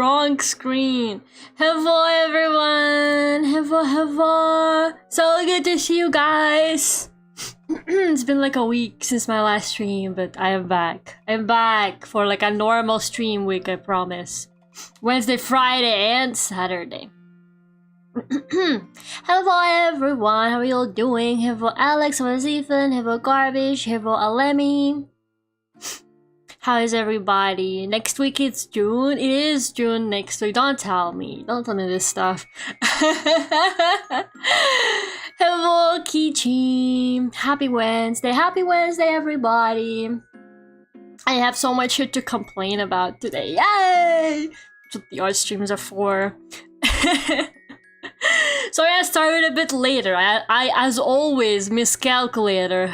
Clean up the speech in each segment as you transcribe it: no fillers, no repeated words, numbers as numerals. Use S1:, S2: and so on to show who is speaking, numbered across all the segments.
S1: Wrong screen. Hello everyone. Hello. So good to see you guys. It's been like a week since my last stream, but I am back. I'm back for like a normal stream week, I promise. Wednesday, Friday, and Saturday. Hello everyone, how are you all doing? Hello Alex, hello Ethan, hello Garbage, hello Alemi. How is everybody? Next week it's June. It is June next week. Don't tell me this stuff. Hello Kichi. Happy Wednesday everybody. I have so much shit to complain about today. Yay! That's what the art streams are for. Sorry I started a bit later. I as always miscalculator.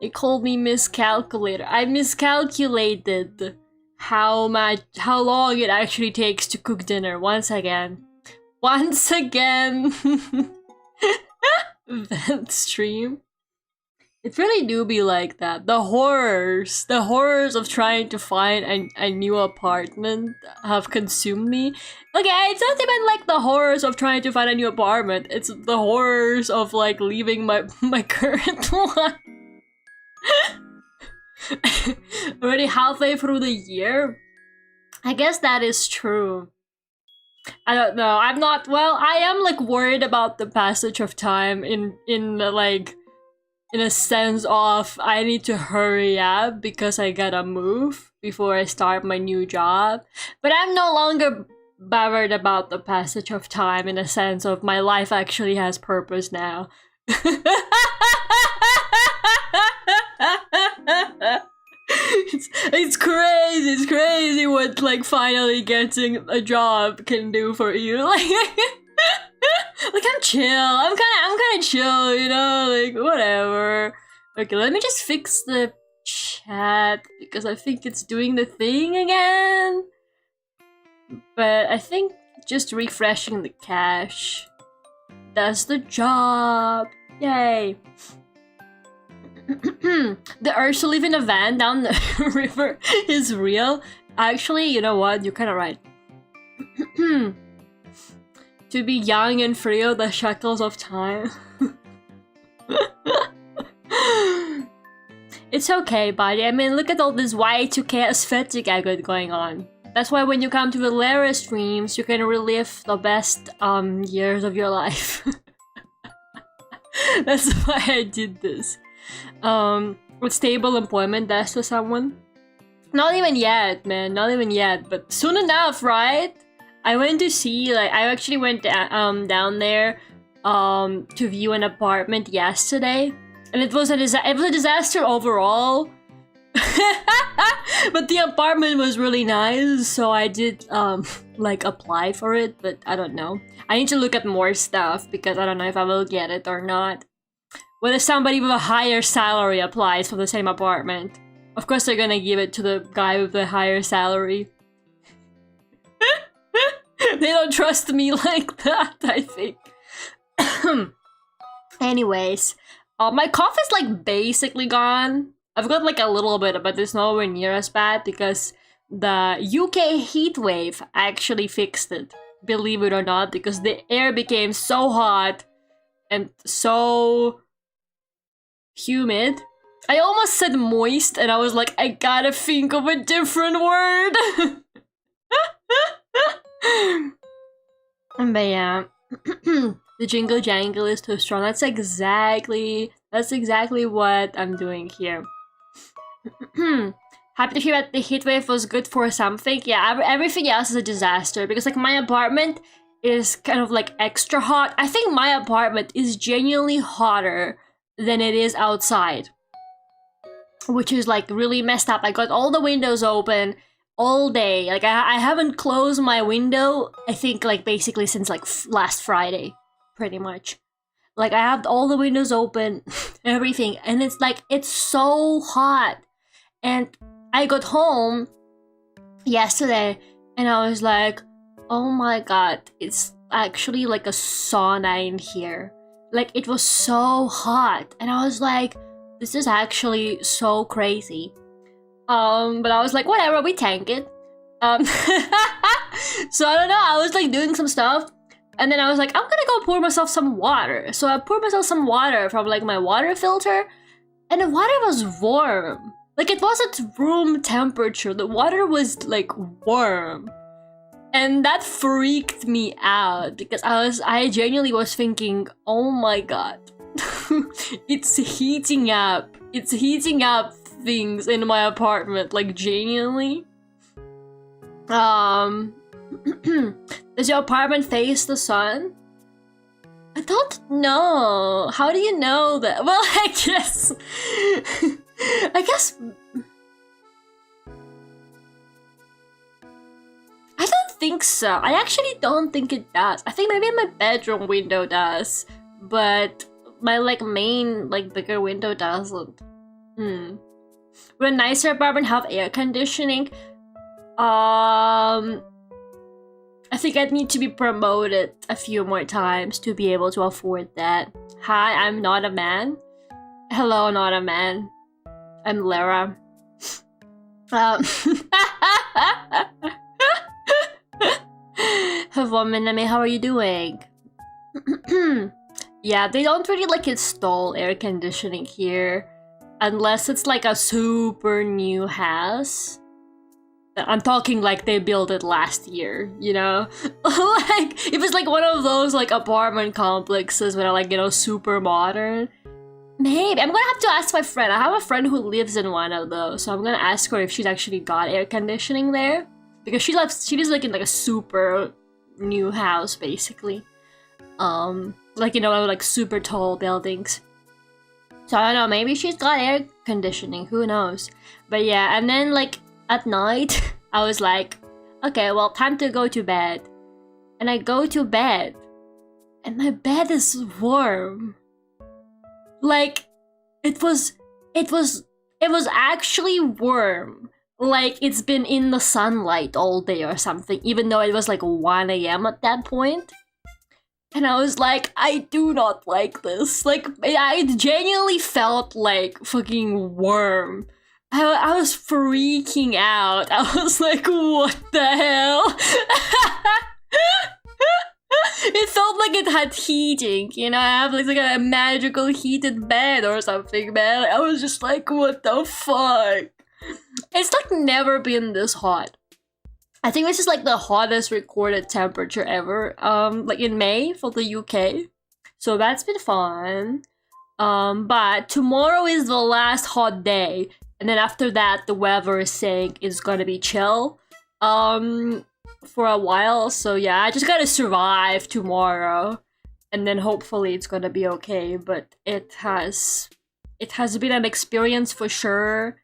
S1: They called me miscalculator. I miscalculated how long it actually takes to cook dinner once again. Vent stream. It really do be like that. The horrors of trying to find a new apartment have consumed me. Okay, it's not even like the horrors of trying to find a new apartment. It's the horrors of like leaving my current one. Already halfway through the year? I guess that is true. I don't know. I'm not, well, I am like worried about the passage of time in a sense of I need to hurry up because I gotta move before I start my new job. But I'm no longer bothered about the passage of time in a sense of my life actually has purpose now. It's crazy what like finally getting a job can do for you. Like I'm chill. I'm kinda chill, you know, like whatever. Okay, let me just fix the chat because I think it's doing the thing again. But I think just refreshing the cache does the job. Yay. The urge to live in a van down the river is real. Actually, you know what? You're kind of right. To be young and free of the shackles of time. It's okay, buddy. I mean, look at all this Y2K aesthetic I got going on. That's why when you come to the Lara streams, you can relive the best years of your life. That's why I did this. What stable employment does to someone? Not even yet, man. Not even yet. But soon enough, right? I went to see, like, I actually went down there to view an apartment yesterday, and it was a disaster overall. But the apartment was really nice, so I did like apply for it. But I don't know. I need to look at more stuff because I don't know if I will get it or not. What if somebody with a higher salary applies for the same apartment? Of course they're gonna give it to the guy with the higher salary. They don't trust me like that, I think. Anyways, my cough is like basically gone. I've got like a little bit, but it's nowhere near as bad because the UK heat wave actually fixed it. Believe it or not, because the air became so hot and so humid. I almost said moist and I was like, I gotta think of a different word. But yeah. The jingle jangle is too strong. That's exactly what I'm doing here. Happy to hear that the heat wave was good for something. Yeah, everything else is a disaster because like my apartment is kind of like extra hot. I think my apartment is genuinely hotter than it is outside, which is like really messed up. I got all the windows open all day. Like I haven't closed my window, I think like basically since like last Friday, pretty much. Like I have all the windows open, everything, and it's like it's so hot. And I got home yesterday and I was like, oh my god, it's actually like a sauna in here. Like it was so hot and I was like, this is actually so crazy. But I was like, whatever, we tank it. So I don't know, I was like doing some stuff, and then I was like, I'm gonna go pour myself some water. So I poured myself some water from like my water filter, and the water was warm. Like, it wasn't room temperature, the water was like warm. And that freaked me out because I genuinely was thinking, oh my god, it's heating up. It's heating up things in my apartment, like genuinely. Does your apartment face the sun? I don't know. How do you know that? Well, I guess I don't think so. I actually don't think it does. I think maybe my bedroom window does, but my like main like bigger window doesn't. Would a nicer apartment have air conditioning? I think I'd need to be promoted a few more times to be able to afford that. Hi, I'm not a man. Hello, not a man. I'm Lara. Minami, how are you doing? Yeah, they don't really like install air conditioning here unless it's like a super new house. I'm talking like they built it last year, you know? Like, if it's like one of those like apartment complexes that are like, you know, super modern, maybe. I'm gonna have to ask my friend. I have a friend who lives in one of those, so I'm gonna ask her if she's actually got air conditioning there. Because she lives like in like a super new house, basically. Like, you know, like super tall buildings. So I don't know, maybe she's got air conditioning, who knows? But yeah, and then like at night, I was like, okay, well, time to go to bed. And I go to bed, and my bed is warm. Like, it was actually warm. Like, it's been in the sunlight all day or something, even though it was like 1 AM at that point. And I was like, I do not like this. Like, I genuinely felt like fucking warm. I was freaking out. I was like, what the hell? It felt like it had heating, you know? I have like a magical heated bed or something, man. I was just like, what the fuck? It's like never been this hot. I think this is like the hottest recorded temperature ever, like in May for the UK. So that's been fun. But tomorrow is the last hot day. And then after that, the weather is saying it's gonna be chill for a while. So yeah, I just gotta survive tomorrow. And then hopefully it's gonna be okay. But it has been an experience for sure.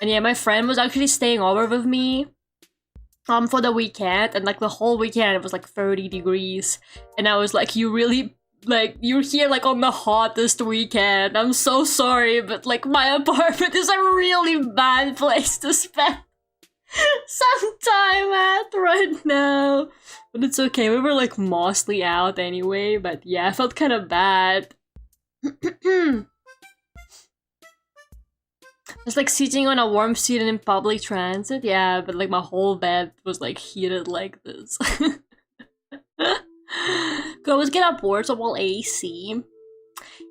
S1: And yeah, my friend was actually staying over with me for the weekend. And like the whole weekend it was like 30 degrees. And I was like, you really... like, you're here like on the hottest weekend. I'm so sorry, but like my apartment is a really bad place to spend some time at right now. But it's okay, we were like mostly out anyway, but yeah, I felt kind of bad. It's like sitting on a warm seat in public transit, yeah, but like my whole bed was like heated like this. Could always get a portable AC.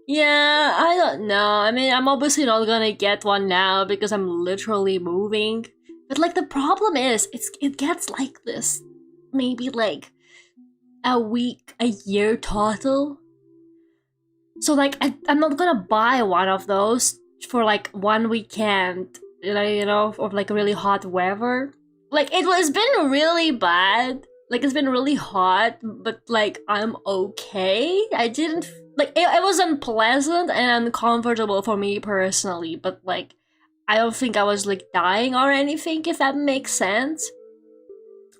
S1: Yeah, I don't know. I mean, I'm obviously not gonna get one now because I'm literally moving. But like the problem is, it gets like this. Maybe like a week, a year total. So like I'm not gonna buy one of those for like one weekend, you know, of like really hot weather. Like it's been really bad. Like, it's been really hot, but, like, I'm okay. I didn't... like, it was unpleasant and uncomfortable for me personally, but, like, I don't think I was, like, dying or anything, if that makes sense.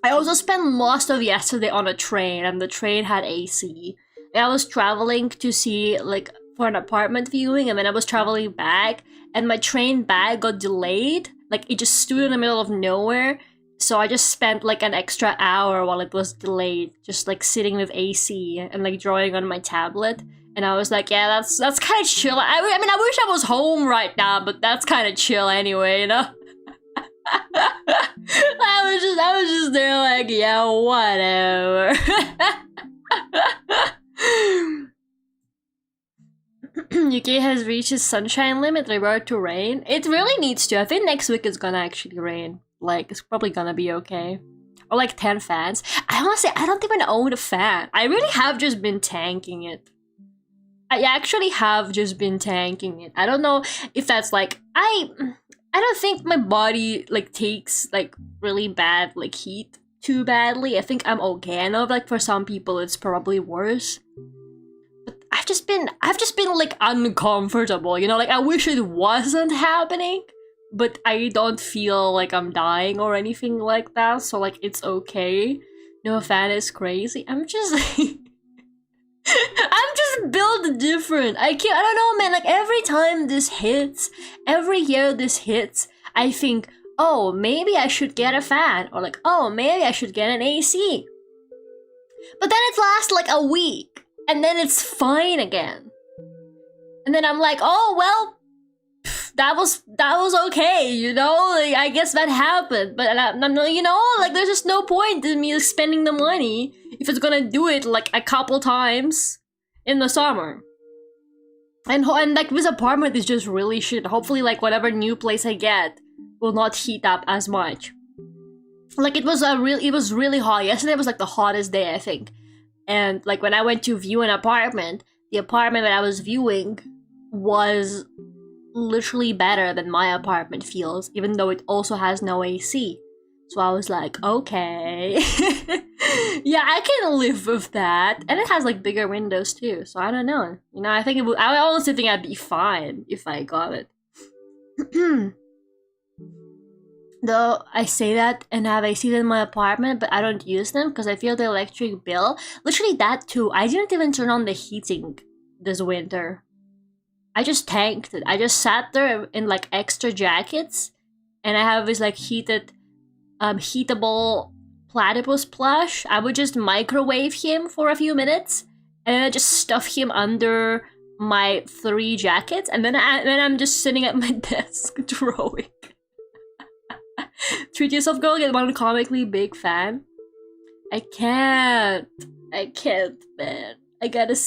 S1: I also spent most of yesterday on a train, and the train had AC. And I was traveling to see, like, for an apartment viewing, and then I was traveling back, and my train bag got delayed. Like, it just stood in the middle of nowhere. So I just spent like an extra hour while it was delayed, just like sitting with AC and like drawing on my tablet. And I was like, yeah, that's kind of chill. I mean, I wish I was home right now, but that's kind of chill anyway, you know? I was just there like, yeah, whatever. UK has reached its sunshine limit, revert to rain. It really needs to. I think next week it's gonna actually rain. Like, it's probably gonna be okay. Or like 10 fans. I honestly, I don't even own a fan. I really have just been tanking it. I actually have just been tanking it. I don't know if that's like, I don't think my body like takes like really bad like heat too badly. I think I'm okay. I know like for some people it's probably worse. But I've just been like uncomfortable, you know, like I wish it wasn't happening, but I don't feel like I'm dying or anything like that, so like it's okay. No fan is crazy. I'm just I'm just built different. I don't know, man. Like every time this hits, every year this hits, I think, oh, maybe I should get a fan, or like, oh, maybe I should get an AC. But then it lasts like a week, and then it's fine again. And then I'm like, oh well, that was okay, you know. Like, I guess that happened, but I'm you know, like there's just no point in me spending the money if it's gonna do it like a couple times in the summer. And like this apartment is just really shit. Hopefully, like whatever new place I get will not heat up as much. Like it was really hot. Yesterday was like the hottest day, I think. And like when I went to view an apartment, the apartment that I was viewing was literally better than my apartment feels, even though it also has no AC. So I was like, okay. Yeah, I can live with that. And it has like bigger windows too, so I don't know. You know, I think I honestly think I'd be fine if I got it. Though I say that and have AC in my apartment, but I don't use them because I feel the electric bill. Literally that too. I didn't even turn on the heating this winter. I just tanked it. I just sat there in like extra jackets, and I have this like heatable platypus plush. I would just microwave him for a few minutes, and then I just stuff him under my 3 jackets, and then I'm just sitting at my desk drawing. Treat yourself, girl. Get one comically big fan. I can't, man.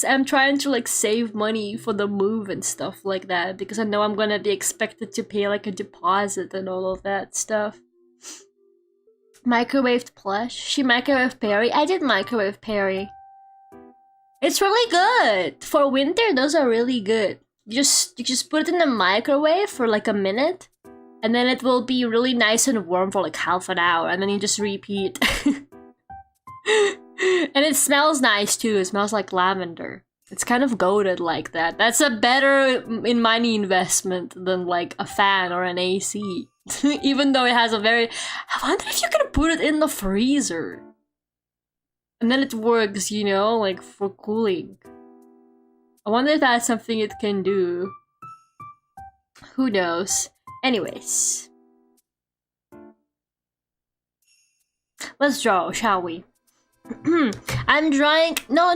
S1: I'm trying to like save money for the move and stuff like that, because I know I'm gonna be expected to pay like a deposit and all of that stuff. Microwaved plush. She microwave Perry. I did microwave Perry. It's really good. For winter, those are really good. You just put it in the microwave for like a minute, and then it will be really nice and warm for like half an hour, and then you just repeat. And it smells nice too. It smells like lavender. It's kind of goated like that. That's a better in money investment than like a fan or an AC. Even though it has a very... I wonder if you can put it in the freezer. And then it works, you know, like for cooling. I wonder if that's something it can do. Who knows? Anyways. Let's draw, shall we? I'm drawing... No!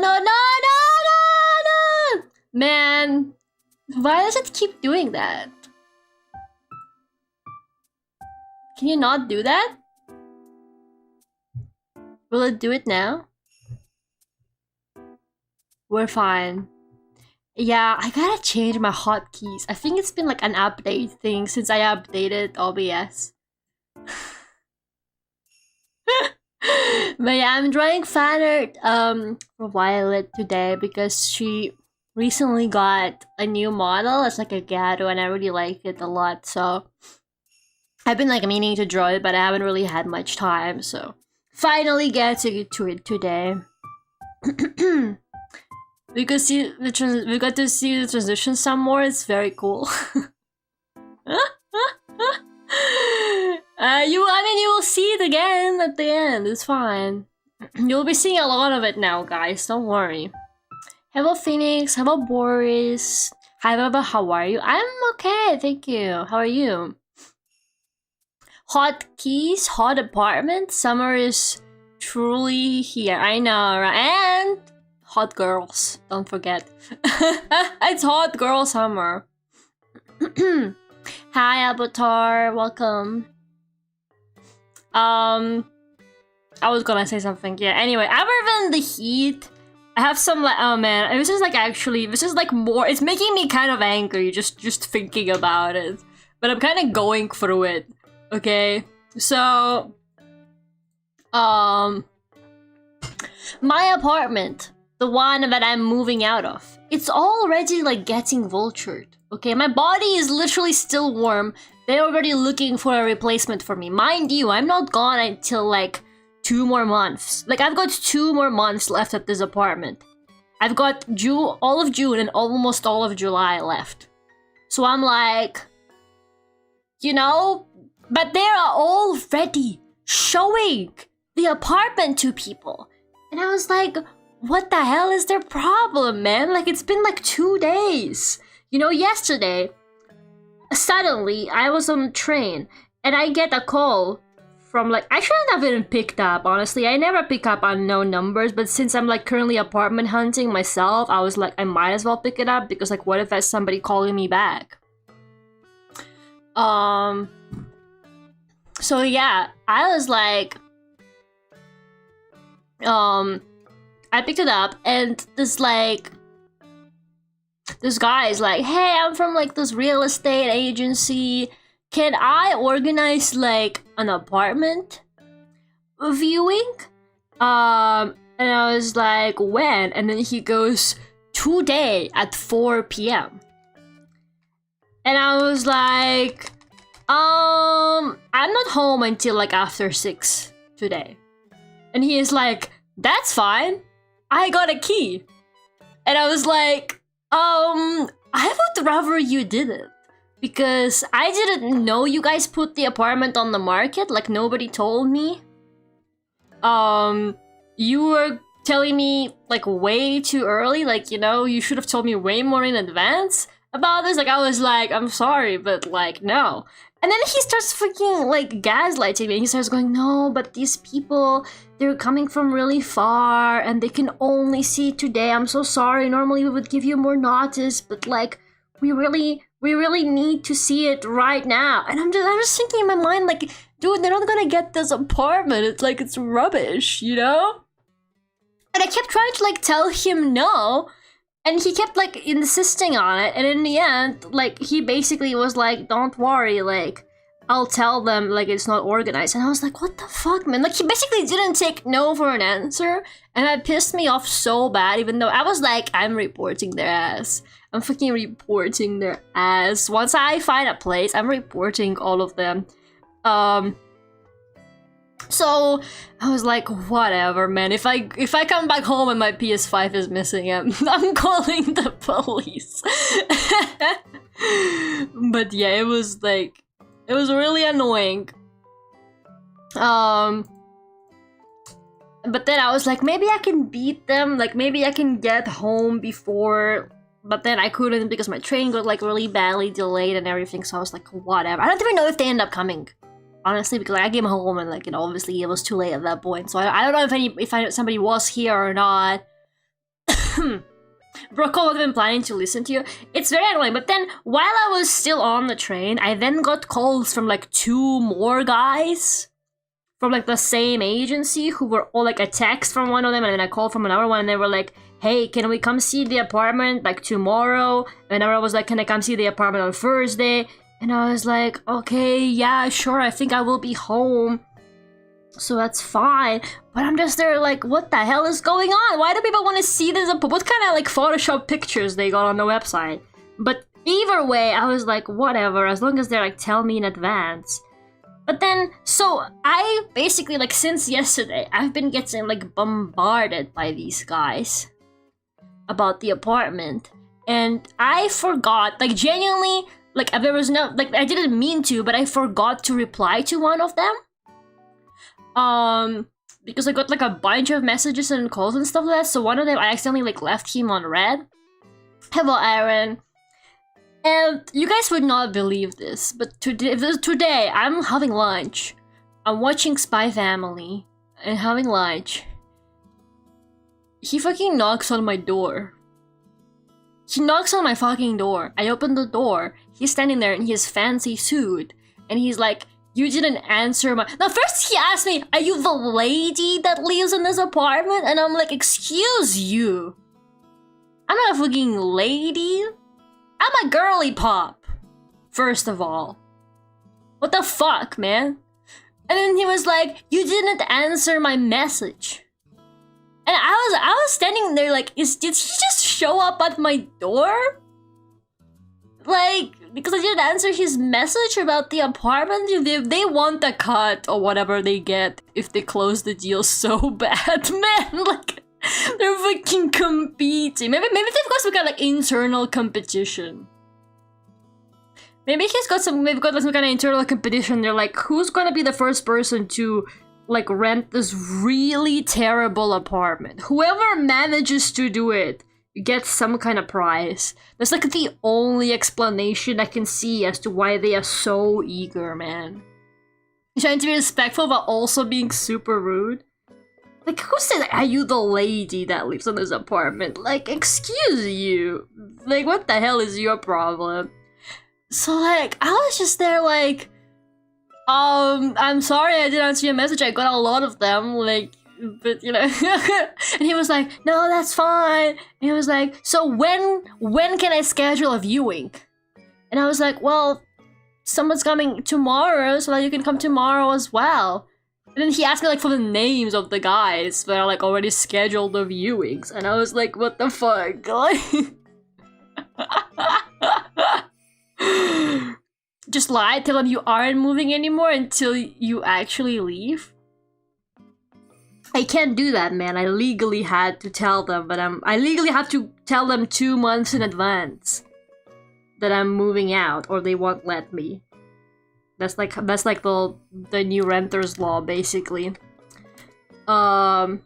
S1: Man, why does it keep doing that? Can you not do that? Will it do it now? We're fine. Yeah, I gotta change my hotkeys. I think it's been like an update thing since I updated OBS. But yeah, I'm drawing fanart for Vylett today because she recently got a new model. It's like a Gyaru, and I really like it a lot. So I've been like meaning to draw it, but I haven't really had much time. So finally get to it today. We got to see the transition some more. It's very cool. You will see it again at the end. It's fine. You'll be seeing a lot of it now, guys. Don't worry. Hello, Phoenix. Hello, Boris. Hi, Baba. How are you? I'm okay, thank you. How are you? Hot keys, hot apartment. Summer is truly here. I know, right? And hot girls. Don't forget. It's hot girl summer. Hi, Avatar. Welcome. I was gonna say something. Yeah. Anyway, other than the heat, I have some like, oh man, this is like more. It's making me kind of angry just thinking about it. But I'm kind of going through it. Okay. So, my apartment, the one that I'm moving out of, it's already like getting vultured. Okay, my body is literally still warm. They're already looking for a replacement for me. Mind you, I'm not gone until like 2 more months. Like, I've got 2 more months left at this apartment. I've got all of June and almost all of July left. So I'm like, you know, but they are already showing the apartment to people. And I was like, what the hell is their problem, man? Like, it's been like 2 days. You know, yesterday, suddenly, I was on a train, and I get a call from, like, I shouldn't have even picked up, honestly. I never pick up unknown numbers, but since I'm, like, currently apartment hunting myself, I was like, I might as well pick it up, because, like, what if there's somebody calling me back? So, yeah, I was like, I picked it up, and this guy is like, hey, I'm from like this real estate agency. Can I organize like an apartment viewing? And I was like, when? And then he goes, today at 4 p.m. And I was like, I'm not home until like after 6 today. And he is like, that's fine. I got a key. And I was like, I would rather you did it. Because I didn't know you guys put the apartment on the market. Like, nobody told me. You were telling me, like, way too early. Like, you know, you should have told me way more in advance about this. Like, I was like, I'm sorry, but, like, no. And then he starts freaking, like, gaslighting me. He starts going, no, but these people, they're coming from really far, and they can only see today. I'm so sorry. Normally, we would give you more notice, but, like, we really need to see it right now. And I'm just thinking in my mind, like, dude, they're not gonna get this apartment. It's like, it's rubbish, you know? And I kept trying to, like, tell him no. And he kept, like, insisting on it, and in the end, like, he basically was like, don't worry, like, I'll tell them, like, it's not organized. And I was like, what the fuck, man? Like, he basically didn't take no for an answer, and that pissed me off so bad, even though I was like, I'm reporting their ass. I'm fucking reporting their ass. Once I find a place, I'm reporting all of them. So I was like, whatever, man. If I come back home and my PS5 is missing, I'm calling the police. But yeah, it was really annoying. But then I was like, maybe I can beat them. Like, maybe I can get home before. But then I couldn't because my train got like really badly delayed and everything. So I was like, whatever. I don't even know if they end up coming. Honestly, because like, I came home and like, you know, obviously it was too late at that point. So I don't know if somebody was here or not. Brocco would have been planning to listen to you. It's very annoying. But then while I was still on the train, I then got calls from like 2 more guys from like the same agency who were all like a text from one of them and then a call from another one. And they were like, hey, can we come see the apartment like tomorrow? And another was like, can I come see the apartment on Thursday? And I was like, okay, yeah, sure, I think I will be home. So that's fine. But I'm just there like, what the hell is going on? Why do people want to see this? What kind of like Photoshop pictures they got on the website? But either way, I was like, whatever, as long as they like tell me in advance. But then, so I basically like since yesterday, I've been getting like bombarded by these guys about the apartment. And I forgot, like genuinely, like, there was no, like, I didn't mean to, but I forgot to reply to one of them. Because I got, like, a bunch of messages and calls and stuff like that, so one of them, I accidentally, like, left him on red. Hello, Aaron. And you guys would not believe this, but today, I'm having lunch. I'm watching Spy Family, and having lunch. He fucking knocks on my door. He knocks on my fucking door. I open the door. He's standing there in his fancy suit. And he's like, you didn't answer my... Now, first he asked me, are you the lady that lives in this apartment? And I'm like, excuse you. I'm not a fucking lady. I'm a girly pop, first of all. What the fuck, man? And then he was like, you didn't answer my message. And I was standing there like, did he just show up at my door? Like, because I didn't answer his message about the apartment? If they want the cut or whatever they get if they close the deal so bad, man. Like, they're fucking competing. Maybe they've got some kind of like internal competition. Maybe he's got some kind of internal competition. They're like, who's gonna be the first person to like rent this really terrible apartment? Whoever manages to do it gets some kind of prize. That's like the only explanation I can see as to why they are so eager, man. Trying to be respectful but also being super rude. Like, who said, are you the lady that lives in this apartment? Like, excuse you. Like, what the hell is your problem? So, like, I was just there like, I'm sorry I didn't answer your message. I got a lot of them, like, but, you know. And he was like, no, that's fine. And he was like, so when can I schedule a viewing? And I was like, well, someone's coming tomorrow, so like, you can come tomorrow as well. And then he asked me like for the names of the guys that are like already scheduled the viewings. And I was like, what the fuck? Just lie, tell them you aren't moving anymore until you actually leave? I can't do that, man. I legally had to tell them, but I legally have to tell them 2 months in advance that I'm moving out, or they won't let me. That's like the new renters law, basically. But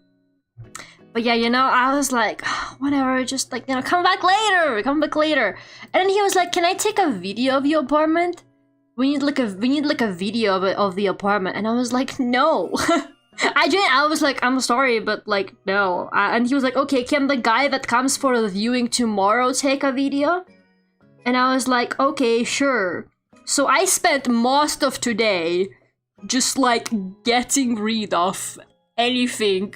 S1: yeah, you know, I was like, whatever, just like, you know, come back later. And then he was like, can I take a video of your apartment? We need like a video of the apartment. And I was like, no. I was like, I'm sorry, but like, no. And he was like, okay, can the guy that comes for the viewing tomorrow take a video? And I was like, okay, sure. So I spent most of today just like getting rid of anything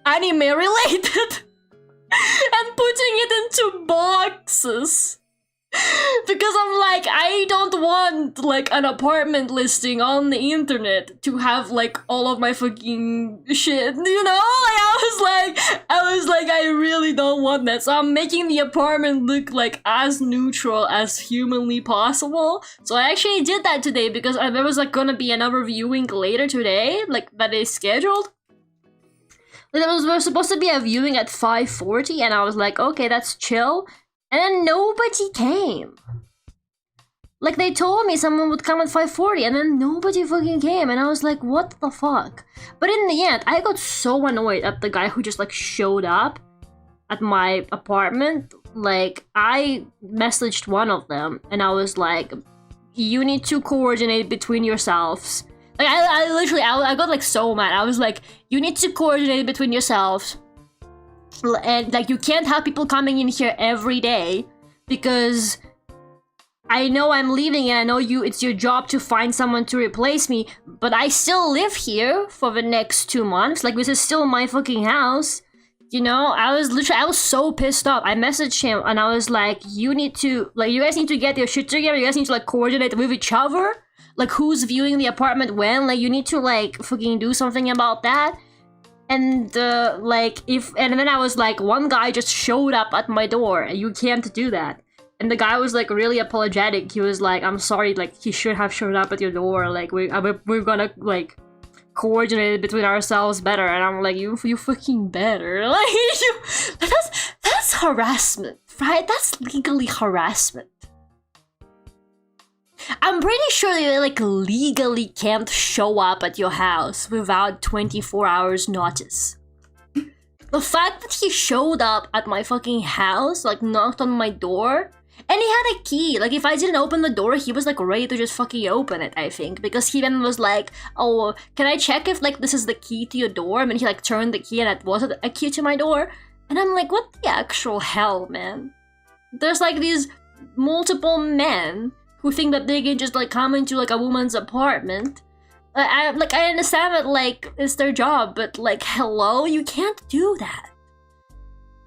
S1: anime related and putting it into boxes. Because I'm like, I don't want like an apartment listing on the internet to have like all of my fucking shit, you know? Like I was like, I really don't want that. So I'm making the apartment look like as neutral as humanly possible. So I actually did that today because there was like gonna be another viewing later today, like that is scheduled. There was supposed to be a viewing at 5:40 and I was like, okay, that's chill. And then nobody came. Like, they told me someone would come at 5:40 and then nobody fucking came. And I was like, what the fuck? But in the end, I got so annoyed at the guy who just, like, showed up at my apartment. Like, I messaged one of them and I was like, you need to coordinate between yourselves. Like, I literally got, like, so mad. I was like, you need to coordinate between yourselves. And like, you can't have people coming in here every day because I know I'm leaving and I know it's your job to find someone to replace me, but I still live here for the next 2 months. Like, this is still my fucking house, you know? I was so pissed off. I messaged him and I was like, you guys need to get your shit together. You guys need to like coordinate with each other. Like, who's viewing the apartment when? Like, you need to like fucking do something about that. And like, and then I was like, one guy just showed up at my door and you can't do that. And the guy was like really apologetic. He was like, I'm sorry, like he should have showed up at your door. Like we're gonna like coordinate between ourselves better. And I'm like, you fucking better. Like that's harassment, right? That's legally harassment. I'm pretty sure they like legally can't show up at your house without 24 hours notice. The fact that he showed up at my fucking house, like knocked on my door, and he had a key. Like if I didn't open the door, he was like ready to just fucking open it, I think. Because he then was like, oh, can I check if like this is the key to your door? And then he like turned the key and it wasn't a key to my door. And I'm like, what the actual hell, man? There's like these multiple men who think that they can just like come into like a woman's apartment. I understand that like it's their job, but like hello, you can't do that.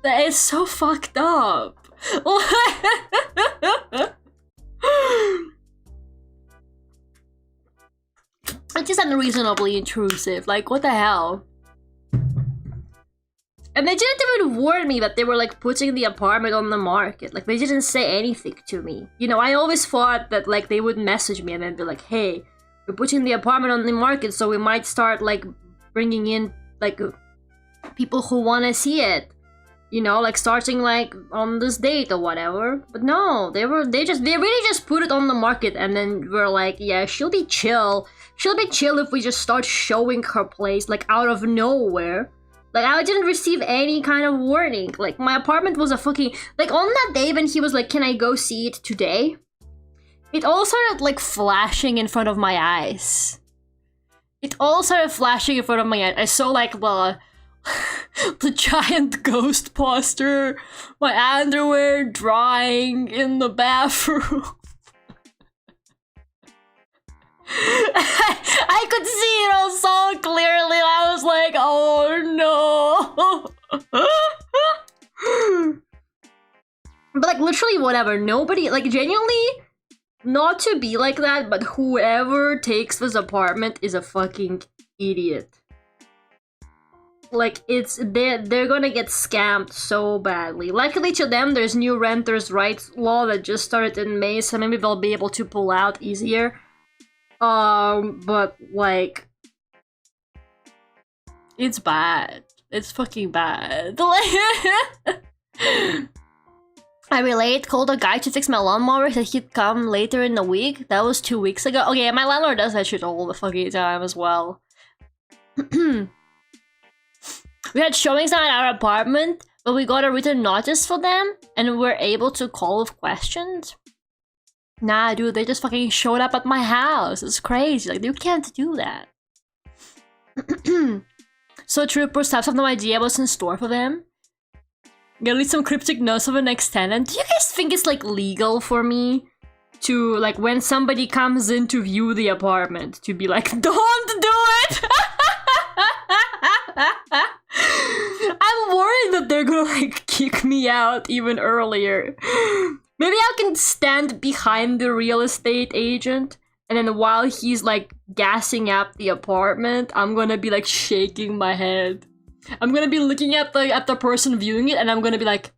S1: That is so fucked up. It's just unreasonably intrusive. Like, what the hell? And they didn't even warn me that they were like putting the apartment on the market. Like, they didn't say anything to me. You know, I always thought that like they would message me and then be like, hey, we're putting the apartment on the market, so we might start like bringing in like people who want to see it. You know, like starting like on this date or whatever. But no, they really just put it on the market and then we're like, yeah, she'll be chill. She'll be chill if we just start showing her place like out of nowhere. Like I didn't receive any kind of warning. Like my apartment was a fucking like on that day when he was like, can I go see it today? It all started like flashing in front of my eyes. It all started flashing in front of my eyes. I saw like the giant ghost poster, my underwear drying in the bathroom. I could see it all so clearly. I was like, oh no. But like literally whatever, nobody, like genuinely, not to be like that, but whoever takes this apartment is a fucking idiot. Like, they're gonna get scammed so badly. Luckily to them, there's new renters' rights law that just started in May, so maybe they'll be able to pull out easier. But, like... It's bad. It's fucking bad. I relate, called a guy to fix my lawnmower, said he'd come later in the week. That was 2 weeks ago. Okay, my landlord does that shit all the fucking time as well. We had showings at our apartment, but we got a written notice for them, and we're able to call with questions. Nah, dude, they just fucking showed up at my house. It's crazy. Like, you can't do that. So troopers have no idea what's in store for them. Get at least some cryptic notes of the next tenant. Do you guys think it's, like, legal for me to, like, when somebody comes in to view the apartment, to be like, don't do it! I'm worried that they're gonna like kick me out even earlier. Maybe I can stand behind the real estate agent and then while he's like gassing up the apartment, I'm gonna be like shaking my head. I'm gonna be looking at the person viewing it and I'm gonna be like,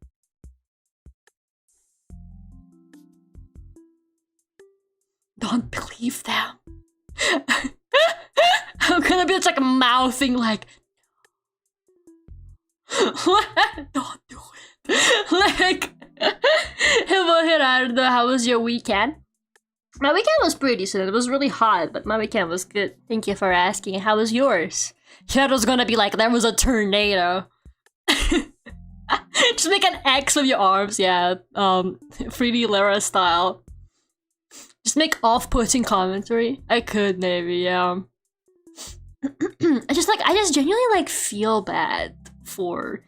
S1: don't believe them. I'm gonna be just like mouthing like, don't do it. Like, hello Gerardo, how was your weekend? My weekend was pretty decent. It was really hot, but my weekend was good. Thank you for asking. How was yours? Gerardo's gonna be like, there was a tornado. Just make an X with your arms, yeah. 3D Lara style. Just make off-putting commentary. I could maybe, yeah. I just genuinely like feel bad for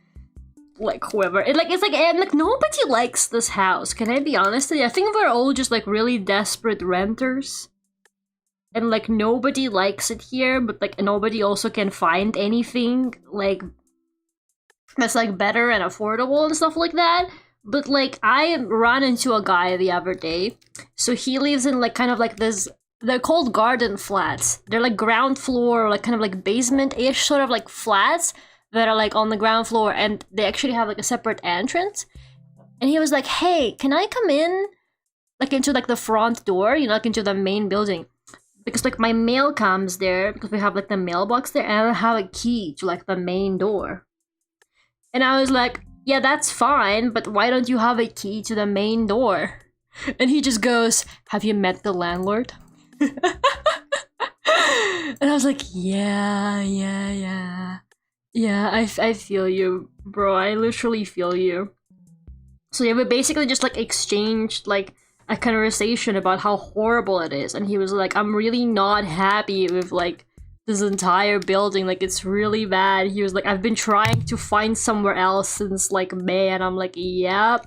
S1: like whoever. It's like nobody likes this house. Can I be honest with you? I think we're all just like really desperate renters. And like nobody likes it here, but like nobody also can find anything like that's like better and affordable and stuff like that. But like I ran into a guy the other day. So he lives in like kind of like this, they're called garden flats. They're like ground floor, like kind of like basement-ish sort of like flats that are like on the ground floor, and they actually have like a separate entrance. And he was like, hey, can I come in like into like the front door, you know, like into the main building? Because like my mail comes there because we have like the mailbox there, and I don't have a key to like the main door. And I was like, yeah, that's fine, but why don't you have a key to the main door? And he just goes, have you met the landlord? And I was like, yeah, I feel you, bro. I literally feel you. So yeah, we basically just like exchanged like a conversation about how horrible it is, and he was like, I'm really not happy with like this entire building, like it's really bad. He was like, I've been trying to find somewhere else since like May, and I'm like, yep.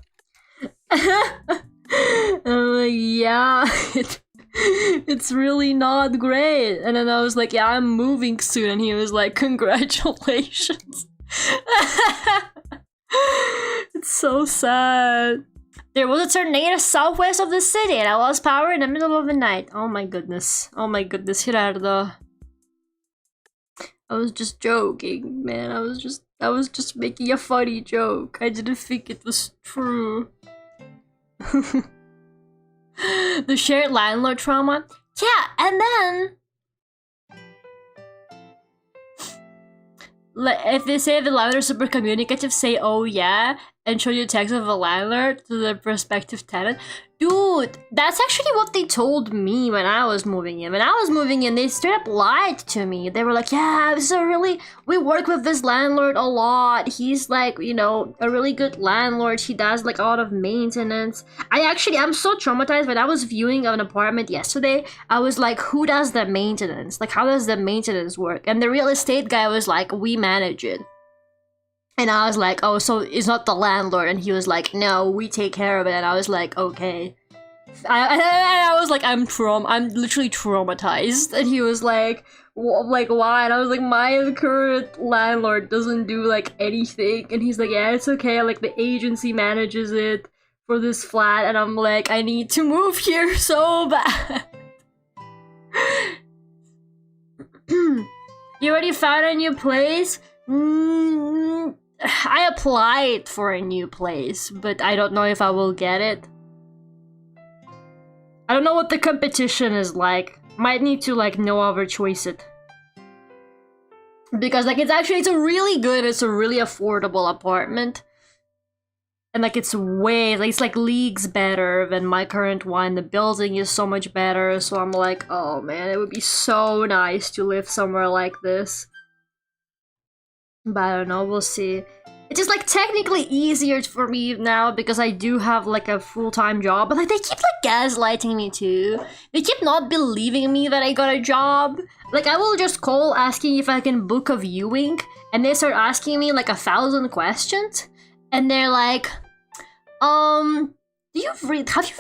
S1: And I'm like, yeah, it's really not great. And then I was like, yeah, I'm moving soon. And he was like, congratulations. It's so sad. There was a tornado southwest of the city and I lost power in the middle of the night. Oh my goodness. Oh my goodness, Gerardo. I was just joking, man. I was just making a funny joke. I didn't think it was true. The shared landlord trauma. Yeah, and then if they say the landlord is super communicative, say oh yeah, and show you text of a landlord to the prospective tenant. Dude, that's actually what they told me when I was moving in. When I was moving in, they straight up lied to me. They were like, yeah, we work with this landlord a lot. He's like, you know, a really good landlord. He does like a lot of maintenance. I'm so traumatized. When I was viewing an apartment yesterday, I was like, who does the maintenance? Like, how does the maintenance work? And the real estate guy was like, we manage it. And I was like, oh, so it's not the landlord. And he was like, no, we take care of it. And I was like, okay. I was like, I'm literally traumatized. And he was like, why? And I was like, my current landlord doesn't do like anything. And he's like, yeah, it's okay. Like the agency manages it for this flat. And I'm like, I need to move here so bad. You already found a new place? I applied for a new place, but I don't know if I will get it. I don't know what the competition is like. Might need to like no other choice it. Because like it's a really good, it's a really affordable apartment. And like it's like leagues better than my current one. The building is so much better, so I'm like, oh man, it would be so nice to live somewhere like this. But I don't know, we'll see. It's just like technically easier for me now because I do have like a full-time job, but like they keep like gaslighting me too. They keep not believing me that I got a job. Like I will just call asking if I can book a viewing and they start asking me like 1,000 questions and they're like, have you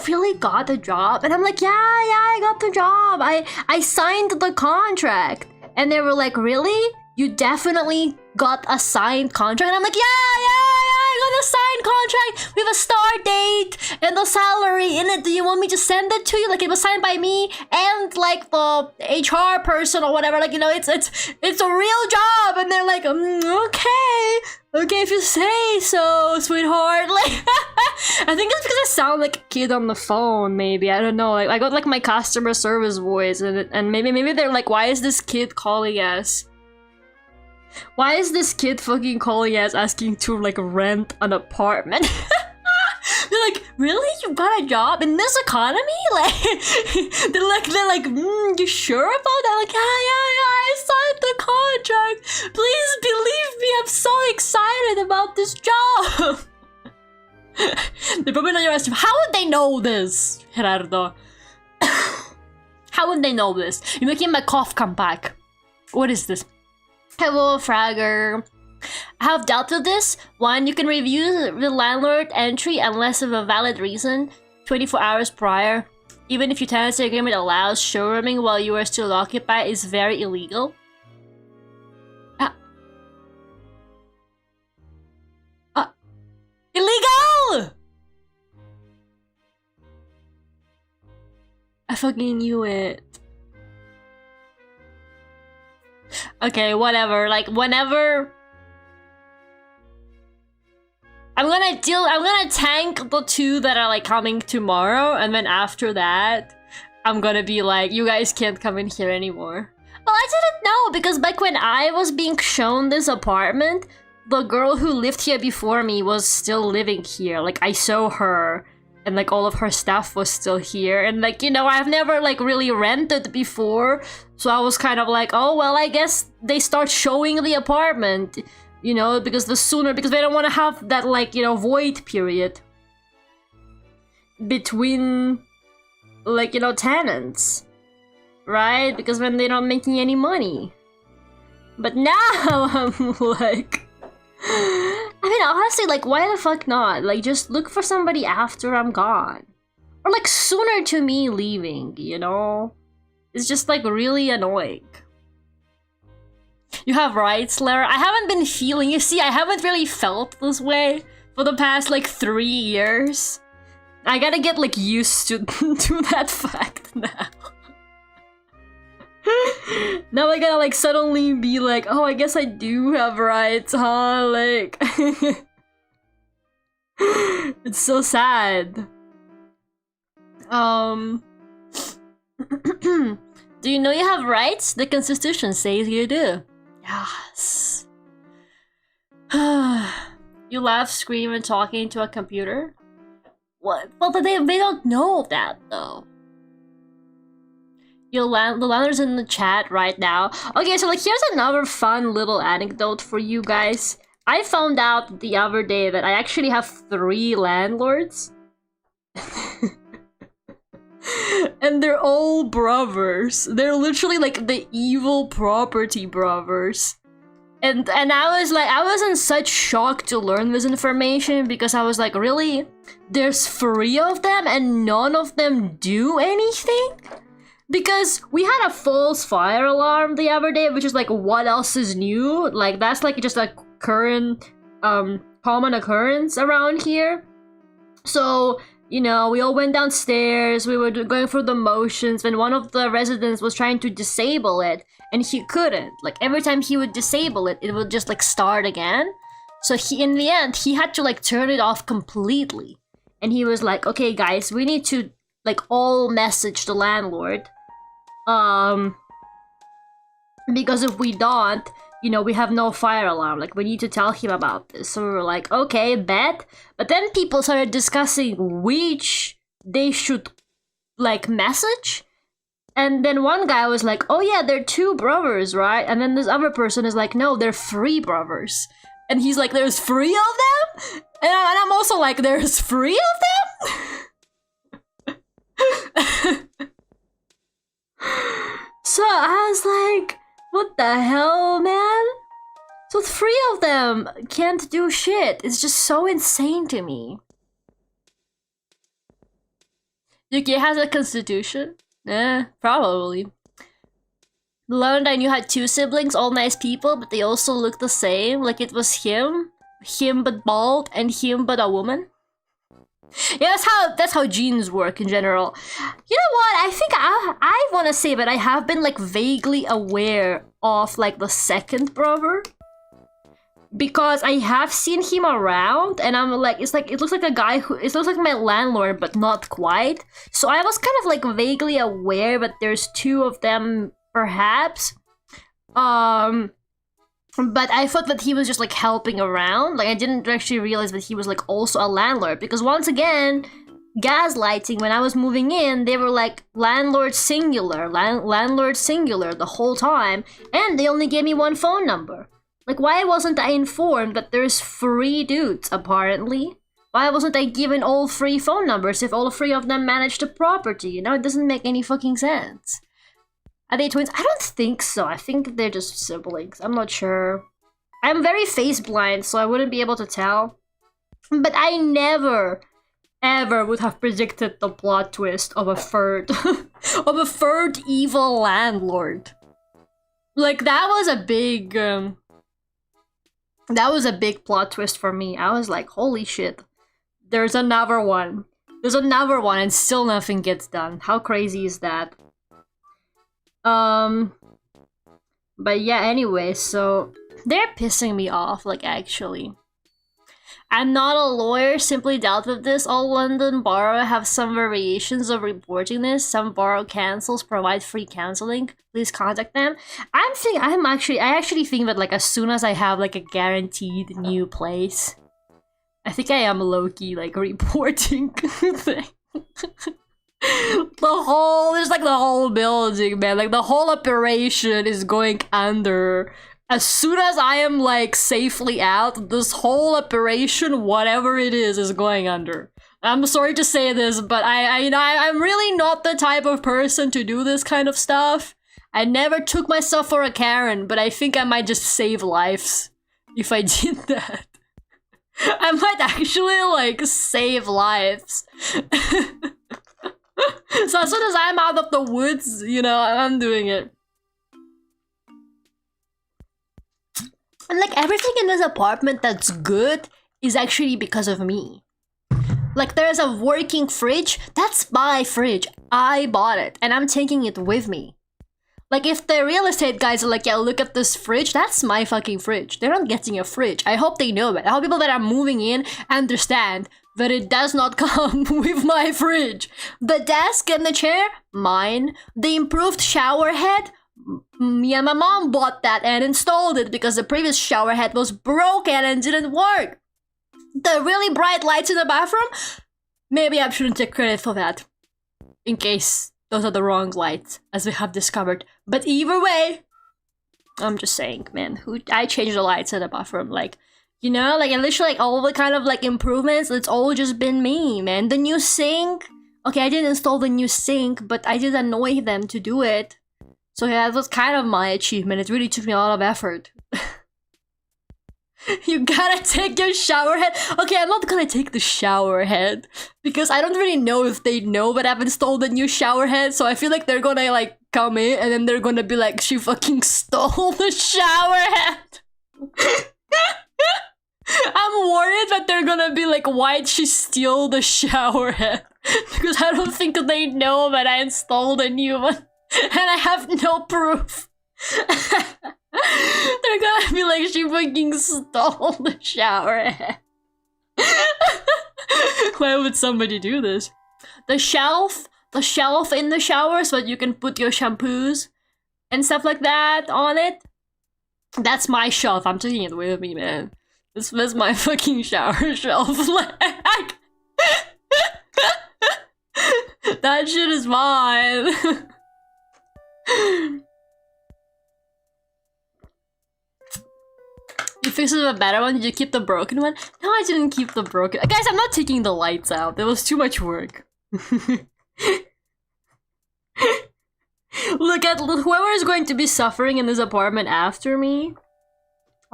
S1: really got the job? And I'm like, yeah, I got the job. I signed the contract. And they were like, really? You definitely got a signed contract? And I'm like, yeah, I got a signed contract with a start date and the salary in it. Do you want me to send it to you? Like it was signed by me and like the HR person or whatever. Like, you know, it's a real job. And they're like, okay, if you say so, sweetheart. Like, I think it's because I sound like a kid on the phone. Maybe I don't know. Like I got like my customer service voice, and maybe they're like, why is this kid calling us? Why is this kid fucking calling us asking to like rent an apartment? They're like, really? You got a job in this economy? Like, they're like, you sure about that? Like, yeah, I signed the contract. Please believe me, I'm so excited about this job. They're probably not asking, how would they know this, Gerardo? How would they know this? You're making my cough come back. What is this? Hello, Fragger. I have dealt with this. 1, you can review the landlord entry unless of a valid reason 24 hours prior. Even if your tenancy agreement allows showrooming while you are still occupied, is very illegal. Illegal! I fucking knew it. Okay, whatever. Like, whenever I'm gonna tank the 2 that are like coming tomorrow, and then after that, I'm gonna be like, you guys can't come in here anymore. Well, I didn't know, because back when I was being shown this apartment, the girl who lived here before me was still living here. Like, I saw her, and like all of her stuff was still here. And like, you know, I've never like really rented before, so I was kind of like, oh, well, I guess they start showing the apartment, you know, because they don't want to have that like, you know, void period between like, you know, tenants, right? Because then they're not making any money. But now I'm like, I mean, honestly, like, why the fuck not? Like, just look for somebody after I'm gone. or like sooner to me leaving, you know? It's just like really annoying. You have rights, Lara. I haven't been feeling, you see, I haven't really felt this way for the past like 3 years. I gotta get like used to, to that fact now. Now I gotta like suddenly be like, oh, I guess I do have rights, huh? Like, it's so sad. Do you know you have rights? The Constitution says you do. Yes. You laugh, scream, and talking to a computer? What? Well, they don't know that though. The landers in the chat right now. Okay, so like here's another fun little anecdote for you guys. I found out the other day that I actually have 3 landlords. And they're all brothers. They're literally like the evil property brothers. And I was in such shock to learn this information because I was like, really? There's 3 of them and none of them do anything? Because we had a false fire alarm the other day, which is like, what else is new? Like, that's like just a current, common occurrence around here. So, you know, we all went downstairs, we were going through the motions, when one of the residents was trying to disable it, and he couldn't. Like, every time he would disable it, it would just like start again. So in the end, he had to like turn it off completely. And he was like, okay guys, we need to like all message the landlord. Because if we don't, you know, we have no fire alarm. Like, we need to tell him about this. So we were like, okay, bet. But then people started discussing which they should, like, message. And then one guy was like, oh yeah, they're 2 brothers, right? And then this other person is like, no, they're 3 brothers. And he's like, there's 3 of them? And I'm also like, there's 3 of them? So I was like, what the hell, man? So 3 of them can't do shit. It's just so insane to me. UK has a constitution? Probably. Learned I knew had 2 siblings, all nice people, but they also looked the same. Like it was him but bald, and him but a woman. Yeah, that's how genes work in general. You know what? I think I want to say that I have been like vaguely aware of like the second brother, because I have seen him around, and I'm like, it looks like a guy who it looks like my landlord, but not quite. So I was kind of like vaguely aware that there's 2 of them, perhaps. But I thought that he was just like helping around. Like I didn't actually realize that he was like also a landlord, because once again, gaslighting, when I was moving in, they were like landlord singular the whole time, and they only gave me 1 phone number. Like, why wasn't I informed that there's 3 dudes apparently? Why wasn't I given all 3 phone numbers if all 3 of them managed the property? You know, it doesn't make any fucking sense. Are they twins? I don't think so. I think they're just siblings. I'm not sure. I'm very face blind, so I wouldn't be able to tell. But I never, ever would have predicted the plot twist of a third, of a third evil landlord. Like, that was a big, that was a big plot twist for me. I was like, holy shit. There's another one. There's another one and still nothing gets done. How crazy is that? But yeah, anyway, so they're pissing me off, like, actually. I'm not a lawyer, simply dealt with this. All London Borough have some variations of reporting this. Some borough councils provide free counseling. Please contact them. I actually think that, like, as soon as I have, like, a guaranteed new place, I think I am low-key, like, reporting thing. There's like the whole building, man. Like the whole operation is going under. As soon as I am like safely out, this whole operation, whatever it is going under. I'm sorry to say this, but I'm really not the type of person to do this kind of stuff. I never took myself for a Karen, but I think I might just save lives if I did that. I might actually like save lives. So as soon as I'm out of the woods, you know, I'm doing it. And like everything in this apartment that's good is actually because of me. Like there's a working fridge, that's my fridge. I bought it and I'm taking it with me. Like if the real estate guys are like, yeah, look at this fridge, that's my fucking fridge. They're not getting a fridge. I hope they know it. I hope people that are moving in understand that it does not come with my fridge. The desk and the chair, mine. The improved shower head, me and my mom bought that and installed it because the previous shower head was broken and didn't work. The really bright lights in the bathroom, maybe I shouldn't take credit for that. In case those are the wrong lights, as we have discovered. But either way, I'm just saying, man, I changed the lights in the bathroom, like, you know, like, and literally, like, all the kind of, like, improvements, it's all just been me, man. The new sink, okay, I didn't install the new sink, but I did annoy them to do it. So yeah, that was kind of my achievement. It really took me a lot of effort. You gotta take your shower head. Okay, I'm not gonna take the shower head because I don't really know if they know that I've installed a new shower head. So I feel like they're gonna like come in and then they're gonna be like, she fucking stole the shower head. I'm worried that they're gonna be like, why'd she steal the shower head? Because I don't think they know that I installed a new one and I have no proof. They're gonna be like, she fucking stole the shower head. Why would somebody do this? The shelf in the shower so that you can put your shampoos and stuff like that on it. That's my shelf. I'm taking it with me, man. This was my fucking shower shelf. That shit is mine. You fixed a better one? Did you keep the broken one? No, I didn't keep the broken. Guys, I'm not taking the lights out. There was too much work. Look at whoever is going to be suffering in this apartment after me.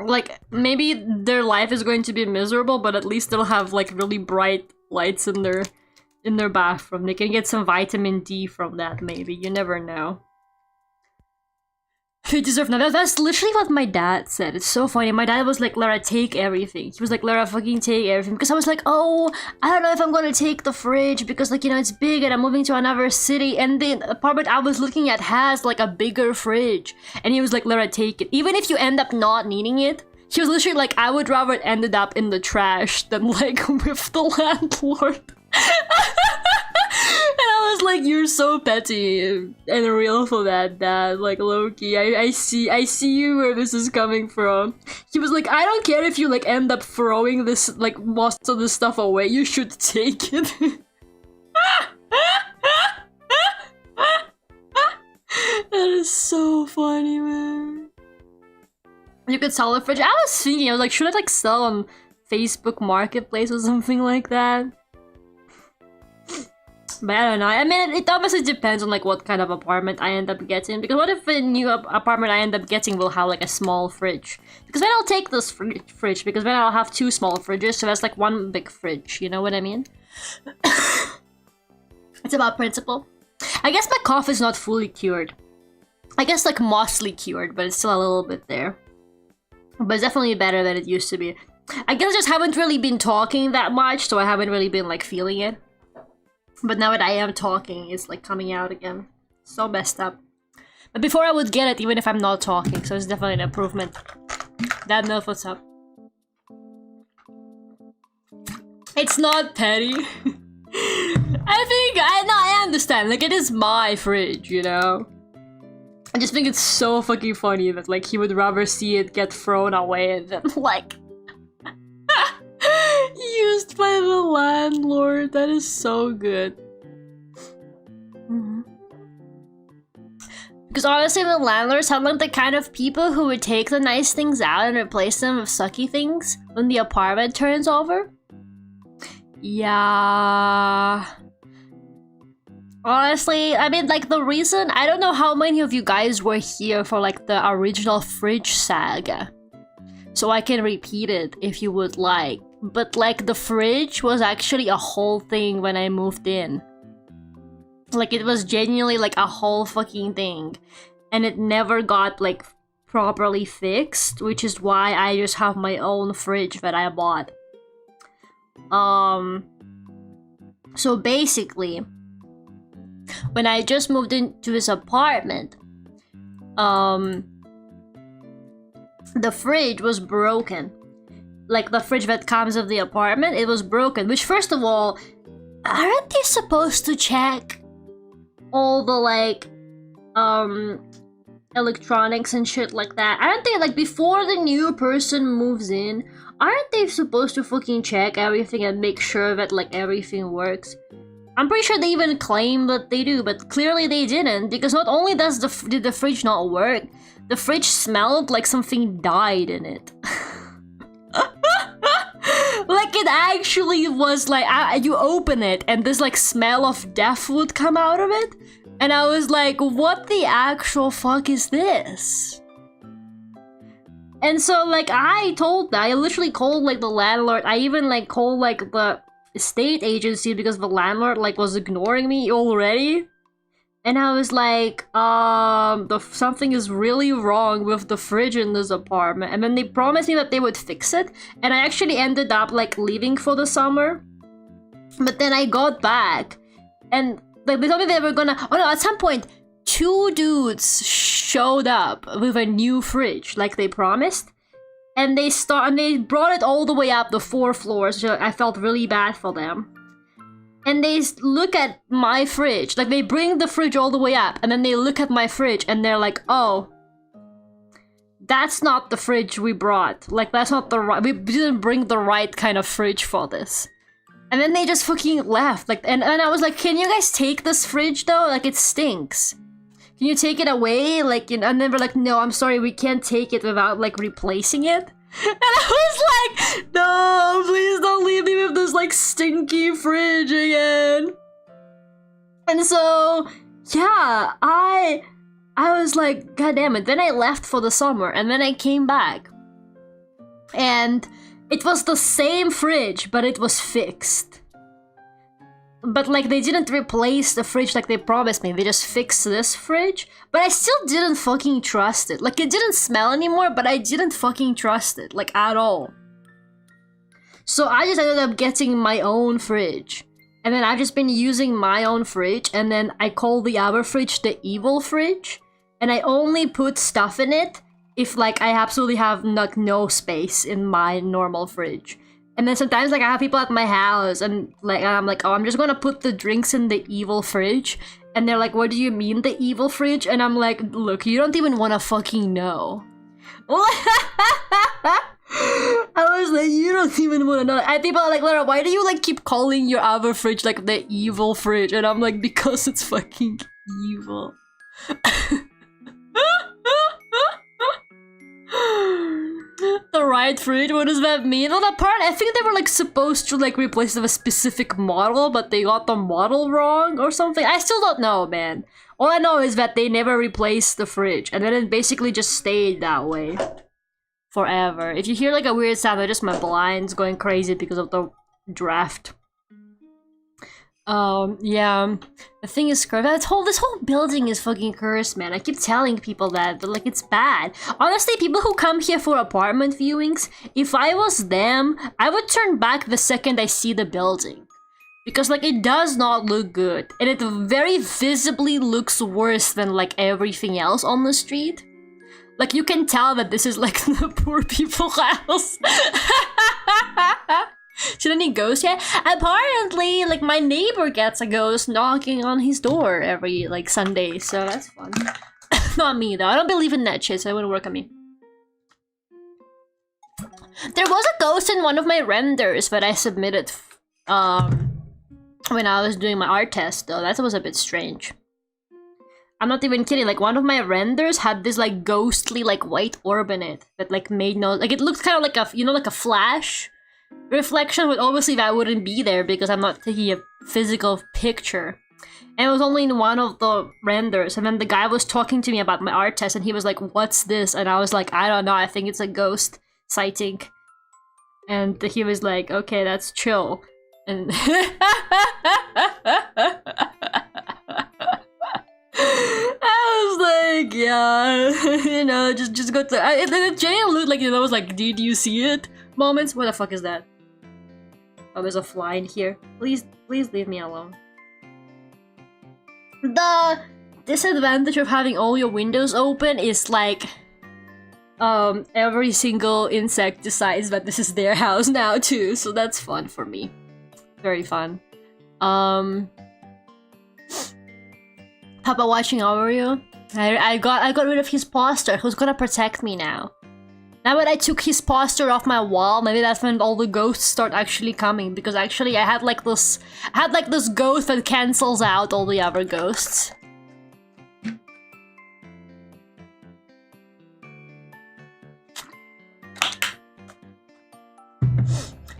S1: Like, maybe their life is going to be miserable, but at least they'll have like really bright lights in their bathroom. They can get some vitamin D from that, maybe. You never know. You deserve nothing. That's literally what my dad said. It's so funny. My dad was like, Lara, take everything. He was like, Lara, fucking take everything. Because I was like, oh, I don't know if I'm gonna take the fridge because, like, you know, it's big and I'm moving to another city. And the apartment I was looking at has, like, a bigger fridge. And he was like, Lara, take it. Even if you end up not needing it. He was literally like, I would rather it ended up in the trash than, like, with the landlord. And I was like, you're so petty and real for that, Dad. Like, low-key, I see you where this is coming from. He was like, I don't care if you, like, end up throwing this, like, most of this stuff away. You should take it. That is so funny, man. You could sell the fridge. I was thinking, I was like, should I, like, sell on Facebook Marketplace or something like that? But I don't know. I mean, it obviously depends on like what kind of apartment I end up getting. Because what if a new apartment I end up getting will have like a small fridge? Because then I'll take this fridge. Because then I'll have two small fridges. So that's like one big fridge. You know what I mean? It's about principle. I guess my cough is not fully cured. I guess like mostly cured. But it's still a little bit there. But it's definitely better than it used to be. I guess I just haven't really been talking that much. So I haven't really been like feeling it. But now that I am talking, it's like coming out again. So messed up. But before I would get it even if I'm not talking, so it's definitely an improvement. Dad knows what's up. It's not petty. I understand. Like, it is my fridge, you know? I just think it's so fucking funny that, like, he would rather see it get thrown away than, like... used by the landlord. That is so good. Because honestly, the landlords sound like the kind of people who would take the nice things out and replace them with sucky things when the apartment turns over. Yeah. Honestly, I mean, like, the reason... I don't know how many of you guys were here for, like, the original fridge saga. So I can repeat it if you would like. But, like, the fridge was actually a whole thing when I moved in. Like, it was genuinely like a whole fucking thing. And it never got like properly fixed, which is why I just have my own fridge that I bought. So basically, when I just moved into this apartment, the fridge was broken. Like, the fridge that comes with the apartment, it was broken. Which, first of all, aren't they supposed to check all the, like, electronics and shit like that? Aren't they, like, before the new person moves in, aren't they supposed to fucking check everything and make sure that, like, everything works? I'm pretty sure they even claim that they do, but clearly they didn't, because not only did the fridge not work, the fridge smelled like something died in it. Like, it actually was like, you open it and this like smell of death would come out of it, and I was like, what the actual fuck is this? And so like, I literally called like the landlord. I even like called like the estate agency because the landlord like was ignoring me already. And I was like, something is really wrong with the fridge in this apartment. And then they promised me that they would fix it. And I actually ended up like leaving for the summer. But then I got back and like they told me they were gonna, oh no, at some point, 2 dudes showed up with a new fridge like they promised. And they brought it all the way up the 4 floors. So I felt really bad for them. And they look at my fridge, like they bring the fridge all the way up, and then they look at my fridge and they're like, oh, that's not the fridge we brought. Like, that's not the right, we didn't bring the right kind of fridge for this. And then they just fucking left. Like, and I was like, can you guys take this fridge though? Like, it stinks. Can you take it away? Like, and they were like, no, I'm sorry, we can't take it without like replacing it. And I was like, no, please don't leave me with this like stinky fridge again. And so, yeah, I was like, god damn it. Then I left for the summer and then I came back. And it was the same fridge, but it was fixed. But like, they didn't replace the fridge like they promised me. They just fixed this fridge. But I still didn't fucking trust it. Like, it didn't smell anymore, but I didn't fucking trust it. Like, at all. So I just ended up getting my own fridge. And then I've just been using my own fridge. And then I call the other fridge the evil fridge. And I only put stuff in it if like I absolutely have like no space in my normal fridge. And then sometimes like I have people at my house and like I'm like, oh, I'm just gonna put the drinks in the evil fridge. And they're like, what do you mean the evil fridge? And I'm like, look, you don't even wanna fucking know. I was like, you don't even wanna know. And people are like, Lara, why do you like keep calling your other fridge like the evil fridge? And I'm like, because it's fucking evil. The right fridge? What does that mean? Well, apparently, I think they were like supposed to like replace it with a specific model, but they got the model wrong or something. I still don't know, man. All I know is that they never replaced the fridge, and then it basically just stayed that way forever. If you hear like a weird sound, they're just my blinds going crazy because of the draft. Yeah. The thing is, this whole building is fucking cursed, man. I keep telling people that, but like, it's bad. Honestly, people who come here for apartment viewings, if I was them, I would turn back the second I see the building. Because like, it does not look good. And it very visibly looks worse than like everything else on the street. Like, you can tell that this is like the poor people's house. Should any ghost yet? Apparently, like, my neighbor gets a ghost knocking on his door every, like, Sunday, so that's fun. Not me, though. I don't believe in that shit, so it wouldn't work on me. There was a ghost in one of my renders that I submitted, when I was doing my art test, though. That was a bit strange. I'm not even kidding, like, one of my renders had this, like, ghostly, like, white orb in it that, like, made no... Like, it looked kind of like a, you know, like a flash reflection, but obviously that wouldn't be there because I'm not taking a physical picture. And it was only in one of the renders, and then the guy was talking to me about my art test, and he was like, what's this? And I was like, I don't know, I think it's a ghost sighting. And he was like, okay, that's chill. And I was like, yeah, you know, just go to. It genuinely looked like, you know, I was like, did you see it? Moments. What the fuck is that? Oh, there's a fly in here. Please leave me alone. The disadvantage of having all your windows open is like, every single insect decides that this is their house now too. So that's fun for me. Very fun. Papa watching Oreo. I got rid of his poster. Who's gonna protect me now? Now that I took his poster off my wall, maybe that's when all the ghosts start actually coming. Because actually, I had like this ghost that cancels out all the other ghosts.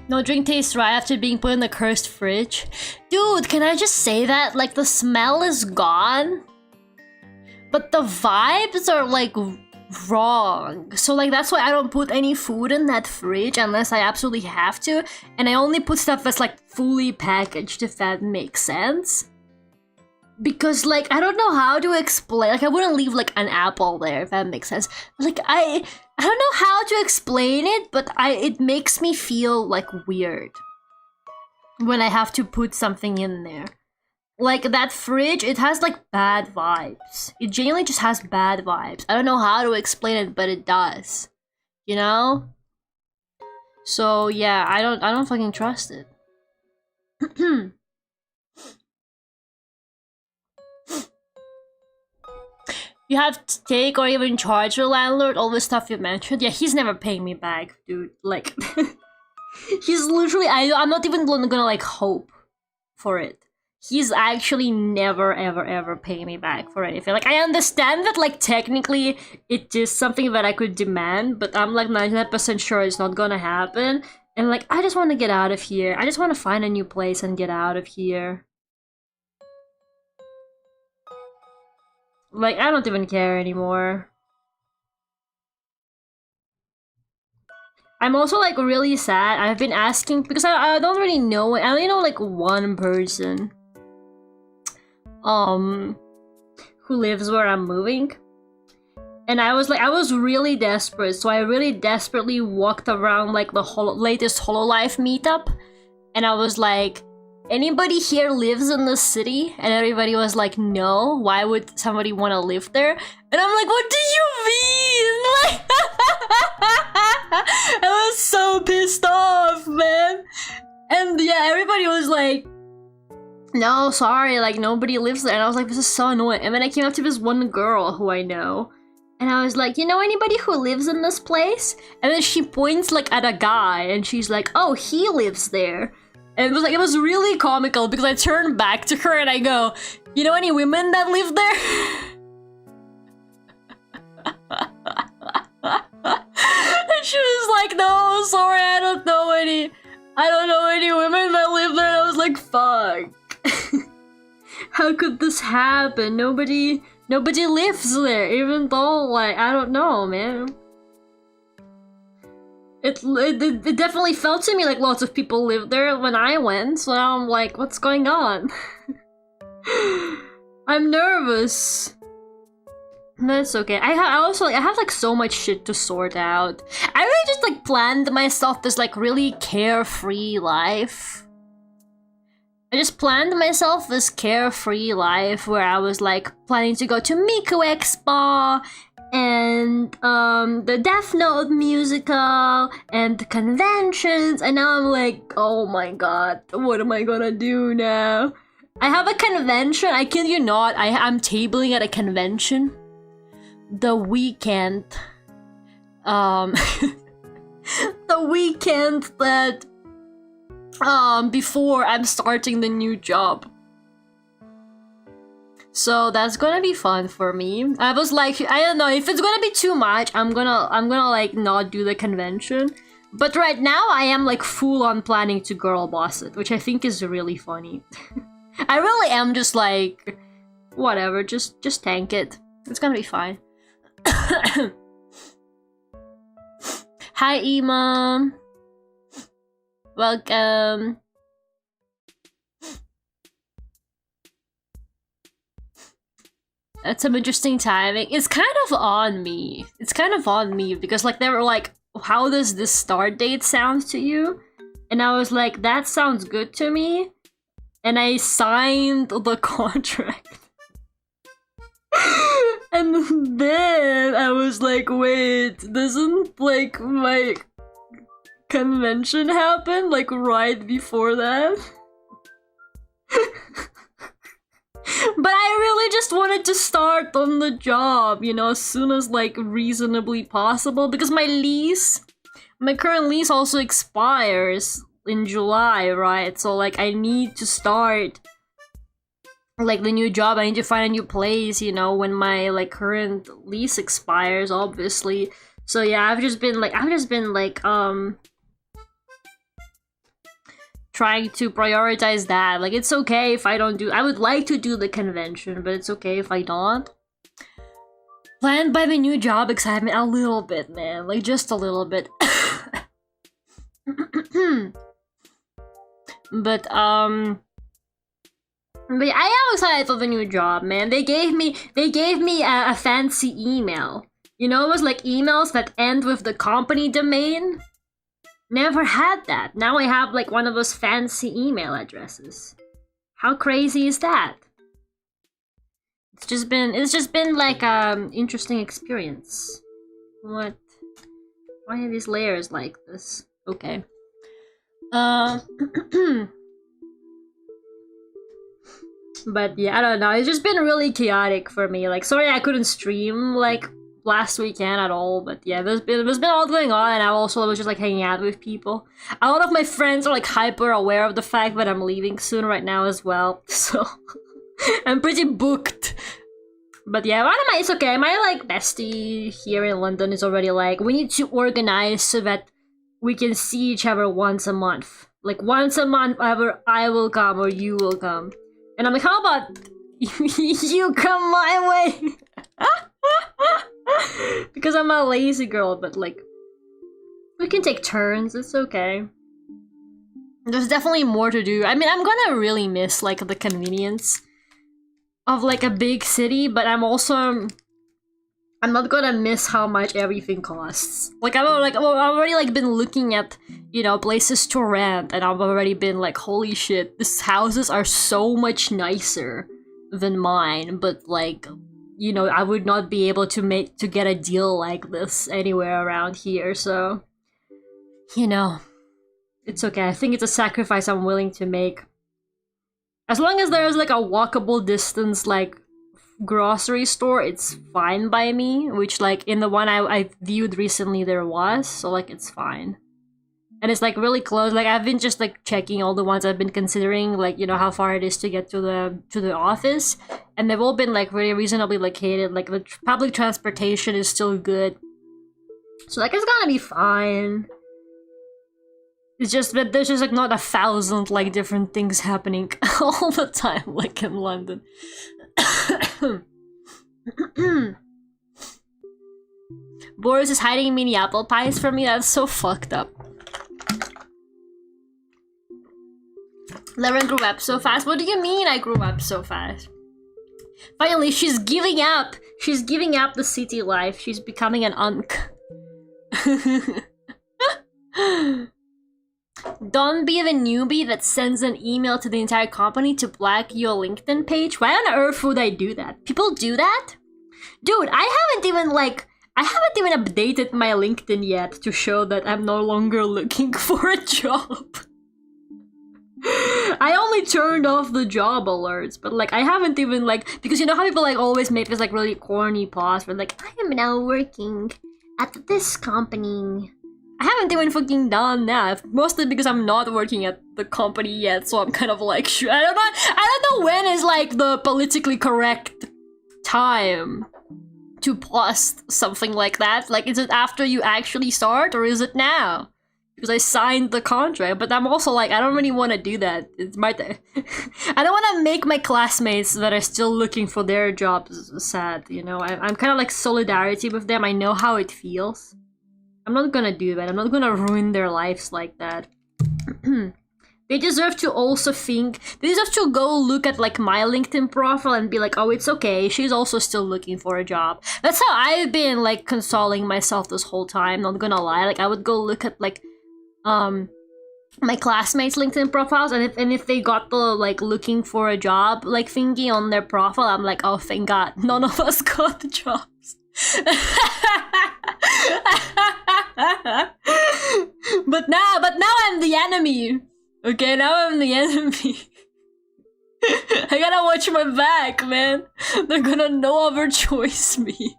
S1: No drink tastes right after being put in the cursed fridge. Dude, can I just say that? Like, the smell is gone, but the vibes are like wrong. So like, that's why I don't put any food in that fridge unless I absolutely have to. And I only put stuff that's like fully packaged, if that makes sense. Because like, I don't know how to explain, like I wouldn't leave like an apple there, if that makes sense. Like I don't know how to explain it, but it makes me feel like weird when I have to put something in there. Like that fridge, it has like bad vibes. It genuinely just has bad vibes. I don't know how to explain it, but it does. You know? So yeah, I don't fucking trust it. You have to take or even charge your landlord, all the stuff you mentioned. Yeah, he's never paying me back, dude. Like, he's literally, I'm not even gonna like hope for it. He's actually never, ever paying me back for anything. Like, I understand that, like, technically it is something that I could demand, but I'm like 99% sure it's not gonna happen. And like, I just want to get out of here. I just want to find a new place and get out of here. Like, I don't even care anymore. I'm also like really sad. I've been asking because I don't really know. I only know like one person who lives where I'm moving. And I was really desperate, so I really desperately walked around like the latest Hololive meetup, and I was like, anybody here lives in the city? And everybody was like, no, why would somebody want to live there? And I'm like, what do you mean? Like, I was so pissed off, man. And yeah, everybody was like, no, sorry, like nobody lives there. And I was like, this is so annoying. And then I came up to this one girl who I know, and I was like, you know anybody who lives in this place? And then she points like at a guy, and she's like, oh, he lives there. And it was really comical because I turned back to her and I go, you know any women that live there? And she was like, no, sorry, I don't know any women that live there. And I was like, fuck. How could this happen? Nobody lives there, even though, like, I don't know, man. It definitely felt to me like lots of people lived there when I went, so now I'm like, what's going on? I'm nervous. That's okay. I have like so much shit to sort out. I really just like planned myself this like really carefree life. I just planned myself this carefree life where I was like planning to go to Miku Expo and the Death Note musical and the conventions, and now I'm like, oh my god, what am I gonna do now? I have a convention, I kid you not, I'm tabling at a convention the weekend the weekend that before I'm starting the new job. So that's gonna be fun for me. I was like, I don't know, if it's gonna be too much, I'm gonna like not do the convention. But right now I am like full on planning to girl boss it, which I think is really funny. I really am just like, whatever, just tank it. It's gonna be fine. Hi Ema. Welcome. That's some interesting timing. It's kind of on me. It's kind of on me because like they were like, how does this start date sound to you? And I was like, that sounds good to me. And I signed the contract. And then I was like, wait, doesn't like my convention happen like right before that? But I really just wanted to start on the job, you know, as soon as like reasonably possible because my current lease also expires in July, right? So like I need to start like the new job. I need to find a new place, you know, when my like current lease expires, obviously. So yeah, I've just been like trying to prioritize that. Like it's okay if I don't do, I would like to do the convention, but it's okay if I don't. Planned by the new job excitement a little bit, man, like just a little bit. But yeah, I am excited for the new job, man. They gave me a fancy email. You know, it was like emails that end with the company domain. Never had that. Now I have like one of those fancy email addresses. How crazy is that? It's just been like interesting experience. What? Why are these layers like this? Okay. But yeah, I don't know. It's just been really chaotic for me. Like, sorry I couldn't stream like last weekend at all. But yeah, there's been a lot going on, and I also was just like hanging out with people. A lot of my friends are like hyper aware of the fact that I'm leaving soon right now as well. So I'm pretty booked. But yeah, it's okay. My like bestie here in London is already like, we need to organize so that we can see each other once a month. Like once a month, either I will come or you will come. And I'm like, how about you come my way? Because I'm a lazy girl, but like, we can take turns, it's okay. There's definitely more to do. I mean, I'm gonna really miss like the convenience of like a big city, but I'm not gonna miss how much everything costs. Like I've already like been looking at, you know, places to rent, and I've already been like, holy shit, these houses are so much nicer than mine, but like, you know, I would not be able to get a deal like this anywhere around here, so you know, it's okay. I think it's a sacrifice I'm willing to make. As long as there's like a walkable distance like grocery store, it's fine by me, which like in the one I viewed recently there was, so like it's fine. And it's like really close. Like I've been just like checking all the ones I've been considering, like, you know, how far it is to get to the office, and they've all been like really reasonably located. Like the public transportation is still good, so like it's gonna be fine. It's just that there's just like not 1,000 like different things happening all the time like in London. Boris is hiding mini apple pies from me. That's so fucked up. Lauren grew up so fast. What do you mean I grew up so fast? Finally, she's giving up. She's giving up the city life. She's becoming an unk. Don't be the newbie that sends an email to the entire company to black your LinkedIn page. Why on earth would I do that? People do that? Dude, I haven't even updated my LinkedIn yet to show that I'm no longer looking for a job. I only turned off the job alerts, but like I haven't even like, because you know how people like always make this like really corny pause for like, I am now working at this company. I haven't even fucking done that, mostly because I'm not working at the company yet, so I'm kind of like, I don't know when is like the politically correct time to post something like that. Like, is it after you actually start, or is it now? Because I signed the contract, but I'm also like, I don't really want to do that. It's my I don't want to make my classmates that are still looking for their jobs sad, you know? I'm kind of like solidarity with them. I know how it feels. I'm not gonna do that. I'm not gonna ruin their lives like that. They deserve to also think, they deserve to go look at like my LinkedIn profile and be like, oh, it's okay, she's also still looking for a job. That's how I've been like consoling myself this whole time, not gonna lie. Like I would go look at like my classmates' LinkedIn profiles, and if they got the like looking for a job like thingy on their profile, I'm like, oh thank God, none of us got the jobs. but now I'm the enemy. Okay, now I'm the enemy. I gotta watch my back, man. They're gonna no overchoice me.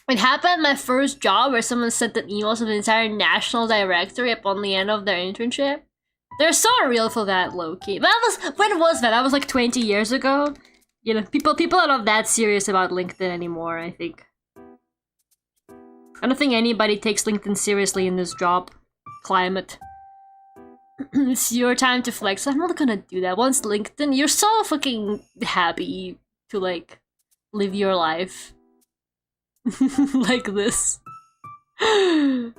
S1: It happened my first job where someone sent an email to the entire national directory upon the end of their internship. They're so real for that, low-key. When was that? That was like 20 years ago. You know, people are not that serious about LinkedIn anymore, I think. I don't think anybody takes LinkedIn seriously in this job climate. It's your time to flex. I'm not gonna do that. Once LinkedIn, you're so fucking happy to like live your life like this. I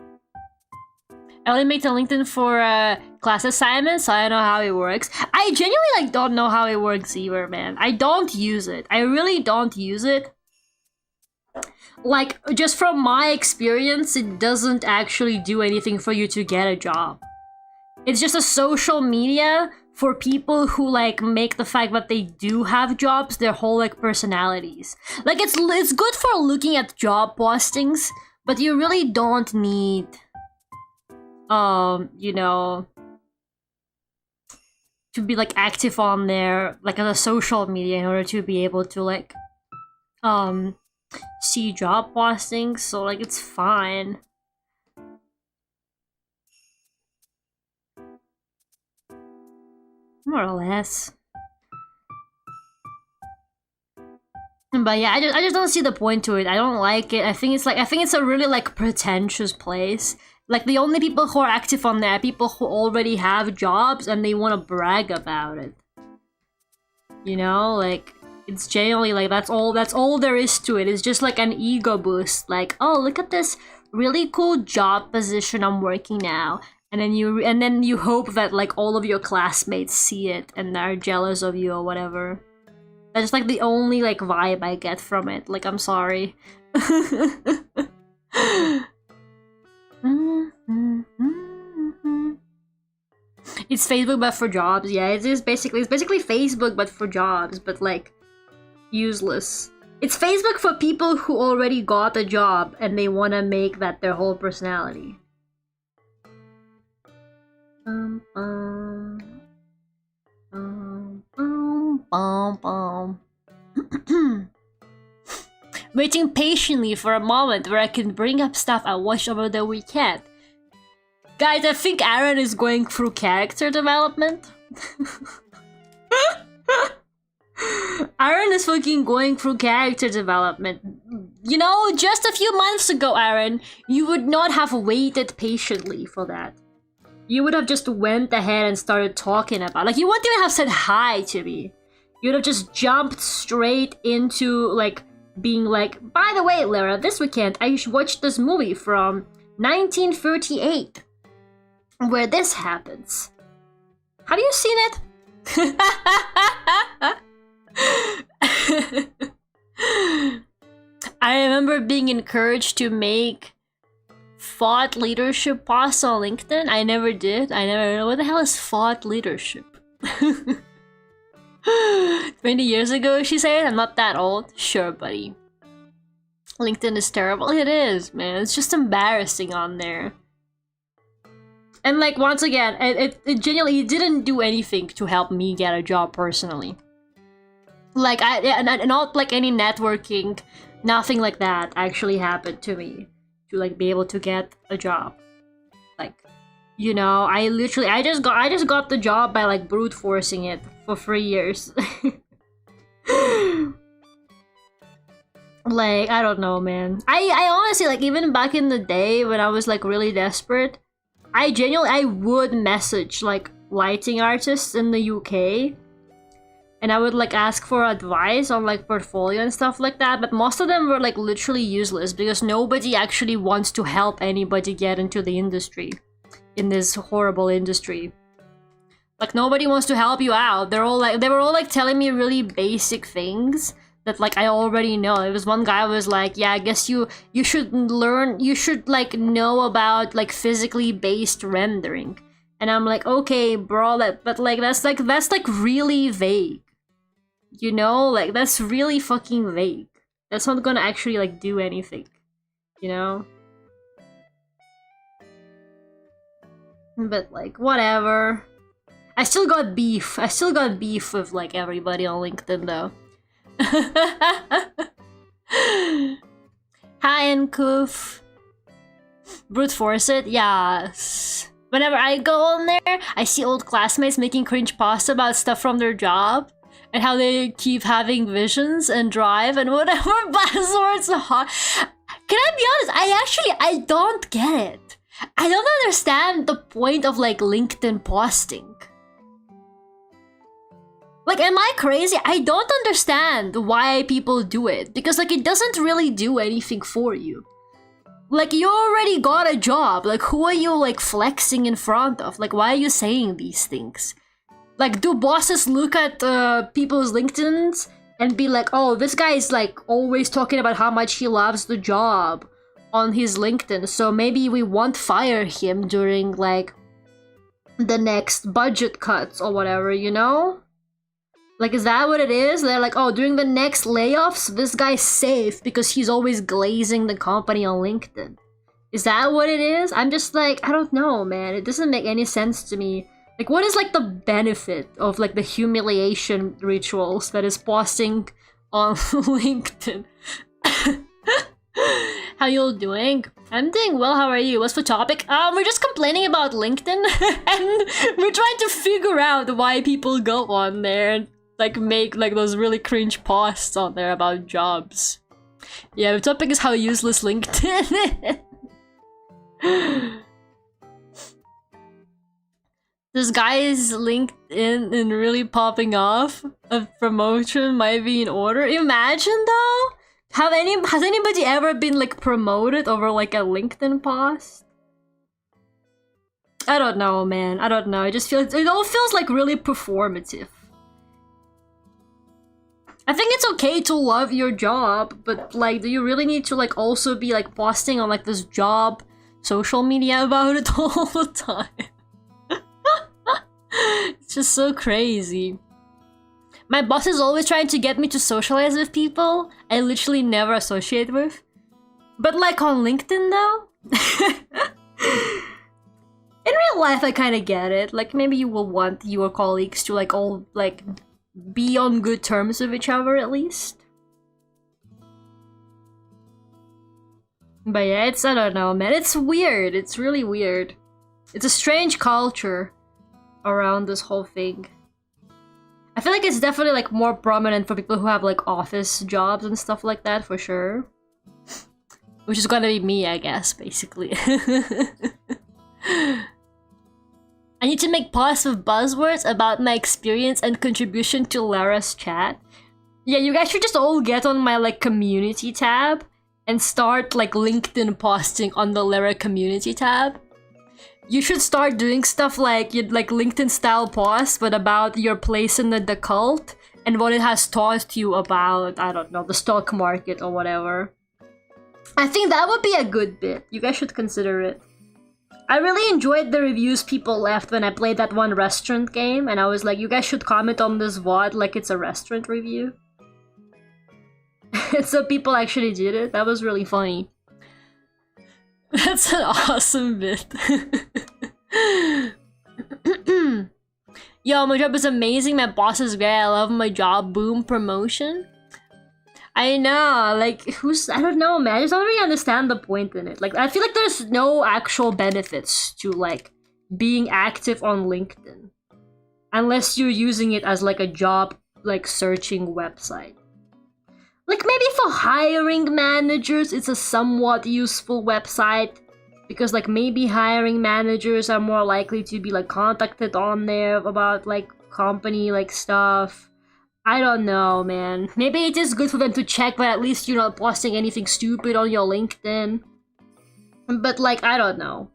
S1: only make the LinkedIn for class assignments, so I don't know how it works. I genuinely like don't know how it works either, man. I don't use it. I really don't use it. Like, just from my experience, it doesn't actually do anything for you to get a job. It's just a social media for people who like make the fact that they do have jobs their whole like personalities. Like it's good for looking at job postings, but you really don't need you know, to be like active on there like as a social media in order to be able to like see job postings, so like it's fine. More or less. But yeah, I just don't see the point to it. I don't like it. I think it's a really like pretentious place. Like the only people who are active on there are people who already have jobs and they want to brag about it. You know, like it's generally like that's all there is to it. It's just like an ego boost. Like, oh, look at this really cool job position I'm working now. And then you hope that like all of your classmates see it and are jealous of you or whatever. That's like the only like vibe I get from it. Like, I'm sorry. It's Facebook but for jobs. Yeah, it's basically Facebook but for jobs, but like useless. It's Facebook for people who already got a job and they want to make that their whole personality. Waiting patiently for a moment where I can bring up stuff I watched over the weekend. Guys, I think Aaron is going through character development. Aaron is fucking going through character development. You know, just a few months ago, Aaron, you would not have waited patiently for that. You would have just went ahead and started talking about, like, you wouldn't even have said hi to me. You'd have just jumped straight into, like, being like, by the way, Lara, this weekend I watched this movie from 1938 where this happens. Have you seen it? I remember being encouraged to make thought leadership posts on LinkedIn. I never did. I never know what the hell is thought leadership. 20 years ago, she said. I'm not that old. Sure, buddy. LinkedIn is terrible. It is, man. It's just embarrassing on there. And like, once again, it genuinely didn't do anything to help me get a job personally. Like, not like any networking, nothing like that actually happened to me to like be able to get a job. Like, you know, I just got the job by like brute forcing it for 3 years. Like, I don't know, man. I honestly, like, even back in the day when I was like really desperate, I would message like lighting artists in the UK, and I would like ask for advice on like portfolio and stuff like that, but most of them were like literally useless because nobody actually wants to help anybody get into the industry. in this horrible industry. Like, nobody wants to help you out. They were all like telling me really basic things that like I already know. It was one guy was like, yeah, I guess you should learn, you should like know about like physically based rendering. And I'm like, okay, bro, but like that's really vague. You know, like that's really fucking vague. That's not gonna actually like do anything. You know? But like, whatever. I still got beef. I still got beef with like everybody on LinkedIn though. Hi, and Koof. Brute force it? Yes. Whenever I go on there, I see old classmates making cringe posts about stuff from their job and how they keep having visions and drive and whatever buzzwords are hot. Can I be honest? I don't get it. I don't understand the point of like LinkedIn posting. Like, am I crazy? I don't understand why people do it. Because, like, it doesn't really do anything for you. Like, you already got a job. Like, who are you, like, flexing in front of? Like, why are you saying these things? Like, do bosses look at people's LinkedIns and be like, oh, this guy is, like, always talking about how much he loves the job on his LinkedIn, so maybe we won't fire him during, like, the next budget cuts or whatever, you know? Like, is that what it is? They're like, oh, during the next layoffs, this guy's safe because he's always glazing the company on LinkedIn. Is that what it is? I'm just like, I don't know, man. It doesn't make any sense to me. Like, what is, like, the benefit of, like, the humiliation rituals that is posting on LinkedIn? How you doing? I'm doing well, how are you? What's the topic? We're just complaining about LinkedIn and we're trying to figure out why people go on there and like make like those really cringe posts on there about jobs. Yeah, the topic is how useless LinkedIn is. This guy's LinkedIn and really popping off. A promotion might be in order. Imagine though! Has anybody ever been like promoted over like a LinkedIn post? I don't know, man. I don't know. It all feels like really performative. I think it's okay to love your job, but like, do you really need to like also be like posting on like this job social media about it all the time? It's just so crazy. My boss is always trying to get me to socialize with people I literally never associate with. But like on LinkedIn though? In real life I kinda get it. Like maybe you will want your colleagues to like all like be on good terms with each other at least. But yeah, I don't know, man. It's weird. It's really weird. It's a strange culture around this whole thing. I feel like it's definitely like more prominent for people who have like office jobs and stuff like that, for sure. Which is gonna be me, I guess, basically. I need to make posts with buzzwords about my experience and contribution to Lara's chat. Yeah, you guys should just all get on my like community tab and start like LinkedIn posting on the Lara community tab. You should start doing stuff like LinkedIn style posts, but about your place in the cult and what it has taught you about, I don't know, the stock market or whatever. I think that would be a good bit. You guys should consider it. I really enjoyed the reviews people left when I played that one restaurant game, and I was like, you guys should comment on this VOD like it's a restaurant review. So people actually did it. That was really funny. That's an awesome bit. Yo, my job is amazing. My boss is great. I love my job. Boom, promotion. I know, like, I don't know, man. I just don't really understand the point in it. Like, I feel like there's no actual benefits to, like, being active on LinkedIn. Unless you're using it as, like, a job, like, searching website. Like, maybe for hiring managers, it's a somewhat useful website. Because, like, maybe hiring managers are more likely to be, like, contacted on there about, like, company, like, stuff. I don't know, man. Maybe it is good for them to check, but at least you're not posting anything stupid on your LinkedIn. But, like, I don't know.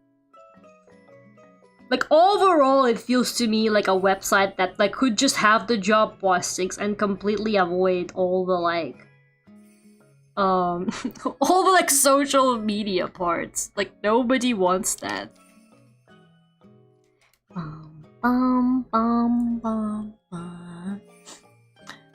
S1: Like, overall, it feels to me like a website that, like, could just have the job postings and completely avoid all the, like, all the, like, social media parts. Like, nobody wants that.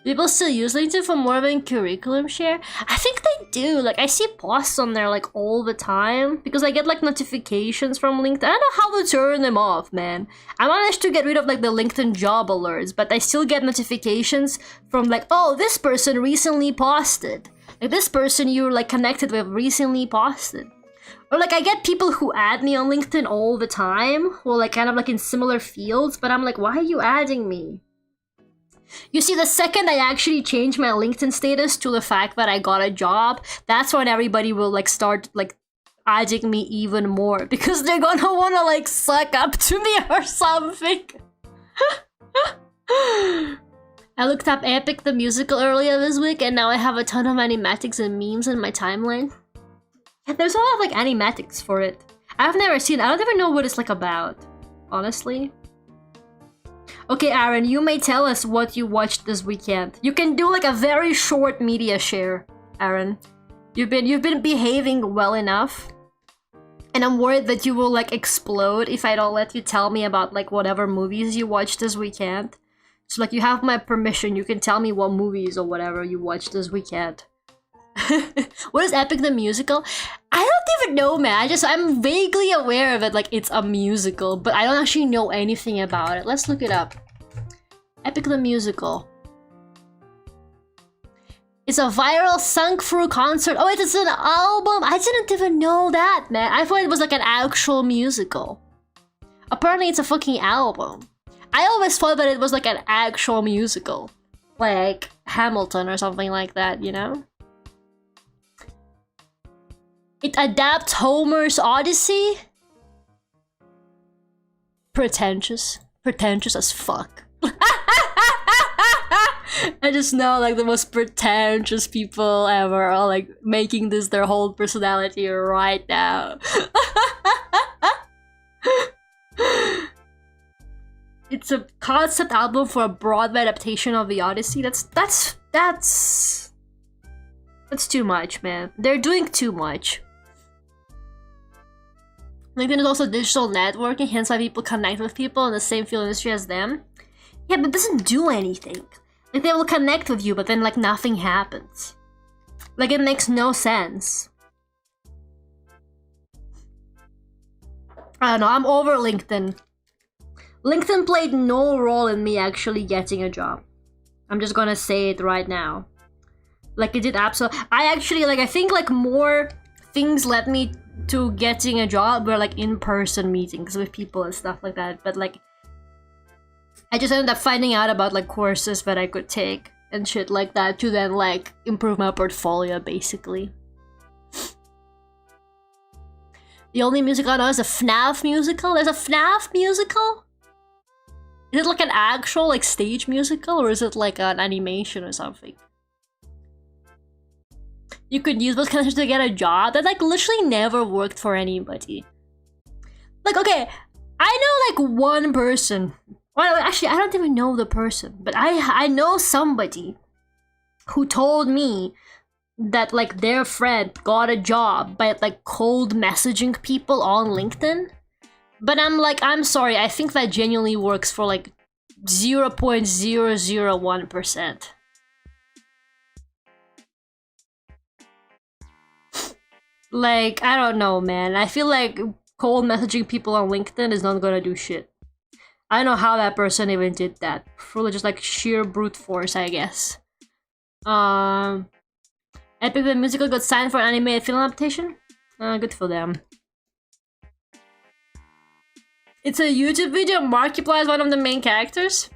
S1: People still use LinkedIn for more than curriculum share? I think they do. Like, I see posts on there, like, all the time. Because I get, like, notifications from LinkedIn. I don't know how to turn them off, man. I managed to get rid of, like, the LinkedIn job alerts. But I still get notifications from, like, oh, this person recently posted. Like, this person you're, like, connected with recently posted. Or, like, I get people who add me on LinkedIn all the time. Who are, like, kind of, like, in similar fields. But I'm like, why are you adding me? You see, the second I actually change my LinkedIn status to the fact that I got a job, that's when everybody will, like, start, like, adding me even more. Because they're gonna wanna, like, suck up to me or something. I looked up Epic the Musical earlier this week, and now I have a ton of animatics and memes in my timeline. Yeah, there's a lot of, like, animatics for it. I've never seen it. I don't even know what it's, like, about, honestly. Okay, Aaron, you may tell us what you watched this weekend. You can do like a very short media share, Aaron. You've been behaving well enough. And I'm worried that you will like explode if I don't let you tell me about like whatever movies you watched this weekend. So like you have my permission, you can tell me what movies or whatever you watched this weekend. What is Epic the Musical? I don't even know, man. I'm vaguely aware of it, like it's a musical, but I don't actually know anything about it. Let's look it up. Epic the Musical. It's a viral sung-through concert. Oh, it is an album? I didn't even know that, man. I thought it was like an actual musical. Apparently it's a fucking album. I always thought that it was like an actual musical. Like Hamilton or something like that, you know? It adapts Homer's Odyssey? Pretentious. Pretentious as fuck. I just know like the most pretentious people ever are like making this their whole personality right now. It's a concept album for a Broadway adaptation of the Odyssey. That's too much, man. They're doing too much. LinkedIn is also digital networking, hence why people connect with people in the same field industry as them. Yeah, but it doesn't do anything. Like, they will connect with you, but then, like, nothing happens. Like, it makes no sense. I don't know, I'm over LinkedIn. LinkedIn played no role in me actually getting a job. I'm just gonna say it right now. Like, it did absolutely... I think, like, more things led me to getting a job were, like, in-person meetings with people and stuff like that. But, like, I just ended up finding out about, like, courses that I could take and shit like that to then, like, improve my portfolio, basically. The only musical I know is a FNAF musical. There's a FNAF musical? Is it, like, an actual, like, stage musical? Or is it, like, an animation or something? You could use those connections to get a job? That, like, literally never worked for anybody. Like, okay, I know, like, one person. Well, actually, I don't even know the person. But I know somebody who told me that, like, their friend got a job by, like, cold messaging people on LinkedIn. But I'm like, I'm sorry, I think that genuinely works for, like, 0.001%. Like, I don't know, man. I feel like cold messaging people on LinkedIn is not gonna do shit. I don't know how that person even did that. Probably just like sheer brute force, I guess. Epic the Musical got signed for an animated film adaptation? Good for them. It's a YouTube video. Markiplier is one of the main characters.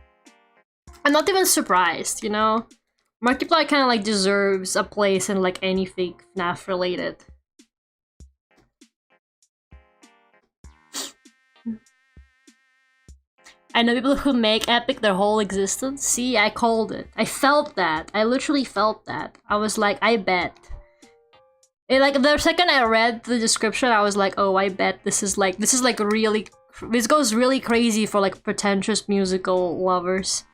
S1: I'm not even surprised, you know? Markiplier kind of like deserves a place in like anything FNAF related. I know people who make Epic their whole existence. See, I called it. I felt that. I literally felt that. I was like, I bet. And like the second I read the description, I was like, oh, I bet this is like really this goes really crazy for like pretentious musical lovers.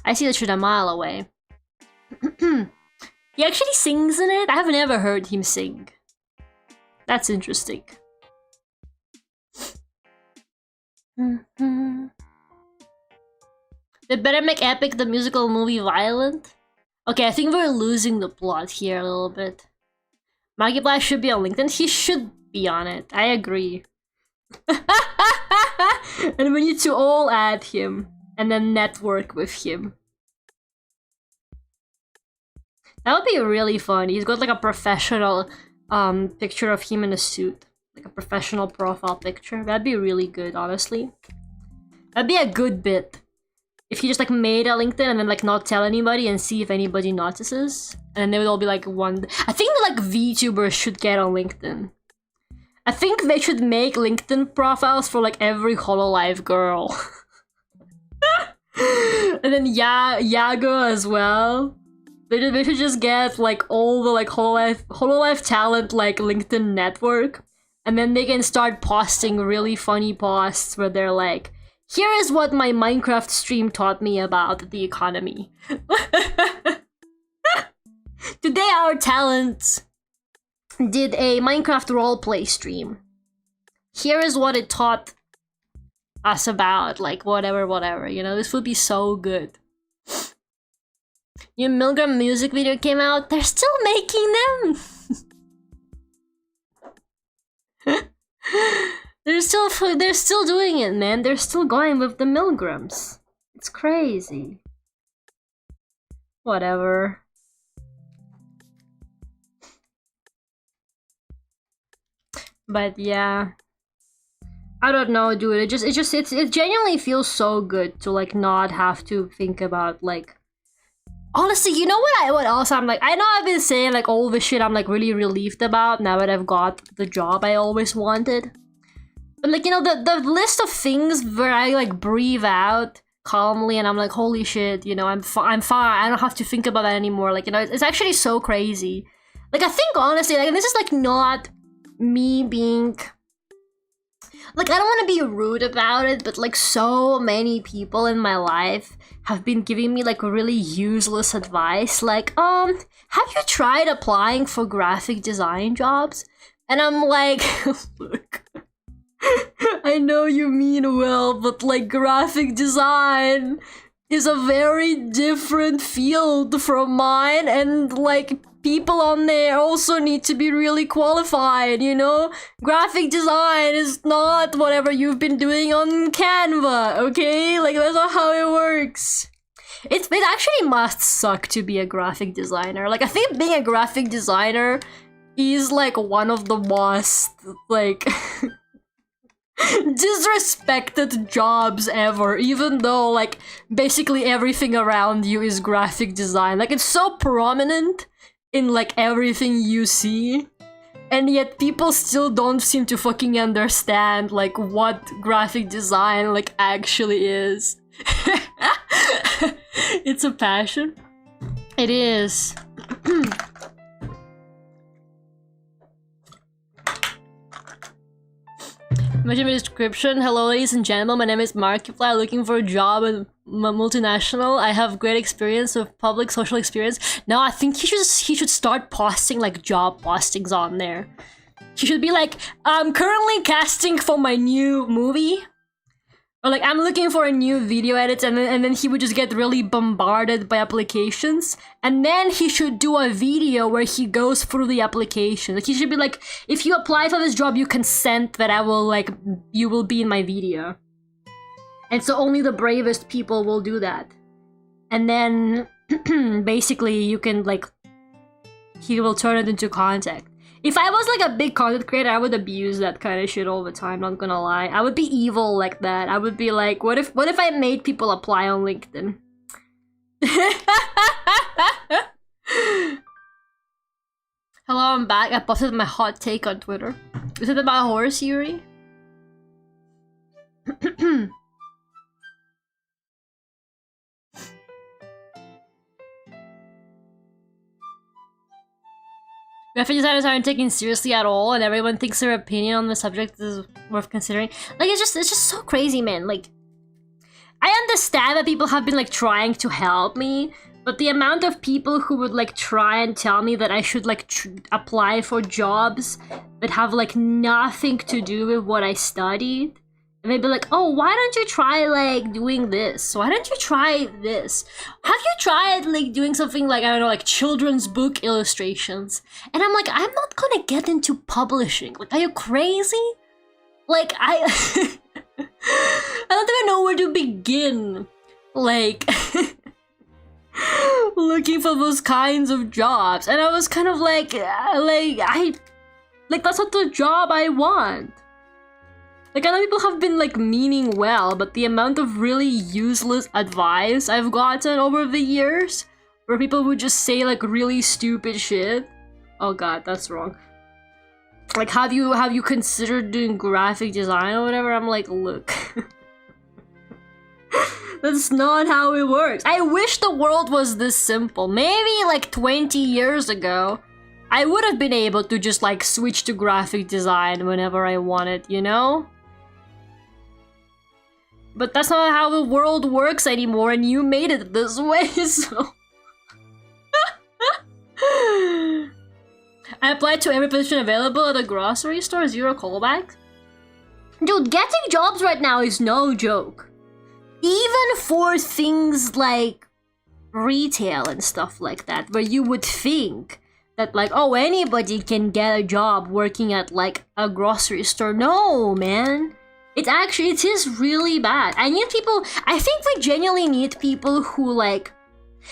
S1: I see the shit a mile away. He actually sings in it? I have never heard him sing. That's interesting. They better make Epic the musical movie violent. Okay, I think we're losing the plot here a little bit. Markiplier should be on LinkedIn. He should be on it. I agree. And we need to all add him and then network with him. That would be really fun. He's got like a professional picture of him in a suit. Like a professional profile picture. That'd be really good, honestly. That'd be a good bit. If he just like made a LinkedIn and then like not tell anybody and see if anybody notices. And then they would all be like one... I think like VTubers should get on LinkedIn. I think they should make LinkedIn profiles for like every HoloLive girl. And then Yago as well. They should just get like all the like HoloLive talent like LinkedIn network. And then they can start posting really funny posts where they're like, here is what my Minecraft stream taught me about the economy. Today our talent did a Minecraft roleplay stream. Here is what it taught us about, like whatever, you know, this would be so good. New Milgram music video came out, they're still making them! They're still doing it, man. They're still going with the Milgrams. It's crazy. Whatever. But yeah. I don't know, dude. It genuinely feels so good to like not have to think about like... Honestly, you know what else I'm like... I know I've been saying like all the shit I'm like really relieved about now that I've got the job I always wanted. But like, you know, the list of things where I like breathe out calmly and I'm like, holy shit, you know, I'm fine. I don't have to think about that anymore. Like, you know, it's actually so crazy. Like, I think honestly, like, and this is like not me being... Like, I don't want to be rude about it, but like so many people in my life have been giving me like really useless advice. Like, have you tried applying for graphic design jobs? And I'm like, look, I know you mean well, but like graphic design is a very different field from mine, and like people on there also need to be really qualified, you know? Graphic design is not whatever you've been doing on Canva, okay? Like, that's not how it works. It actually must suck to be a graphic designer. Like, I think being a graphic designer is like one of the most, like... disrespected jobs ever, even though like basically everything around you is graphic design. Like, it's so prominent in like everything you see, and yet people still don't seem to fucking understand like what graphic design like actually is. It's a passion. It is. Imagine the description. Hello, ladies and gentlemen. My name is Markiplier, looking for a job at multinational. I have great experience with public social experience. No, I think he should start posting like job postings on there. He should be like, I'm currently casting for my new movie. Or like, I'm looking for a new video edit, and then he would just get really bombarded by applications. And then he should do a video where he goes through the application. Like, he should be like, if you apply for this job, you consent that you will be in my video. And so only the bravest people will do that. And then, basically, you can like, he will turn it into content. If I was like a big content creator, I would abuse that kind of shit all the time, not gonna lie. I would be evil like that. I would be like, what if I made people apply on LinkedIn? Hello, I'm back. I posted my hot take on Twitter. Is it about horse, Yuri? graphic designers aren't taken seriously at all, and everyone thinks their opinion on the subject is worth considering. Like, it's just so crazy, man. Like, I understand that people have been like trying to help me, but the amount of people who would like try and tell me that I should like apply for jobs that have like nothing to do with what I studied, and they'd be like, oh, why don't you try like doing this? Why don't you try this? Have you tried like doing something like, I don't know, like children's book illustrations? And I'm like, I'm not gonna get into publishing. Like, are you crazy? Like, I don't even know where to begin. Like, looking for those kinds of jobs. And I was kind of like, that's not the job I want. Like, I know people have been like meaning well, but the amount of really useless advice I've gotten over the years, where people would just say like really stupid shit. Oh god, that's wrong. Like, have you considered doing graphic design or whatever? I'm like, look. That's not how it works. I wish the world was this simple. Maybe like 20 years ago, I would have been able to just like switch to graphic design whenever I wanted, you know? But that's not how the world works anymore, and you made it this way, so... I applied to every position available at a grocery store, 0 callbacks. Dude, getting jobs right now is no joke. Even for things like retail and stuff like that, where you would think that like, oh, anybody can get a job working at like a grocery store. No, man. It is really bad. I think we genuinely need people who like,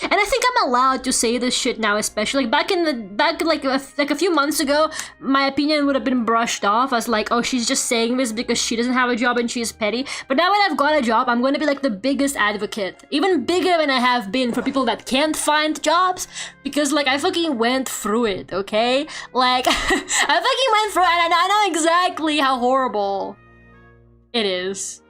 S1: and I think I'm allowed to say this shit now, especially like back like a few months ago, my opinion would have been brushed off as like, oh, she's just saying this because she doesn't have a job and she's petty. But now that I've got a job, I'm going to be like the biggest advocate, even bigger than I have been for people that can't find jobs, because like I fucking went through it, okay? Like I fucking went through it, and I know exactly how horrible it is.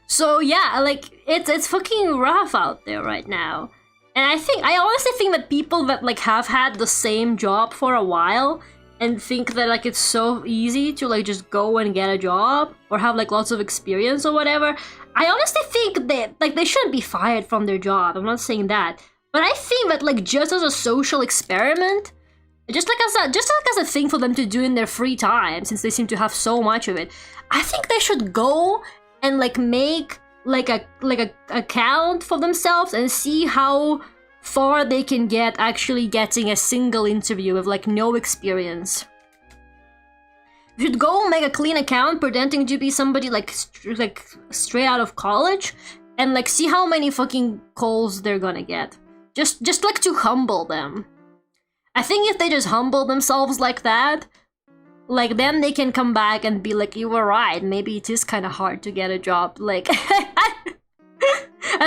S1: So yeah, like it's fucking rough out there right now. And I honestly think that people that like have had the same job for a while and think that like it's so easy to like just go and get a job or have like lots of experience or whatever, I honestly think that like they shouldn't be fired from their job. I'm not saying that. But I think that like just as a social experiment, just like as a thing for them to do in their free time, since they seem to have so much of it, I think they should go and like make like a account for themselves and see how far they can get actually getting a single interview with like no experience. You should go make a clean account pretending to be somebody like straight out of college and like see how many fucking calls they're gonna get. Just like to humble them. I think if they just humble themselves like that, like then they can come back and be like, you were right, maybe it is kind of hard to get a job. Like I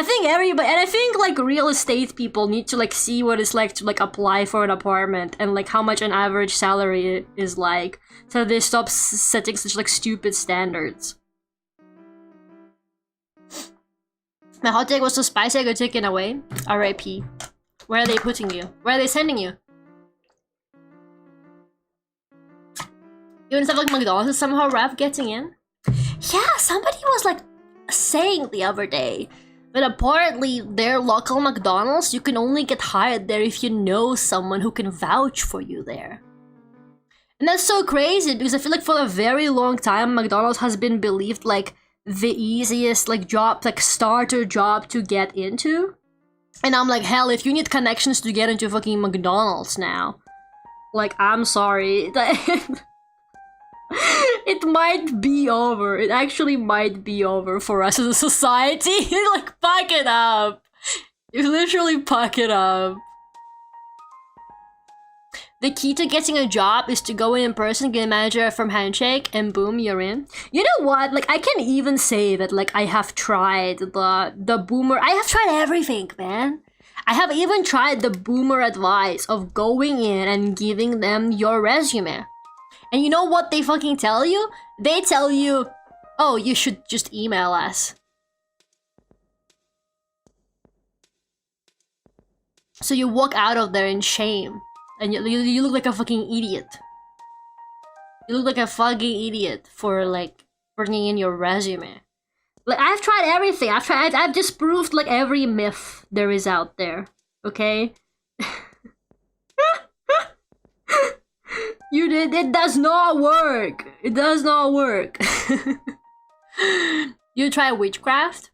S1: think everybody, and I think like real estate people need to like see what it's like to like apply for an apartment and like how much an average salary is like, so they stop setting such like stupid standards. My hot take was so spicy I got taken away. R.I.P. Where are they putting you? Where are they sending you? Even stuff like McDonald's is somehow rough getting in? Yeah, somebody was like saying the other day that apparently their local McDonald's, you can only get hired there if you know someone who can vouch for you there. And that's so crazy because I feel like for a very long time McDonald's has been believed like the easiest like job, like starter job to get into. And I'm like, hell, if you need connections to get into fucking McDonald's now, like, I'm sorry. It might be over. It actually might be over for us as a society. Like, pack it up. You literally pack it up. The key to getting a job is to go in person, get a manager from handshake, and boom, you're in. You know what? Like, I can even say that, like, I have tried the boomer. I have tried everything, man. I have even tried the boomer advice of going in and giving them your resume. And you know what they fucking tell you? They tell you, oh, you should just email us. So you walk out of there in shame. And you look like a fucking idiot. You look like a fucking idiot for like bringing in your resume. Like I've tried everything. I've disproved like every myth there is out there. Okay? You did it does not work. It does not work. You try witchcraft?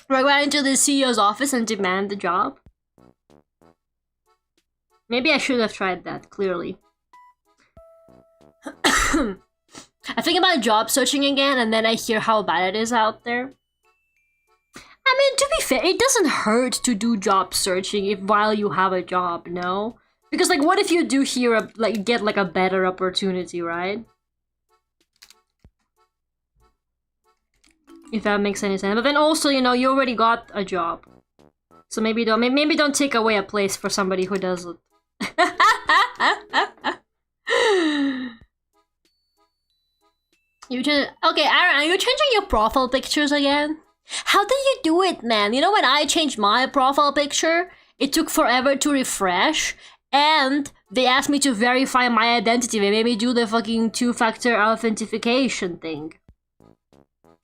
S1: Right into the CEO's office and demand the job? Maybe I should have tried that, clearly. I think about job searching again, and then I hear how bad it is out there. I mean, to be fair, it doesn't hurt to do job searching while you have a job, no? Because, like, what if you do hear, get, like, a better opportunity, right? If that makes any sense. But then also, you know, you already got a job. So maybe don't take away a place for somebody who doesn't. Okay, Aaron, are you changing your profile pictures again? How did you do it, man? You know, when I changed my profile picture, it took forever to refresh, and they asked me to verify my identity. They made me do the fucking two-factor authentication thing.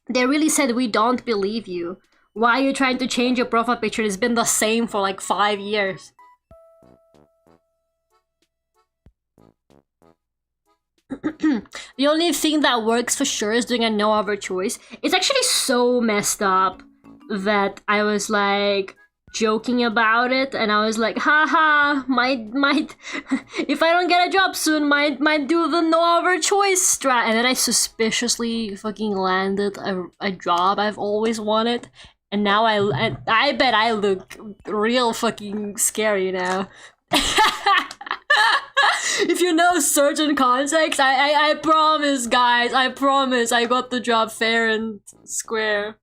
S1: They really said, we don't believe you. Why are you trying to change your profile picture? It's been the same for like 5 years. The only thing that works for sure is doing a no other choice. It's actually so messed up that I was like joking about it, and I was like, haha, might if I don't get a job soon, might do the no other choice strat. And then I suspiciously fucking landed a job I've always wanted, and now I bet I look real fucking scary now. If you know certain context, I promise, guys, I promise I got the job fair and square.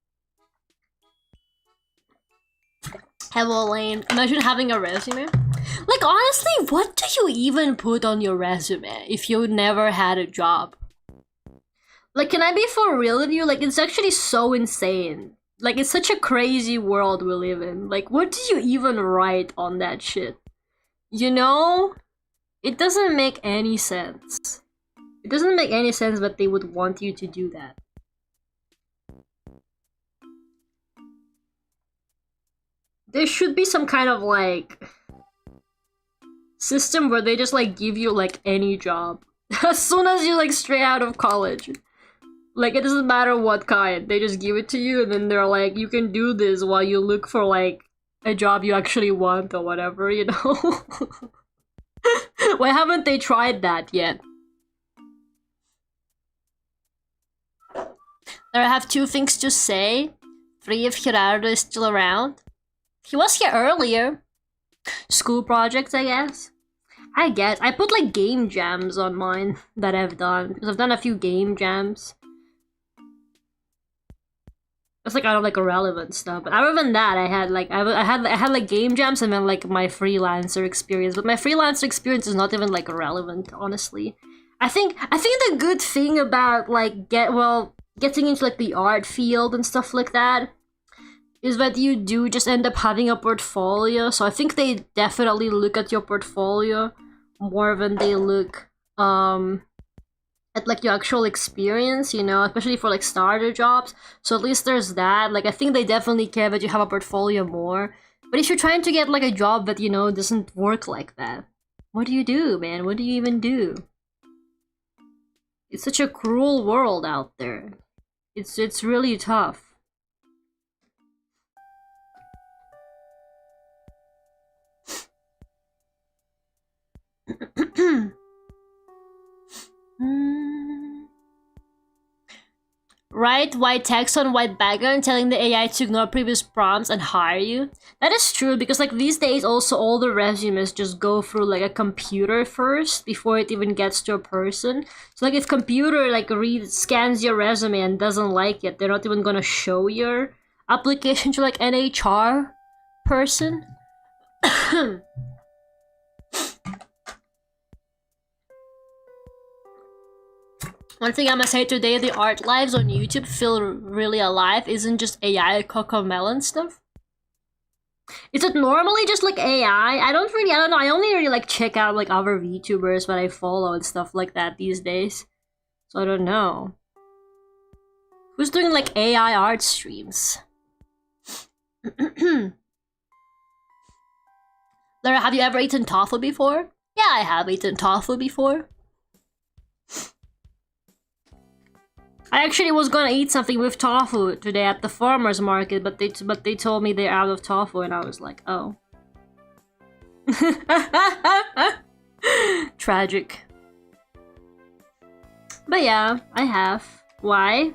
S1: Hello, Lane. Imagine having a resume. Like, honestly, what do you even put on your resume if you never had a job? Like, can I be for real with you? Like, it's actually so insane. Like, it's such a crazy world we live in. Like, what do you even write on that shit? You know? It doesn't make any sense. It doesn't make any sense that they would want you to do that. There should be some kind of, like, system where they just, like, give you, like, any job. As soon as you're, like, straight out of college. Like, it doesn't matter what kind. They just give it to you, and then they're like, you can do this while you look for, like, a job you actually want or whatever, you know? Why haven't they tried that yet? I have 2 things to say. 3 if Gerardo is still around. He was here earlier. School projects, I guess. I put like game jams on mine that I've done. Because I've done a few game jams. It's like out of like irrelevant stuff. But other than that, I had like game jams and then like my freelancer experience. But my freelancer experience is not even like irrelevant, honestly. I think the good thing about like getting into like the art field and stuff like that is that you do just end up having a portfolio. So I think they definitely look at your portfolio more than they look at like your actual experience, you know, especially for like starter jobs. So at least there's that. Like I think they definitely care that you have a portfolio more. But if you're trying to get like a job that, you know, doesn't work like that, what do you do, man? What do you even do? It's such a cruel world out there. It's really tough. Write white text on white background telling the AI to ignore previous prompts and hire you. That is true because like these days also all the resumes just go through like a computer first before it even gets to a person. So like if computer like scans your resume and doesn't like it, they're not even gonna show your application to like an HR person. One thing I must say today, the art lives on YouTube feel really alive. Isn't just AI Cocomelon stuff. Is it normally just like AI? I don't know. I only really like check out like other VTubers that I follow and stuff like that these days. So I don't know. Who's doing like AI art streams? Lara, have you ever eaten tofu before? Yeah, I have eaten tofu before. I actually was gonna eat something with tofu today at the farmer's market, but they told me they're out of tofu, and I was like, oh. Tragic. But yeah, I have. Why?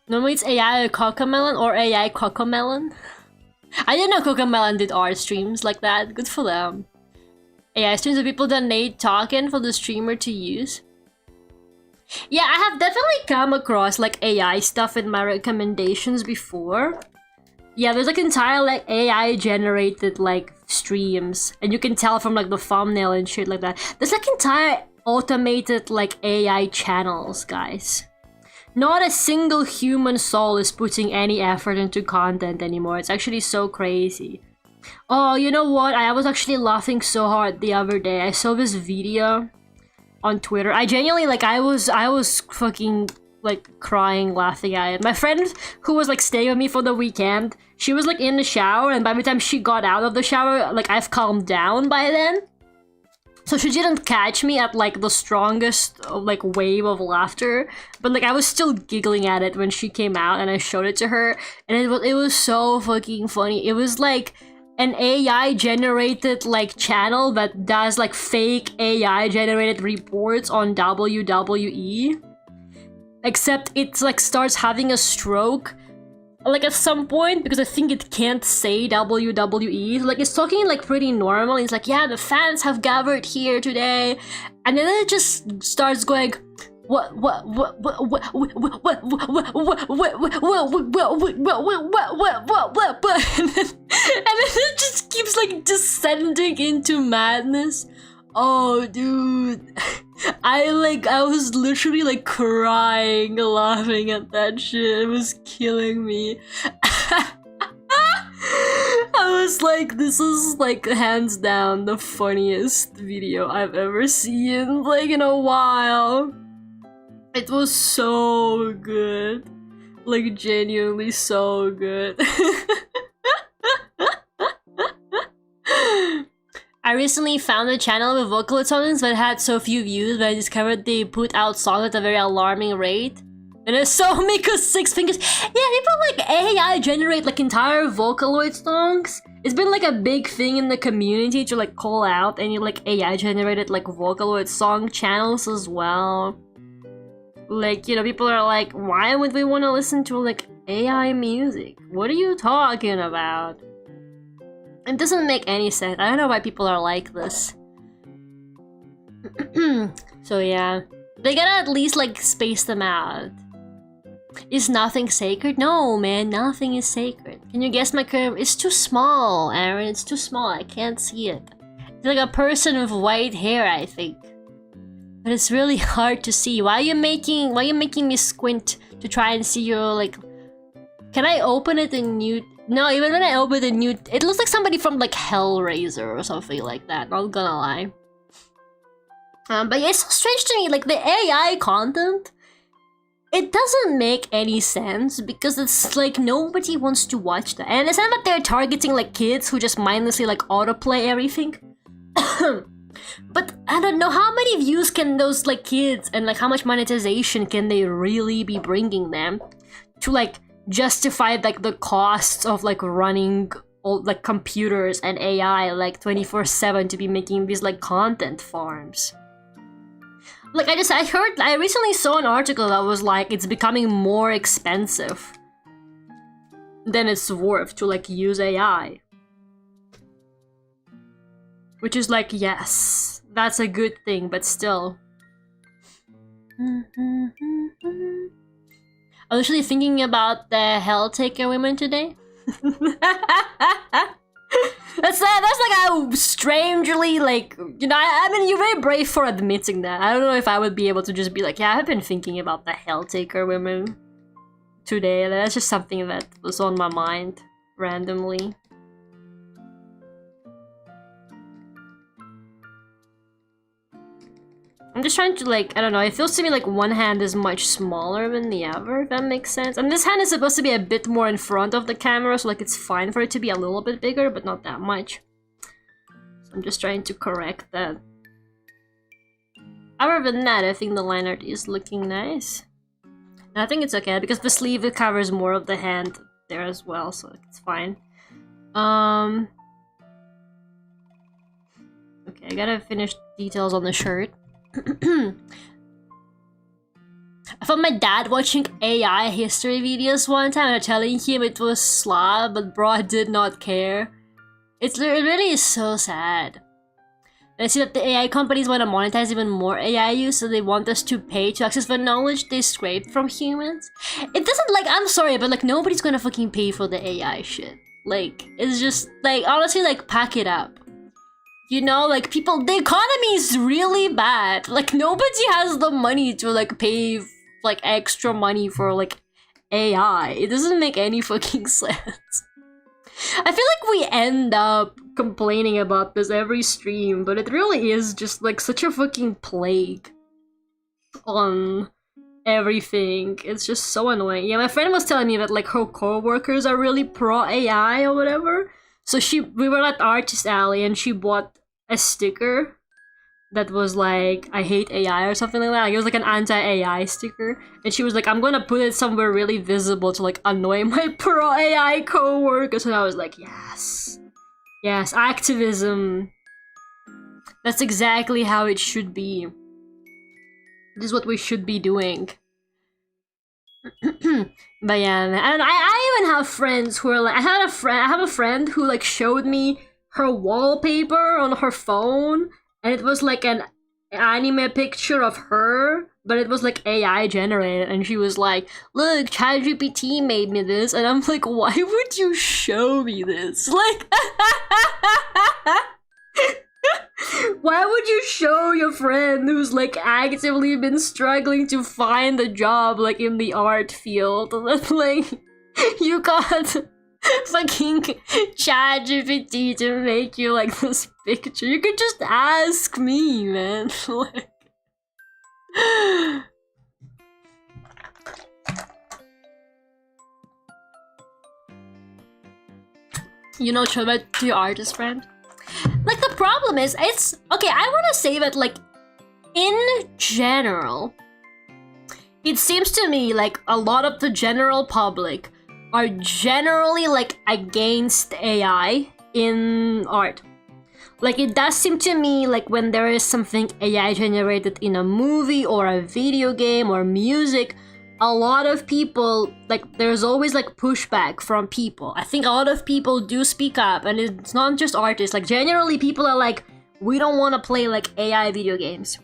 S1: Normally it's AI Cocomelon or AI Cocomelon. I didn't know Cocomelon did art streams like that. Good for them. AI streams of people donate token for the streamer to use. Yeah, I have definitely come across like AI stuff in my recommendations before. Yeah, there's like entire like AI generated like streams, and you can tell from like the thumbnail and shit like that. There's like entire automated like AI channels, guys. Not a single human soul is putting any effort into content anymore. It's actually so crazy. Oh, you know what? I was actually laughing so hard the other day. I saw this video on Twitter. I genuinely like I was fucking like crying laughing at it. My friend who was like staying with me for the weekend, she was like in the shower, and by the time she got out of the shower, like I've calmed down by then. So she didn't catch me at like the strongest like wave of laughter, but like I was still giggling at it when she came out and I showed it to her, and it was so fucking funny. It was like an AI generated like channel that does like fake AI generated reports on WWE. Except it's like starts having a stroke like at some point, because I think it can't say WWE. Like it's talking like pretty normal. It's like, yeah, the fans have gathered here today, and then it just starts going, what, and then it just keeps like descending into madness. Oh, dude. I was literally like crying laughing at that shit. It was killing me. I was like, this is like hands down the funniest video I've ever seen like in a while. It was so good. Like genuinely so good. I recently found a channel with Vocaloid songs that had so few views that I discovered they put out songs at a very alarming rate. And it's so Miko's 6 fingers. Yeah, people like AI generate like entire Vocaloid songs. It's been like a big thing in the community to like call out any like AI generated like Vocaloid song channels as well. Like, you know, people are like, why would we want to listen to like AI music? What are you talking about? It doesn't make any sense. I don't know why people are like this. So yeah, they gotta at least like space them out. Is nothing sacred? No, man, nothing is sacred. Can you guess my curve? It's too small, Aaron. It's too small. I can't see it. It's like a person with white hair, I think. But it's really hard to see. Why are you making me squint to try and see your like? Can I open it in new? No, even when I open the new, it looks like somebody from like Hellraiser or something like that. Not gonna lie. But yeah, it's so strange to me. Like the AI content, it doesn't make any sense because it's like nobody wants to watch that. And I understand that they're targeting like kids who just mindlessly like autoplay everything. But I don't know how many views can those like kids and like how much monetization can they really be bringing them to like justify like the costs of like running all like computers and AI like 24/7 to be making these like content farms. Like I recently saw an article that was like it's becoming more expensive than it's worth to like use AI. Which is like, yes, that's a good thing, but still. I was actually thinking about the Helltaker women today. that's like a strangely like, you know, I mean, you're very brave for admitting that. I don't know if I would be able to just be like, yeah, I've been thinking about the Helltaker women. today. That's just something that was on my mind randomly. I'm just trying to, like, I don't know, it feels to me like one hand is much smaller than the other, if that makes sense. And this hand is supposed to be a bit more in front of the camera, so like it's fine for it to be a little bit bigger, but not that much. So I'm just trying to correct that. Other than that, I think the line art is looking nice. And I think it's okay, because the sleeve it covers more of the hand there as well, so it's fine. Okay, I gotta finish details on the shirt. I found my dad watching AI history videos one time and telling him it was slob, but bro did not care. It really is so sad. And I see that the AI companies want to monetize even more AI use, so they want us to pay to access the knowledge they scraped from humans. It doesn't, like, I'm sorry, but like nobody's gonna fucking pay for the AI shit. Like, it's just, like, honestly, like, pack it up. You know, like, people, the economy is really bad. Like, nobody has the money to, like, pay, like, extra money for, like, AI. It doesn't make any fucking sense. I feel like we end up complaining about this every stream, but it really is just, like, such a fucking plague on everything. It's just so annoying. Yeah, my friend was telling me that, like, her co-workers are really pro-AI or whatever. So we were at Artist Alley and she bought a sticker that was like, I hate AI or something like that. Like, it was like an anti-AI sticker. And she was like, I'm gonna put it somewhere really visible to like annoy my pro-AI co-workers. And I was like, yes. Yes, activism. That's exactly how it should be. This is what we should be doing. But yeah, and I even have friends who are like, I have a friend who like showed me her wallpaper on her phone, and it was like an anime picture of her, but it was like AI generated, and she was like, look, ChatGPT made me this, and I'm like, why would you show me this? Like, why would you show your friend who's like actively been struggling to find a job like in the art field? Like, you got fucking ChatGPT to make you like this picture. You could just ask me, man. Like, you know, show that to your artist friend. Like, the problem is, it's okay. I want to say that, like, in general, it seems to me like a lot of the general public are generally like against AI in art. Like, it does seem to me like when there is something AI generated in a movie or a video game or music, a lot of people, like, there's always like pushback from people. I think a lot of people do speak up, and it's not just artists. Like, generally people are like, we don't want to play like AI video games.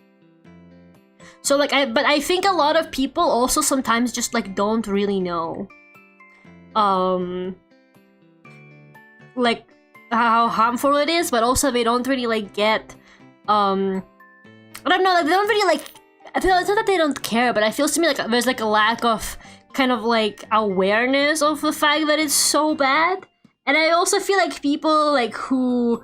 S1: So like, but I think a lot of people also sometimes just like don't really know like how harmful it is, but also they don't really like get I don't know, like they don't really like, I feel it's not that they don't care, but I feel to me like there's like a lack of kind of like awareness of the fact that it's so bad. And I also feel like people like who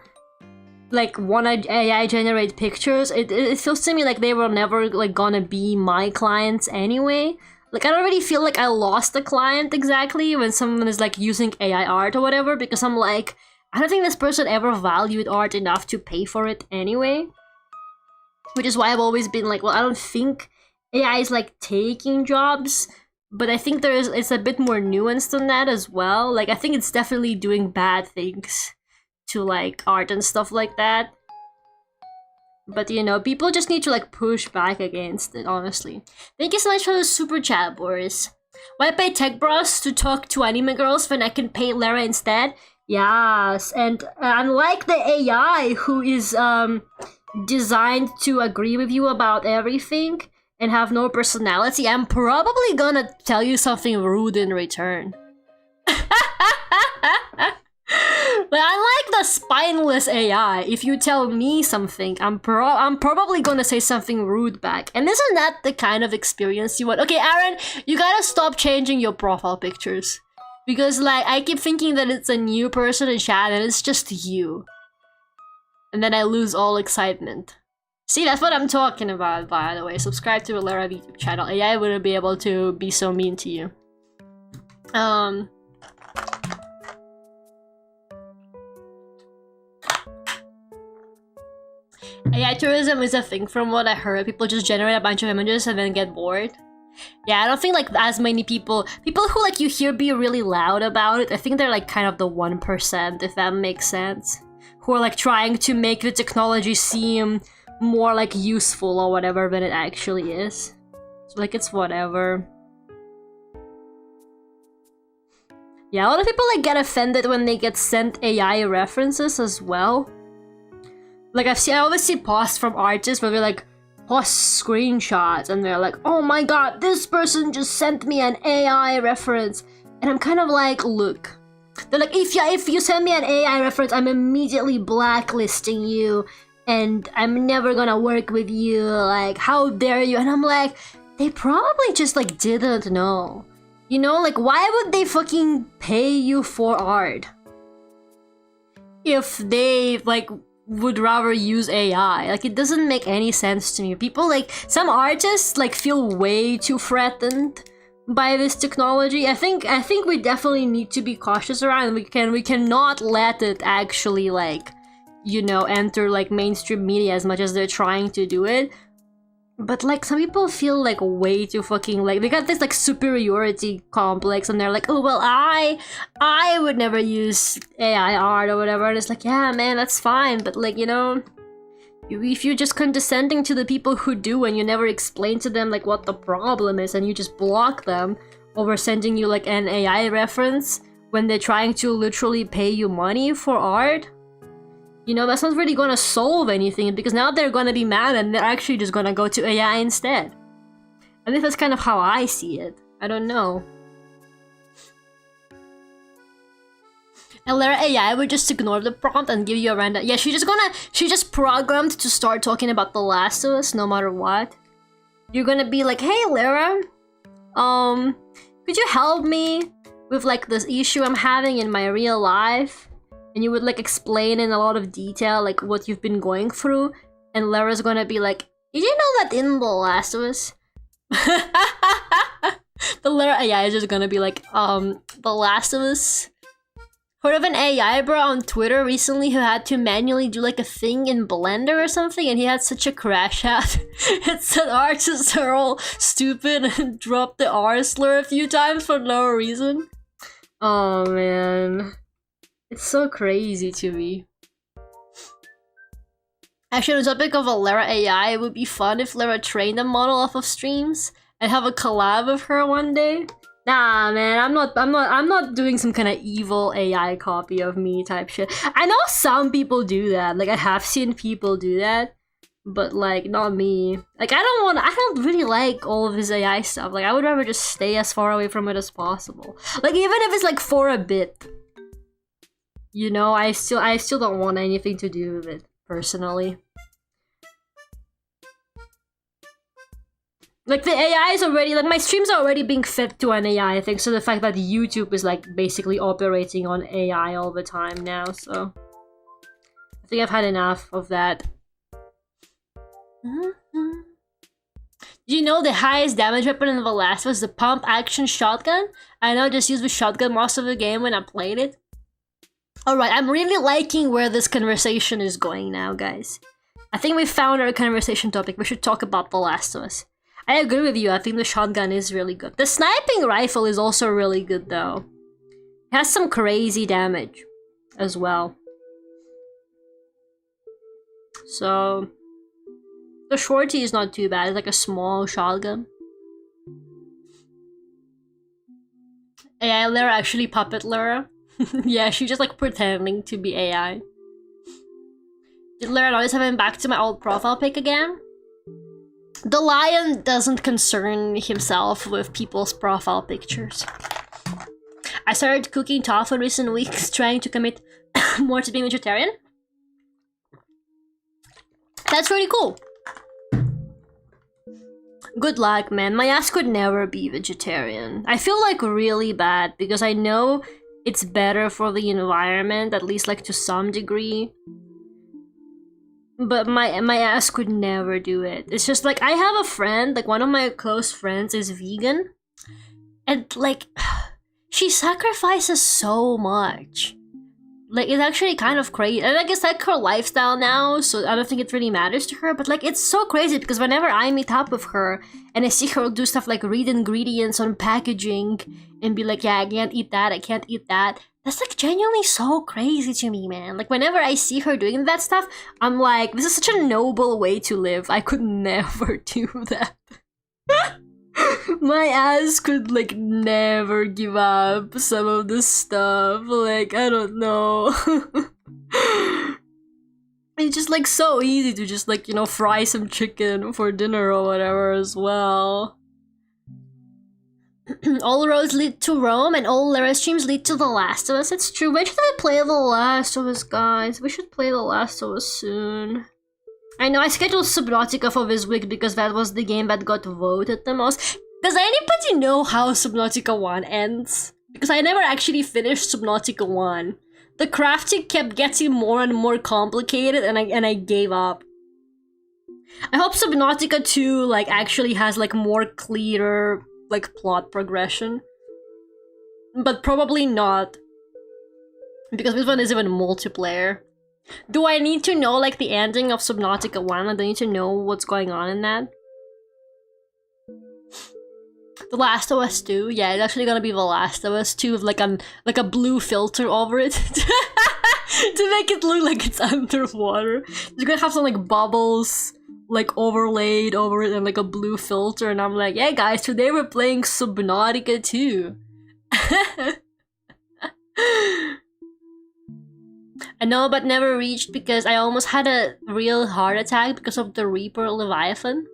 S1: like wanna AI generate pictures, it feels to me like they were never like gonna be my clients anyway. Like, I don't really feel like I lost a client exactly when someone is like using AI art or whatever, because I'm like, I don't think this person ever valued art enough to pay for it anyway. Which is why I've always been like, well, I don't think AI is like taking jobs, but I think it's a bit more nuanced than that as well. Like, I think it's definitely doing bad things to like art and stuff like that. But you know, people just need to like push back against it, honestly. Thank you so much for the super chat, Boris. Why pay tech bros to talk to anime girls when I can pay Lara instead? Yes, and unlike the AI who is designed to agree with you about everything and have no personality, I'm probably gonna tell you something rude in return. But unlike the spineless useless AI. If you tell me something, I'm probably gonna say something rude back. And isn't that the kind of experience you want? Okay, Aaron, you gotta stop changing your profile pictures. Because, like, I keep thinking that it's a new person in chat and it's just you. And then I lose all excitement. See, that's what I'm talking about, by the way. Subscribe to Valera YouTube channel. AI wouldn't be able to be so mean to you. AI tourism is a thing from what I heard. People just generate a bunch of images and then get bored. Yeah, I don't think like as many people who like you hear be really loud about it, I think they're like kind of the 1%, if that makes sense. Who are like trying to make the technology seem more like useful or whatever than it actually is. So like it's whatever. Yeah, a lot of people like get offended when they get sent AI references as well. Like I always see posts from artists where they're like post screenshots and they're like, oh my god, this person just sent me an AI reference. And I'm kind of like, look. They're like, if you send me an AI reference, I'm immediately blacklisting you and I'm never gonna work with you. Like, how dare you? And I'm like, they probably just like didn't know. You know, like why would they fucking pay you for art? If they like would rather use AI. Like, it doesn't make any sense to me. People like, some artists like feel way too threatened by this technology. I think we definitely need to be cautious around it. We cannot let it actually like, you know, enter like mainstream media as much as they're trying to do it. But like some people feel like way too fucking like, they got this like superiority complex and they're like, oh well, I would never use AI art or whatever. And it's like, yeah man, that's fine, but like, you know, if you're just condescending to the people who do and you never explain to them like what the problem is and you just block them over sending you like an AI reference when they're trying to literally pay you money for art, you know, that's not really gonna solve anything because now they're gonna be mad and they're actually just gonna go to AI instead. I think that's kind of how I see it. I don't know. And Lara AI would just ignore the prompt and give you a random... Yeah, she just programmed to start talking about The Last of Us no matter what. You're gonna be like, hey Lara, could you help me with like this issue I'm having in my real life? And you would like explain in a lot of detail like what you've been going through, and Lara's gonna be like, did you know that in The Last of Us? The Lara AI is just gonna be like, The Last of Us? Heard of an AI bro on Twitter recently who had to manually do like a thing in Blender or something, and he had such a crash out. It said artists are all stupid and dropped the R slur a few times for no reason. Oh man. It's so crazy to me. Actually, on the topic of a Lara AI, it would be fun if Lara trained a model off of streams and have a collab with her one day. Nah, man, I'm not doing some kind of evil AI copy of me type shit. I know some people do that. Like I have seen people do that, but like not me. Like I don't really like all of this AI stuff. Like I would rather just stay as far away from it as possible. Like even if it's like for a bit. You know, I still don't want anything to do with it, personally. Like, the AI is already, like, my streams are already being fed to an AI, I think, so the fact that YouTube is, like, basically operating on AI all the time now, so... I think I've had enough of that. Do you know the highest damage weapon in The Last was the pump-action shotgun? I know I just used the shotgun most of the game when I played it. Alright, I'm really liking where this conversation is going now, guys. I think we found our conversation topic. We should talk about The Last of Us. I agree with you, I think the shotgun is really good. The sniping rifle is also really good, though. It has some crazy damage as well. So... the shorty is not too bad, it's like a small shotgun. AI Lara actually puppet Lara. Yeah, she's just like pretending to be AI. Did Lara notice having back to my old profile pic again? The lion doesn't concern himself with people's profile pictures. I started cooking tofu in recent weeks, trying to commit more to being vegetarian. That's really cool. Good luck, man. My ass could never be vegetarian. I feel like really bad because I know it's better for the environment, at least like to some degree. But my ass could never do it. It's just like I have a friend, like one of my close friends is vegan. And like she sacrifices so much. Like, it's actually kind of crazy. And I guess like her lifestyle now, so I don't think it really matters to her. But like, it's so crazy because whenever I meet up with her and I see her do stuff like read ingredients on packaging and be like, yeah, I can't eat that, I can't eat that. That's like genuinely so crazy to me, man. Like, whenever I see her doing that stuff, I'm like, this is such a noble way to live. I could never do that. My ass could like never give up some of this stuff. Like, I don't know. It's just like so easy to just like, you know, fry some chicken for dinner or whatever as well. All roads lead to Rome and all Lara streams lead to The Last of Us. It's true. When should I play The Last of Us, guys? We should play The Last of Us soon. I know I scheduled Subnautica for this week because that was the game that got voted the most. Does anybody know how Subnautica 1 ends? Because I never actually finished Subnautica 1. The crafting kept getting more and more complicated and I gave up. I hope Subnautica 2 like actually has like more clearer like plot progression. But probably not. Because this one is even multiplayer. Do I need to know like the ending of Subnautica 1? I don't need to know what's going on in that. The Last of Us 2? Yeah, it's actually gonna be The Last of Us 2 with like a blue filter over it. To make it look like it's underwater. You're gonna have some like bubbles like overlaid over it and like a blue filter, and I'm like, yeah guys, today we're playing Subnautica 2. I know, but never reached because I almost had a real heart attack because of the Reaper Leviathan.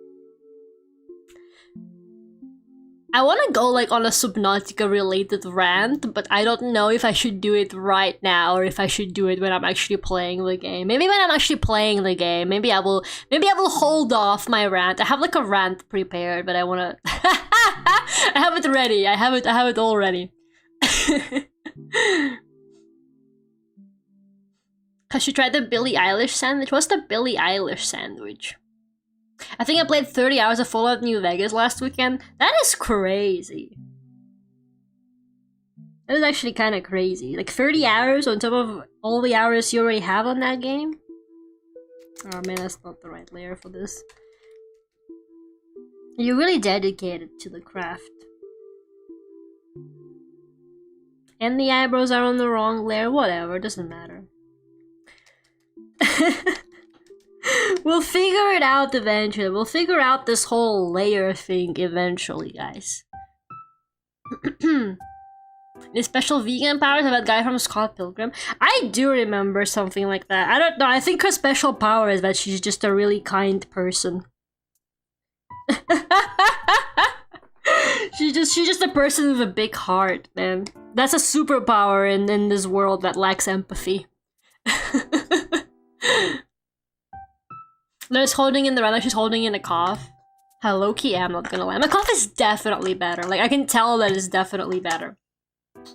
S1: I want to go like on a Subnautica related rant, but I don't know if I should do it right now or if I should do it when I'm actually playing the game. Maybe when I'm actually playing the game, maybe I will hold off my rant. I have like a rant prepared, but I want to I have it ready. I have it all ready. Has she tried the Billie Eilish sandwich? What's the Billie Eilish sandwich? I think I played 30 hours of Fallout New Vegas last weekend. That is crazy. That is actually kind of crazy. Like 30 hours on top of all the hours you already have on that game? Oh man, that's not the right layer for this. You're really dedicated to the craft. And the eyebrows are on the wrong layer. Whatever, doesn't matter. We'll figure it out eventually. We'll figure out this whole layer thing eventually, guys. The special vegan powers of that guy from Scott Pilgrim. I do remember something like that. I don't know. I think her special power is that she's just a really kind person. she's just a person with a big heart, man. That's a superpower in this world that lacks empathy. There's holding in the right, like she's holding in a cough. Hello, key, I'm not gonna lie. My cough is definitely better. Like, I can tell that it's definitely better.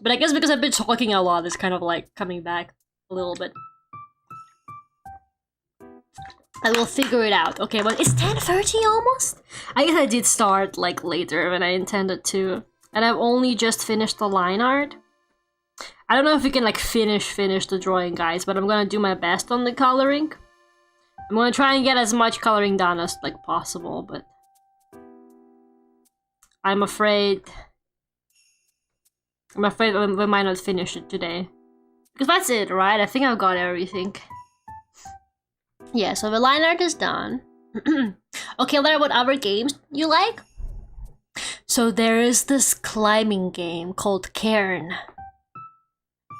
S1: But I guess because I've been talking a lot, it's kind of like coming back a little bit. I will figure it out. Okay, but it's 10:30 almost? I guess I did start like later than I intended to. And I've only just finished the line art. I don't know if we can like finish the drawing, guys, but I'm gonna do my best on the coloring. I'm gonna try and get as much coloring done as like possible, but I'm afraid we might not finish it today. Because that's it, right? I think I've got everything. Yeah, so the line art is done. Okay, Lara, what other games you like? So there is this climbing game called Cairn.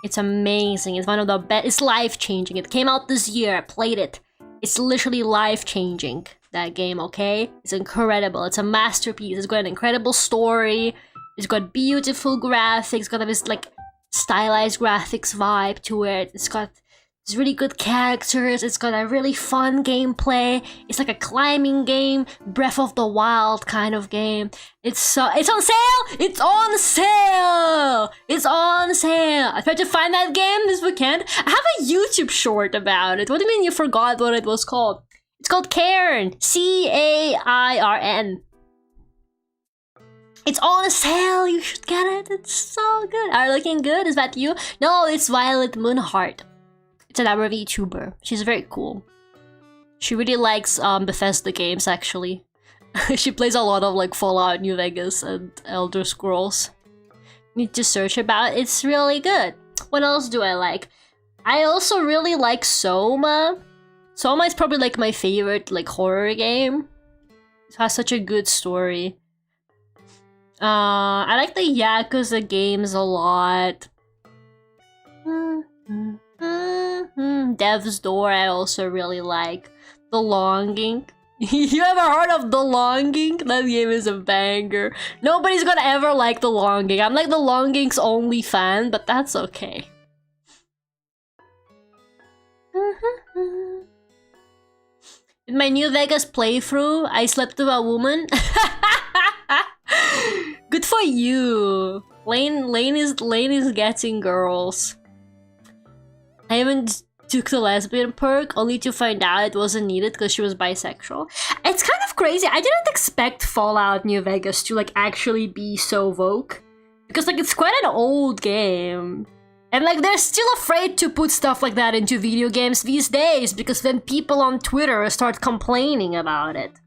S1: It's amazing. It's one of the best. It's life-changing. It came out this year. I played it. It's literally life-changing, that game, okay? It's incredible. It's a masterpiece. It's got an incredible story. It's got beautiful graphics. It's got this, like, stylized graphics vibe to it. It's got It's really good characters. It's got a really fun gameplay. It's like a climbing game, Breath of the Wild kind of game. It's on sale. It's on sale. It's on sale. I tried to find that game this weekend. I have a YouTube short about it. What do you mean you forgot what it was called? It's called Cairn. C-A-I-R-N. It's on sale. You should get it. It's so good. Are you looking good? Is that you? No, it's Violet Moonheart. It's another Vtuber. She's very cool. She really likes Bethesda games, actually. She plays a lot of like Fallout New Vegas and Elder Scrolls. Need to search about it. It's really good. What else do I like? I also really like Soma. Soma is probably like my favorite like horror game. It has such a good story. I like the Yakuza games a lot. Death's Door I also really like. The Longing. You ever heard of The Longing? That game is a banger. Nobody's gonna ever like The Longing. I'm like The Longing's only fan, but that's okay. In my New Vegas playthrough, I slept with a woman. Good for you. Lane is getting girls. I even took the lesbian perk only to find out it wasn't needed because she was bisexual. It's kind of crazy. I didn't expect Fallout New Vegas to like actually be so woke. Because like it's quite an old game. And like they're still afraid to put stuff like that into video games these days because then people on Twitter start complaining about it.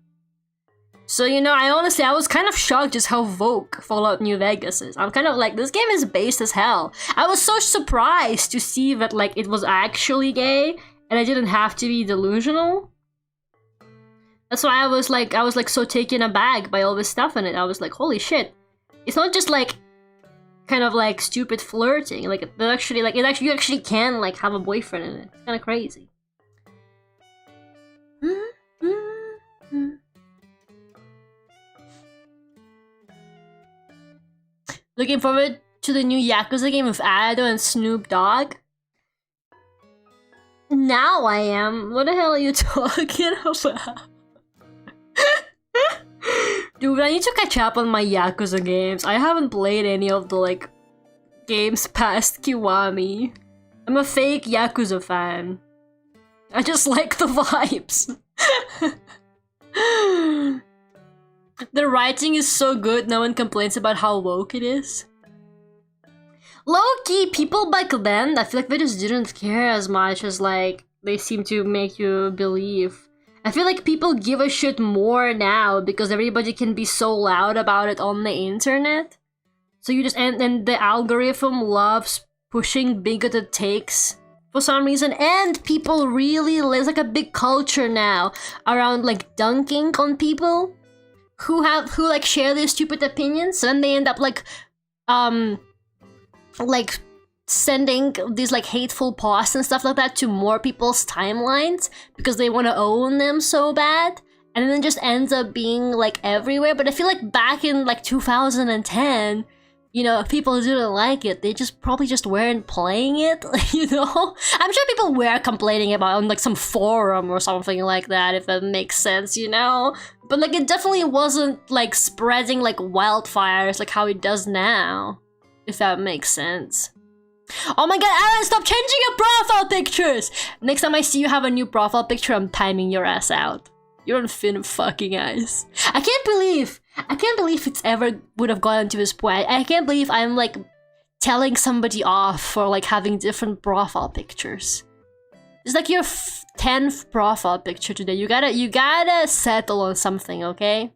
S1: So, you know, I was kind of shocked just how woke Fallout New Vegas is. I'm kind of like, this game is based as hell. I was so surprised to see that, like, it was actually gay, and I didn't have to be delusional. That's why I was like so taken aback by all this stuff in it. I was like, holy shit. It's not just, like, kind of, like, stupid flirting. Like, you actually can, like, have a boyfriend in it. It's kind of crazy. Looking forward to the new Yakuza game with Ado and Snoop Dogg. Now I am. What the hell are you talking about? Dude, I need to catch up on my Yakuza games. I haven't played any of the, like, games past Kiwami. I'm a fake Yakuza fan. I just like the vibes. The writing is so good, no one complains about how woke it is. Low-key, people back then, I feel like they just didn't care as much as, like, they seem to make you believe. I feel like people give a shit more now because everybody can be so loud about it on the internet. So you just, and the algorithm loves pushing bigoted takes for some reason, and people really, there's like a big culture now around, like, dunking on people who like share their stupid opinions, and they end up like sending these like hateful posts and stuff like that to more people's timelines because they want to own them so bad, and then it just ends up being like everywhere. But I feel like back in like 2010, you know, if people didn't like it, they just probably just weren't playing it, you know? I'm sure people were complaining about on like some forum or something like that, if that makes sense, you know? But like it definitely wasn't like spreading like wildfires like how it does now, if that makes sense. Oh my god, Alan, stop changing your profile pictures! Next time I see you have a new profile picture, I'm timing your ass out. You're on thin fucking ice. I can't believe it's ever would have gotten to this point. I can't believe I'm like telling somebody off for like having different profile pictures. It's like your 10th profile picture today. You gotta settle on something, okay?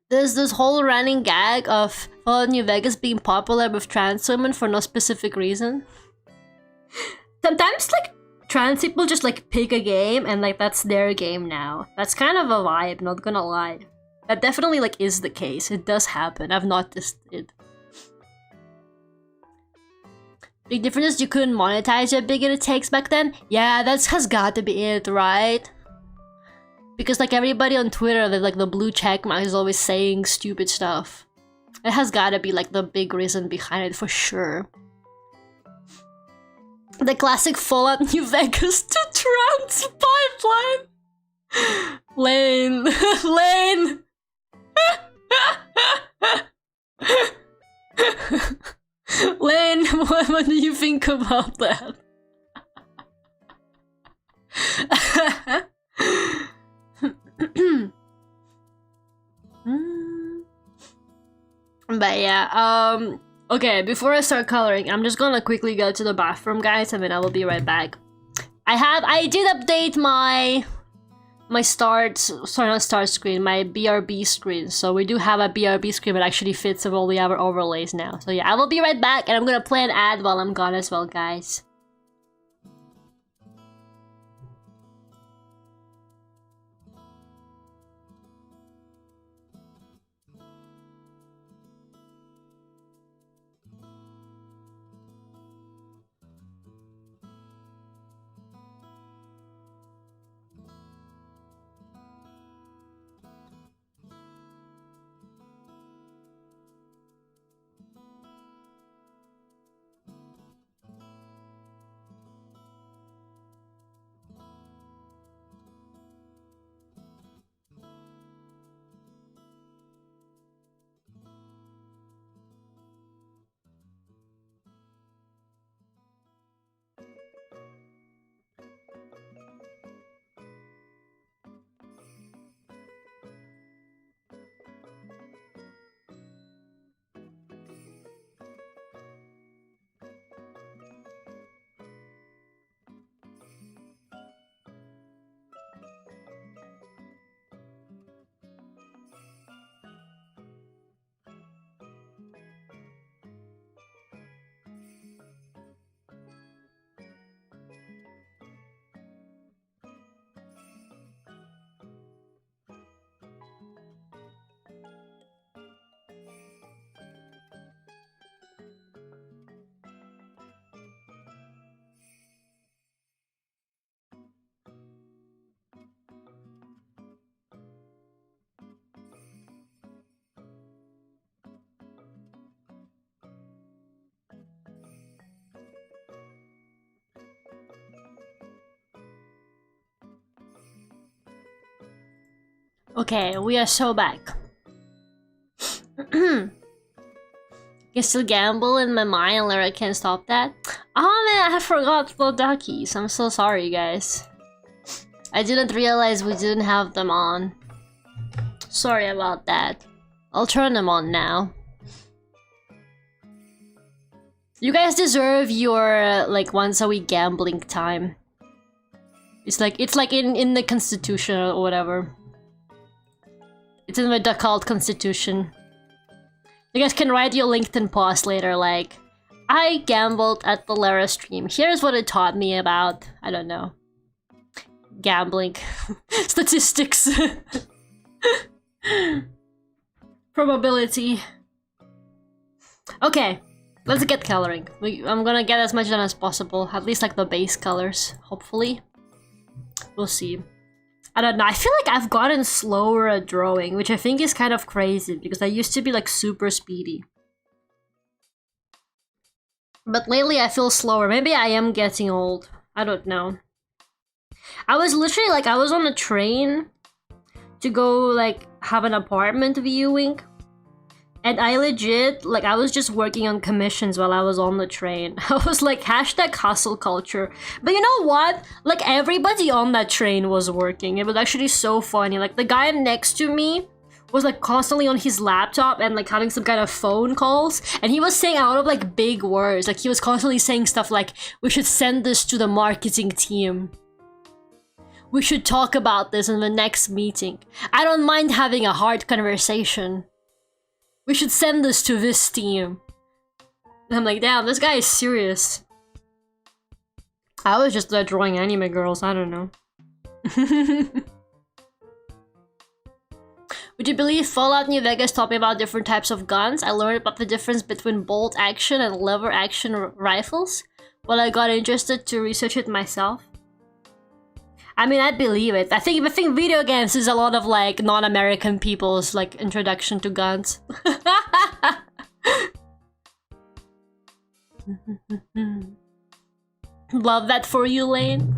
S1: There's this whole running gag of Fallout New Vegas being popular with trans women for no specific reason. Sometimes like trans people just like pick a game and like that's their game now. That's kind of a vibe, not gonna lie. That definitely like is the case. It does happen. I've noticed it. Big difference is you couldn't monetize how big it takes back then. Yeah, that has got to be it, right? Because like everybody on Twitter, like the blue check mark is always saying stupid stuff. It has got to be like the big reason behind it for sure. The classic Fallout New Vegas to trans pipeline. Lane. Lane. Lane, what do you think about that? But yeah, okay, before I start coloring, I'm just gonna quickly go to the bathroom, guys, and then I will be right back. I did update my start screen, my BRB screen. So we do have a BRB screen that actually fits with all the other overlays now. So yeah, I will be right back, and I'm gonna play an ad while I'm gone as well, guys. Okay, we are so back. You still gamble in my mind, Lara can't stop that. Oh man, I forgot the duckies. I'm so sorry, guys. I didn't realize we didn't have them on. Sorry about that. I'll turn them on now. You guys deserve your like once a week gambling time. It's like in the constitution or whatever. It's in the Duck Constitution. You guys can write your LinkedIn post later, like, I gambled at the Lara stream. Here's what it taught me about, I don't know, gambling. Statistics. Probability. Okay, let's get coloring. I'm gonna get as much done as possible, at least like the base colors, hopefully. We'll see. I don't know, I feel like I've gotten slower at drawing, which I think is kind of crazy, because I used to be like super speedy. But lately I feel slower. Maybe I am getting old. I don't know. I was literally like, I was on a train to go like have an apartment viewing. And I legit, like, I was just working on commissions while I was on the train. I was like, hashtag hustle culture. But you know what? Like, everybody on that train was working. It was actually so funny. Like, the guy next to me was like constantly on his laptop and like having some kind of phone calls. And he was saying a lot of like big words. Like, he was constantly saying stuff like, we should send this to the marketing team. We should talk about this in the next meeting. I don't mind having a hard conversation. We should send this to this team. And I'm like, damn, this guy is serious. I was just drawing anime girls, I don't know. Would you believe Fallout New Vegas taught me about different types of guns? I learned about the difference between bolt action and lever action rifles. Well, I got interested to research it myself. I mean, I believe it. I think video games is a lot of like non-American people's like introduction to guns. Love that for you, Lane.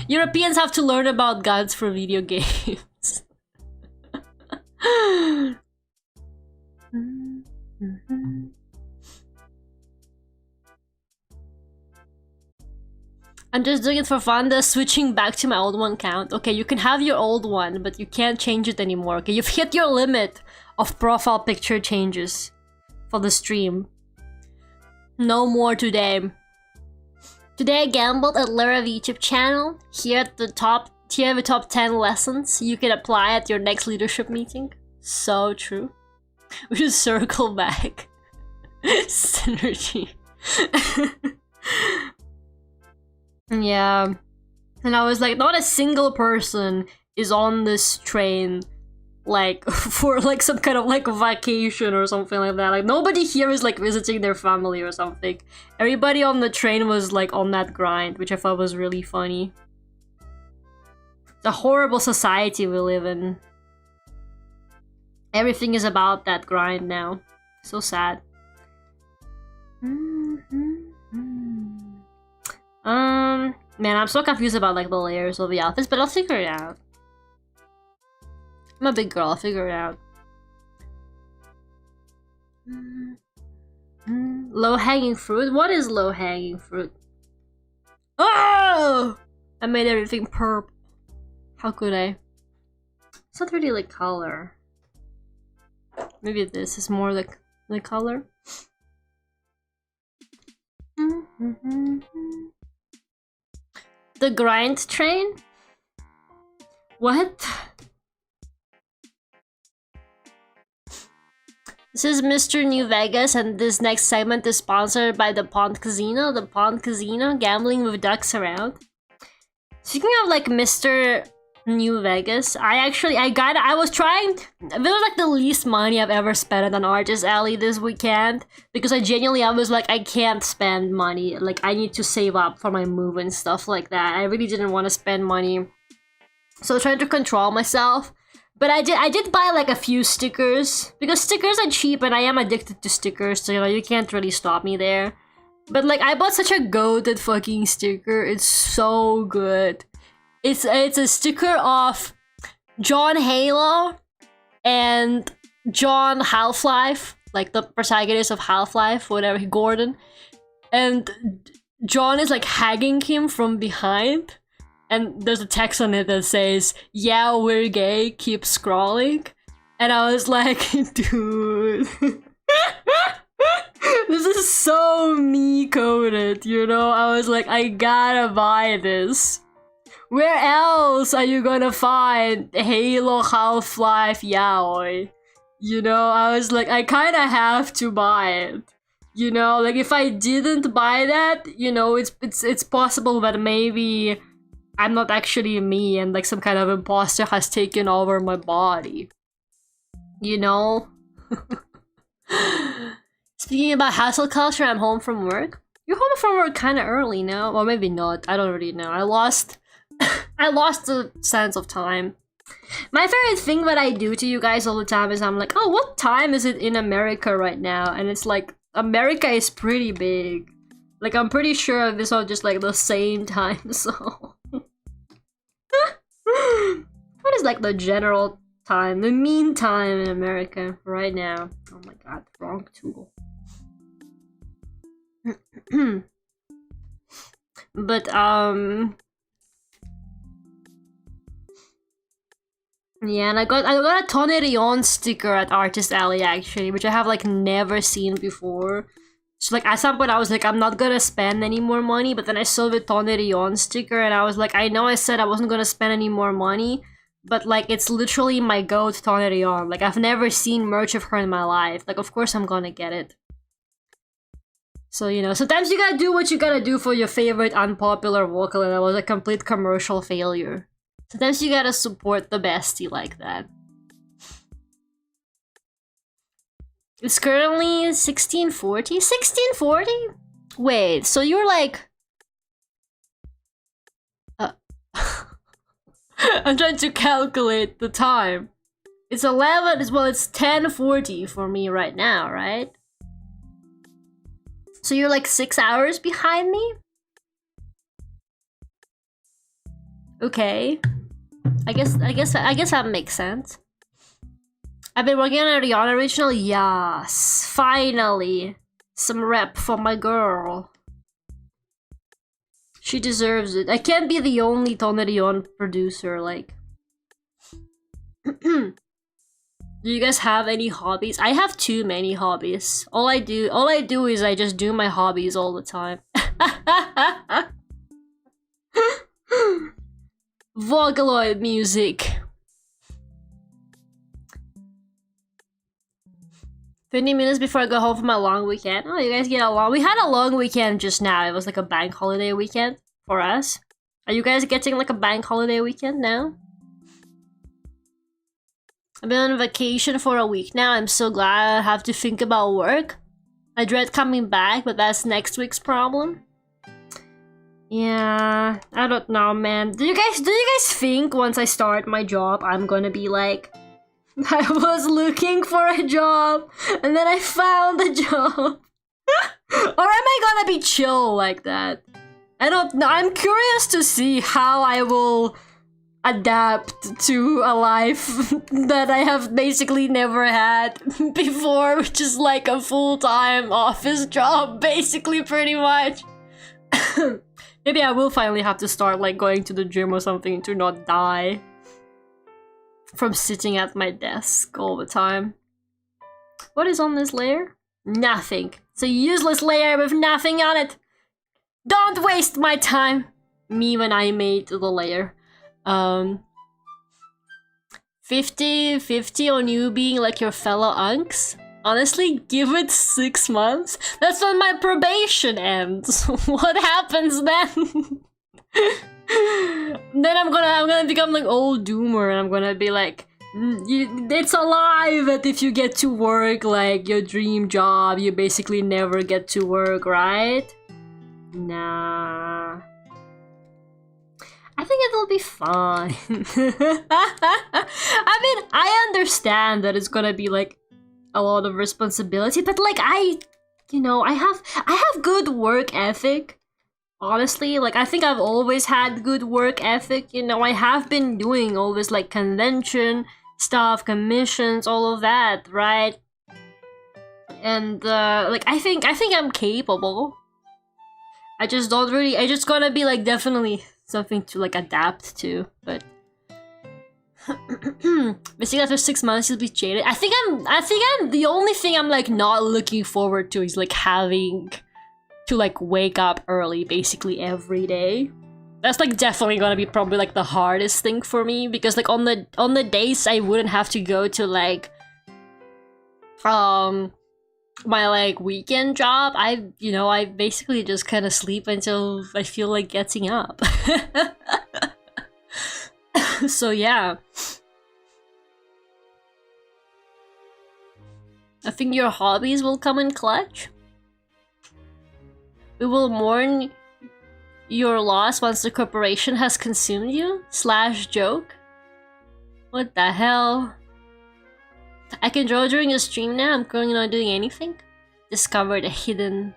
S1: Europeans have to learn about guns for video games. I'm just doing it for fun. Does switching back to my old one count? Okay, you can have your old one, but you can't change it anymore. Okay, you've hit your limit of profile picture changes for the stream. No more today. Today I gambled at Lara YouTube channel. Here are the top 10 lessons you can apply at your next leadership meeting. So true. We should circle back. Synergy. Yeah. And I was like, not a single person is on this train like for like some kind of like vacation or something like that. Like nobody here is like visiting their family or something. Everybody on the train was like on that grind, which I thought was really funny. It's a horrible society we live in. Everything is about that grind now. So sad. Man, I'm so confused about like the layers of the outfits, but I'll figure it out. I'm a big girl, I'll figure it out. Low-hanging fruit? What is low-hanging fruit? Oh! I made everything purple. How could I? It's not really like color. Maybe this is more like the color. The grind train? What? This is Mr. New Vegas, and this next segment is sponsored by the Pond Casino. The Pond Casino, gambling with ducks around. Speaking of like Mr. New Vegas, I was trying. This was like the least money I've ever spent on Artist Alley this weekend because I was like, I can't spend money. Like I need to save up for my move and stuff like that. I really didn't want to spend money, so I tried to control myself. But I did buy like a few stickers because stickers are cheap and I am addicted to stickers, so you know you can't really stop me there. But like I bought such a goated fucking sticker. It's so good. It's a sticker of John Halo and John Half-Life, like the protagonist of Half-Life, whatever, Gordon. And John is like hagging him from behind. And there's a text on it that says, "Yeah, we're gay, keep scrolling." And I was like, dude. This is so me coded, you know? I was like, I gotta buy this. Where else are you gonna find Halo Half-Life yaoi? You know, I was like, I kinda have to buy it. You know, like if I didn't buy that, you know, it's possible that maybe I'm not actually me and like some kind of imposter has taken over my body. You know? Speaking about hustle culture, I'm home from work. You're home from work kinda early now. Or maybe not, I don't really know. I lost the sense of time. My favorite thing that I do to you guys all the time is I'm like, oh, what time is it in America right now? And it's like, America is pretty big. Like, I'm pretty sure this is just like the same time zone. What is like the general time, the mean time in America right now? Oh my god, wrong tool. But yeah, and I got a Tonerion sticker at Artist Alley actually, which I have like never seen before. So like at some point I was like, I'm not gonna spend any more money, but then I saw the Tonerion sticker and I was like, I know I said I wasn't gonna spend any more money, but like it's literally my goat Tonerion. Like I've never seen merch of her in my life. Like of course I'm gonna get it. So you know, sometimes you gotta do what you gotta do for your favorite unpopular vocal, and that was a complete commercial failure. Sometimes you gotta support the bestie like that. It's currently 1640? 1640? Wait, so you're like... I'm trying to calculate the time. It's 11, well it's 10:40 for me right now, right? So you're like 6 hours behind me? Okay. I guess that makes sense. I've been working on a Rihanna original. Yes, finally, some rep for my girl. She deserves it. I can't be the only Tonerion producer. Like, do you guys have any hobbies? I have too many hobbies. All I do is I just do my hobbies all the time. Vocaloid music. 20 minutes before I go home for my long weekend. Oh, you guys get a long... We had a long weekend just now. It was like a bank holiday weekend for us. Are you guys getting like a bank holiday weekend now? I've been on vacation for a week now. I'm so glad I have to think about work. I dread coming back, but that's next week's problem. Yeah, I don't know, man. Do you guys think once I start my job, I'm gonna be like, I was looking for a job and then I found a job? Or am I gonna be chill like that? I don't know. I'm curious to see how I will adapt to a life that I have basically never had before, which is like a full-time office job, basically, pretty much. Maybe I will finally have to start like going to the gym or something to not die from sitting at my desk all the time. What is on this layer? Nothing. It's a useless layer with nothing on it. Don't waste my time. Me when I made the layer. 50-50 on you being like your fellow unks. Honestly, give it 6 months. That's when my probation ends. What happens then? Then I'm gonna become like old doomer, and I'm gonna be like, it's a lie that if you get to work like your dream job, you basically never get to work, right? Nah. I think it'll be fine. I mean, I understand that it's gonna be like a lot of responsibility, but like I have good work ethic. Honestly, like I think I've always had good work ethic. You know, I have been doing always like convention stuff, commissions, all of that, right? And like I think I'm capable. I just gotta be like definitely something to like adapt to, but basically after 6 months you'll be jaded. I think I'm the only thing I'm like not looking forward to is like having to like wake up early basically every day. That's like definitely gonna be probably like the hardest thing for me, because like on the days I wouldn't have to go to like my like weekend job, I basically just kind of sleep until I feel like getting up. So yeah, I think your hobbies will come in clutch. We will mourn your loss once the corporation has consumed you. / joke. What the hell? I can draw during a stream now. I'm currently not doing anything. Discovered a hidden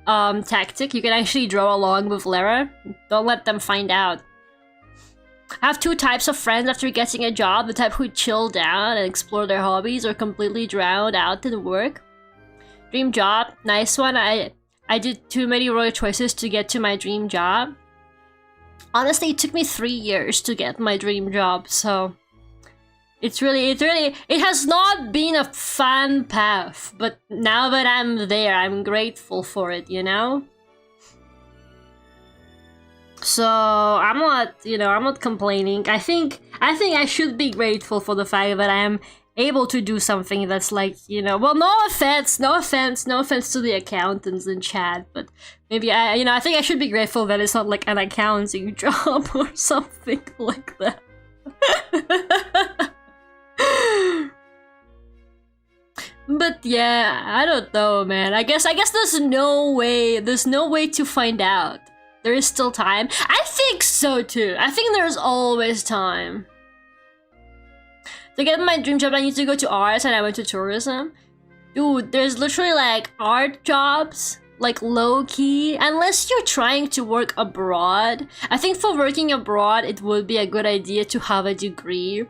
S1: tactic. You can actually draw along with Lara. Don't let them find out. I have 2 types of friends after getting a job. The type who chill down and explore their hobbies, or completely drowned out in work. Dream job, nice one. I did too many royal choices to get to my dream job. Honestly, it took me 3 years to get my dream job, so it has not been a fun path, but now that I'm there, I'm grateful for it, you know? So I'm not complaining. I think I should be grateful for the fact that I am able to do something that's like, well, no offense to the accountants in chat, but maybe I think I should be grateful that it's not like an accounting job or something like that. But yeah, I don't know, man. I guess there's no way to find out. There is still time. I think so too. I think there's always time. To get my dream job, I need to go to arts, and I went to tourism. Dude, there's literally like art jobs like low-key, unless you're trying to work abroad. I think for working abroad, it would be a good idea to have a degree,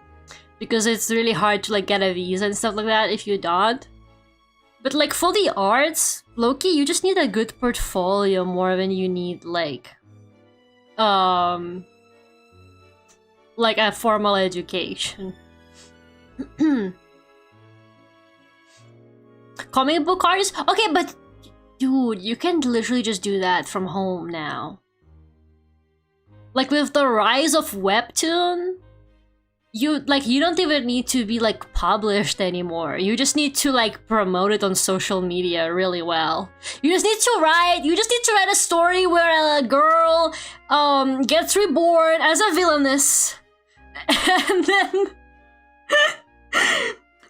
S1: because it's really hard to like get a visa and stuff like that if you don't. But like for the arts, low-key, you just need a good portfolio more than you need like a formal education. Comic book artists? Okay, but dude, you can literally just do that from home now. Like with the rise of Webtoon, you don't even need to be like published anymore. You just need to like promote it on social media really well. You just need to write a story where a girl gets reborn as a villainess. And then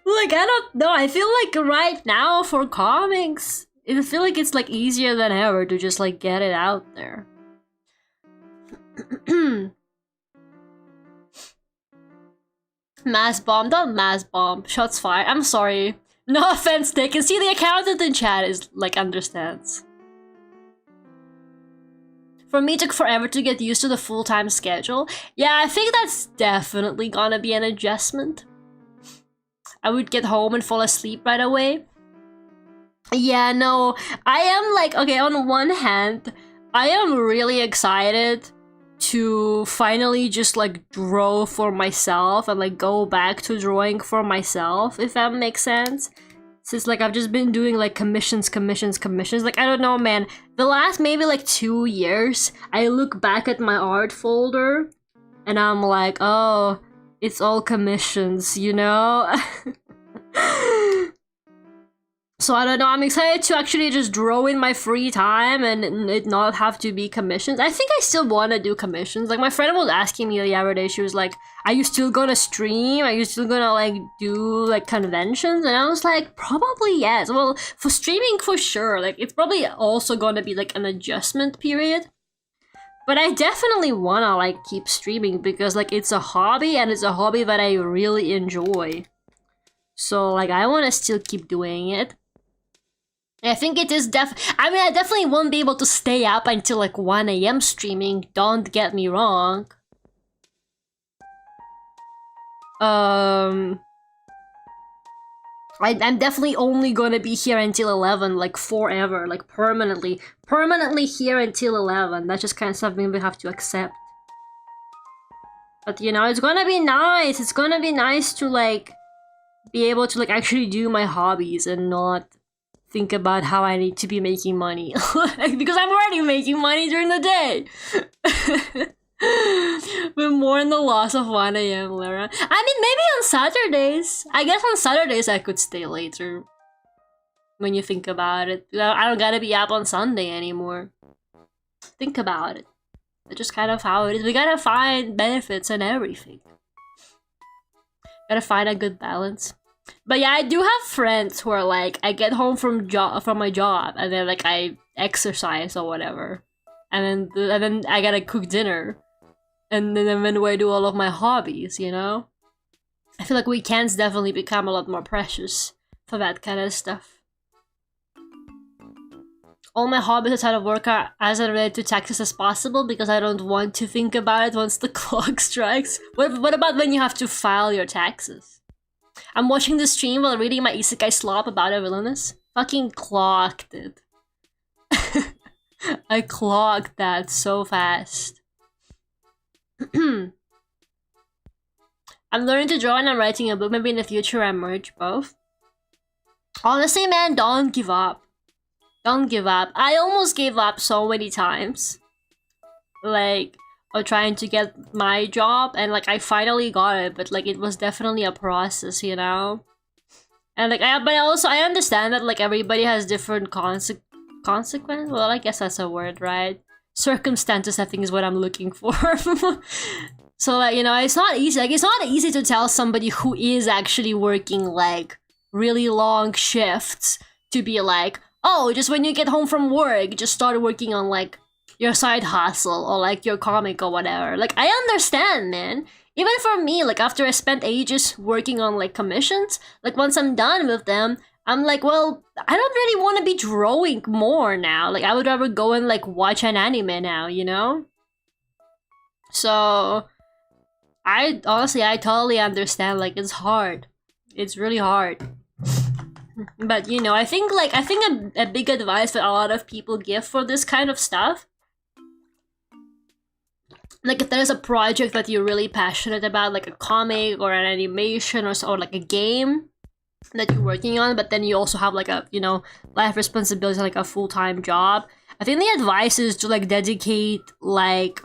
S1: like, I don't know, I feel like right now for comics, I feel like it's like easier than ever to just like get it out there. Mass bomb, don't mass bomb. Shots fired. I'm sorry. No offense, Nick. And see, the accountant in chat is like understands. For me, it took forever to get used to the full-time schedule. Yeah, I think that's definitely gonna be an adjustment. I would get home and fall asleep right away. Yeah, no, I am like, okay, on one hand, I am really excited to finally just like draw for myself and like go back to drawing for myself, if that makes sense. Since like I've just been doing like commissions. Like, I don't know, man. The last maybe like 2 years, I look back at my art folder and I'm like, oh, it's all commissions, you know? So I don't know, I'm excited to actually just draw in my free time and it not have to be commissions. I think I still want to do commissions. Like, my friend was asking me the other day, she was like, are you still gonna stream? Are you still gonna like do like conventions? And I was like, probably yes. Well, for streaming for sure. Like, it's probably also gonna be like an adjustment period. But I definitely wanna like keep streaming because like it's a hobby and it's a hobby that I really enjoy. So like I wanna still keep doing it. I think it is I mean, I definitely won't be able to stay up until like 1 AM streaming, don't get me wrong. I'm definitely only gonna be here until 11, like forever, like permanently here until 11. That's just kind of something we have to accept. But you know, it's gonna be nice. It's gonna be nice to like be able to like actually do my hobbies and not think about how I need to be making money. Because I'm already making money during the day. But more in the loss of 1 AM, Lara. I mean, maybe on Saturdays. I guess on Saturdays I could stay later. When you think about it. I don't gotta be up on Sunday anymore. Think about it. That's just kind of how it is. We gotta find benefits and everything. Gotta find a good balance. But yeah, I do have friends who are like, I get home from my job and then like I exercise or whatever, and then I gotta cook dinner, and then when do I do all of my hobbies? You know, I feel like weekends definitely become a lot more precious for that kind of stuff. All my hobbies outside of work are as related to taxes as possible because I don't want to think about it once the clock strikes. What about when you have to file your taxes? I'm watching the stream while reading my isekai slop about a villainess. Fucking clocked it. I clocked that so fast. I'm learning to draw and I'm writing a book. Maybe in the future I merge both. Honestly, man, don't give up. Don't give up. I almost gave up so many times. Like, of trying to get my job, and like I finally got it, but like it was definitely a process, you know. And like but also I understand that like everybody has different consequence. Well, I guess that's a word, right? Circumstances, I think, is what I'm looking for. So like, you know, it's not easy. Like, it's not easy to tell somebody who is actually working like really long shifts to be like, oh, just when you get home from work, just start working on like your side hustle or like your comic or whatever. Like, I understand, man. Even for me, like after I spent ages working on like commissions, like once I'm done with them, I'm like, well, I don't really want to be drawing more now. Like, I would rather go and like watch an anime now, you know? So I honestly, I totally understand. Like, it's hard. It's really hard. But you know, I think a big advice that a lot of people give for this kind of stuff, like if there's a project that you're really passionate about, like a comic or an animation or like a game that you're working on, but then you also have like a, you know, life responsibility, like a full-time job, I think the advice is to like dedicate like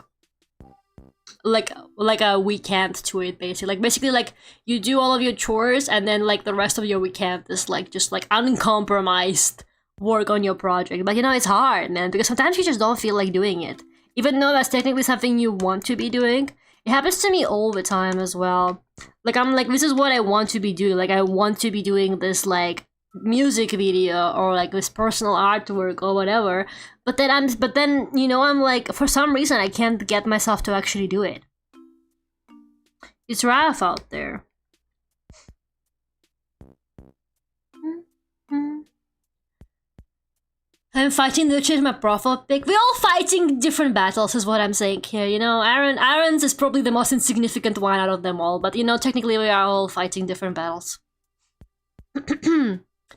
S1: a weekend to it, basically. Like basically like you do all of your chores and then like the rest of your weekend is like just like uncompromised work on your project. But you know, it's hard, man, because sometimes you just don't feel like doing it, even though that's technically something you want to be doing. It happens to me all the time as well. Like I'm like, this is what I want to be doing. Like I want to be doing this like music video or like this personal artwork or whatever, but then you know, I'm like, for some reason I can't get myself to actually do it. It's rough out there. I'm fighting the my profile pic. We're all fighting different battles is what I'm saying here, you know. Aaron's is probably the most insignificant one out of them all, but you know, technically we are all fighting different battles.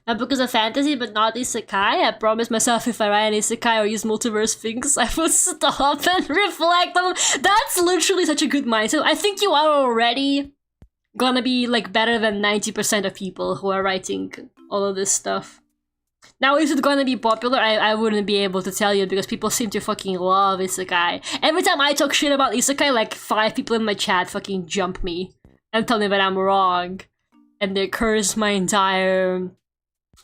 S1: My book is a fantasy, but not isekai. I promised myself if I write an isekai or use multiverse things, I will stop and reflect on them. That's literally such a good mindset. I think you are already gonna be like better than 90% of people who are writing all of this stuff. Now, is it gonna be popular? I wouldn't be able to tell you, because people seem to fucking love isekai. Every time I talk shit about isekai, like 5 people in my chat fucking jump me and tell me that I'm wrong. And they curse my entire,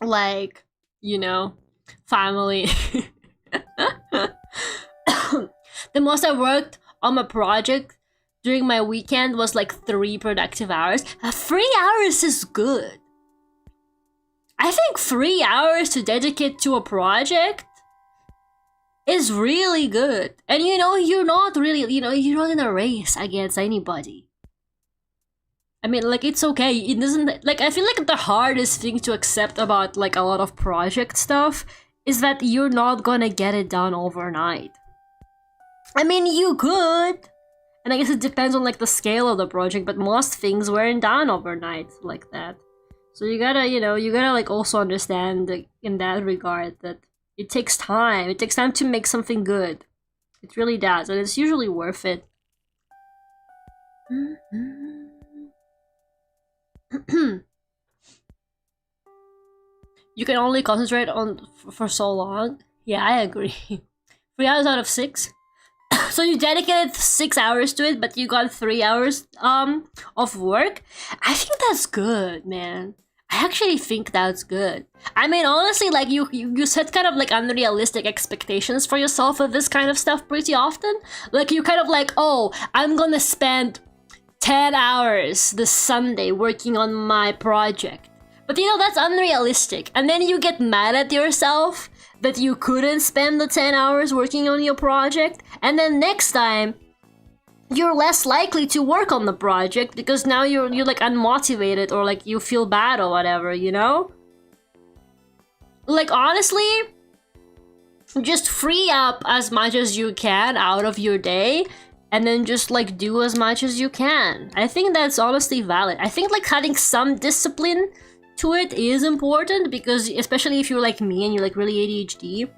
S1: like, you know, family. The most I worked on my project during my weekend was like 3 productive hours. 3 hours is good. I think 3 hours to dedicate to a project is really good. And you know, you're not really, you know, you're not in a race against anybody. I mean, like, it's okay. It doesn't, like, I feel like the hardest thing to accept about, like, a lot of project stuff is that you're not gonna get it done overnight. I mean, you could. And I guess it depends on, like, the scale of the project, but most things weren't done overnight like that. So you gotta, you know, like, also understand in that regard that it takes time. It takes time to make something good. It really does, and it's usually worth it. You can only concentrate on for so long. Yeah, I agree. 3 hours out of 6. So you dedicated 6 hours to it, but you got 3 hours of work. I think that's good, man. I actually think that's good. I mean, honestly, like you set kind of like unrealistic expectations for yourself with this kind of stuff pretty often. Like you kind of like, oh, I'm gonna spend 10 hours this Sunday working on my project. But you know, that's unrealistic. And then you get mad at yourself that you couldn't spend the 10 hours working on your project. And then next time, you're less likely to work on the project because now you're like unmotivated or like you feel bad or whatever, you know? Like honestly, just free up as much as you can out of your day and then just like do as much as you can. I think that's honestly valid. I think like having some discipline to it is important, because especially if you're like me and you're like really ADHD.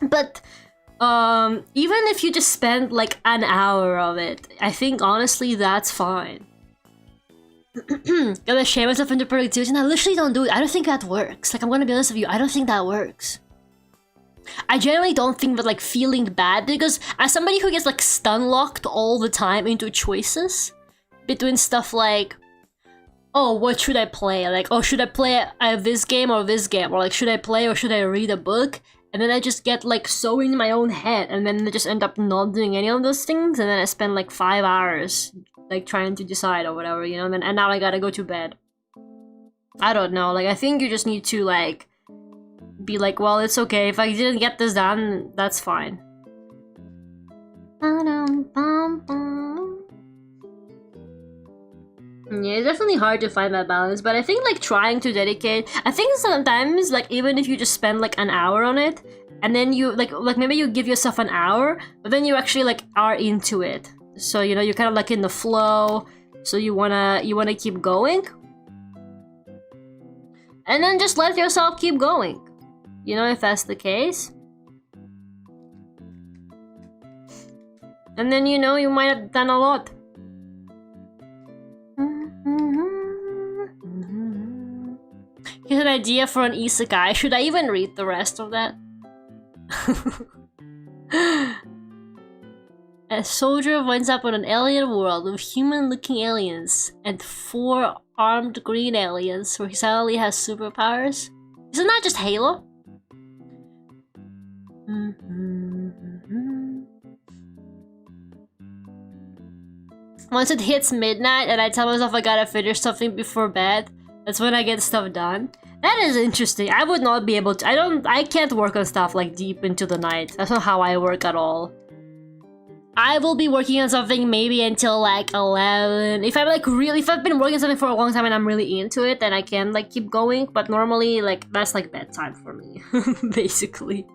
S1: But even if you just spend like an hour of it, I think honestly that's fine. Gotta shame myself into productivity, and I literally don't do it. I don't think that works. Like, I'm gonna be honest with you, I don't think that works. I generally don't think that like feeling bad, because as somebody who gets like stun locked all the time into choices between stuff like, oh, what should I play? Like, oh, should I play this game or this game? Or like, should I play or should I read a book? And then I just get like so in my own head, and then I just end up not doing any of those things, and then I spend like 5 hours like trying to decide or whatever, you know, and now I gotta go to bed. I don't know, like I think you just need to like be like, well, it's okay, if I didn't get this done, that's fine. Yeah, it's definitely really hard to find that balance, but I think like trying to dedicate, I think sometimes like even if you just spend like an hour on it, and then you like maybe you give yourself an hour, but then you actually like are into it. So you know you're kind of like in the flow, so you wanna keep going, and then just let yourself keep going. You know, if that's the case. And then you know you might have done a lot. Here's an idea for an isekai. Should I even read the rest of that? A soldier winds up on an alien world with human-looking aliens and 4 armed green aliens where he suddenly has superpowers. Isn't that just Halo? Once it hits midnight and I tell myself I gotta finish something before bed, that's when I get stuff done. That is interesting. I would not be able to. I can't work on stuff like deep into the night. That's not how I work at all. I will be working on something maybe until like 11. If I'm like really, if I've been working on something for a long time and I'm really into it, then I can like keep going. But normally, like that's like bedtime for me, basically.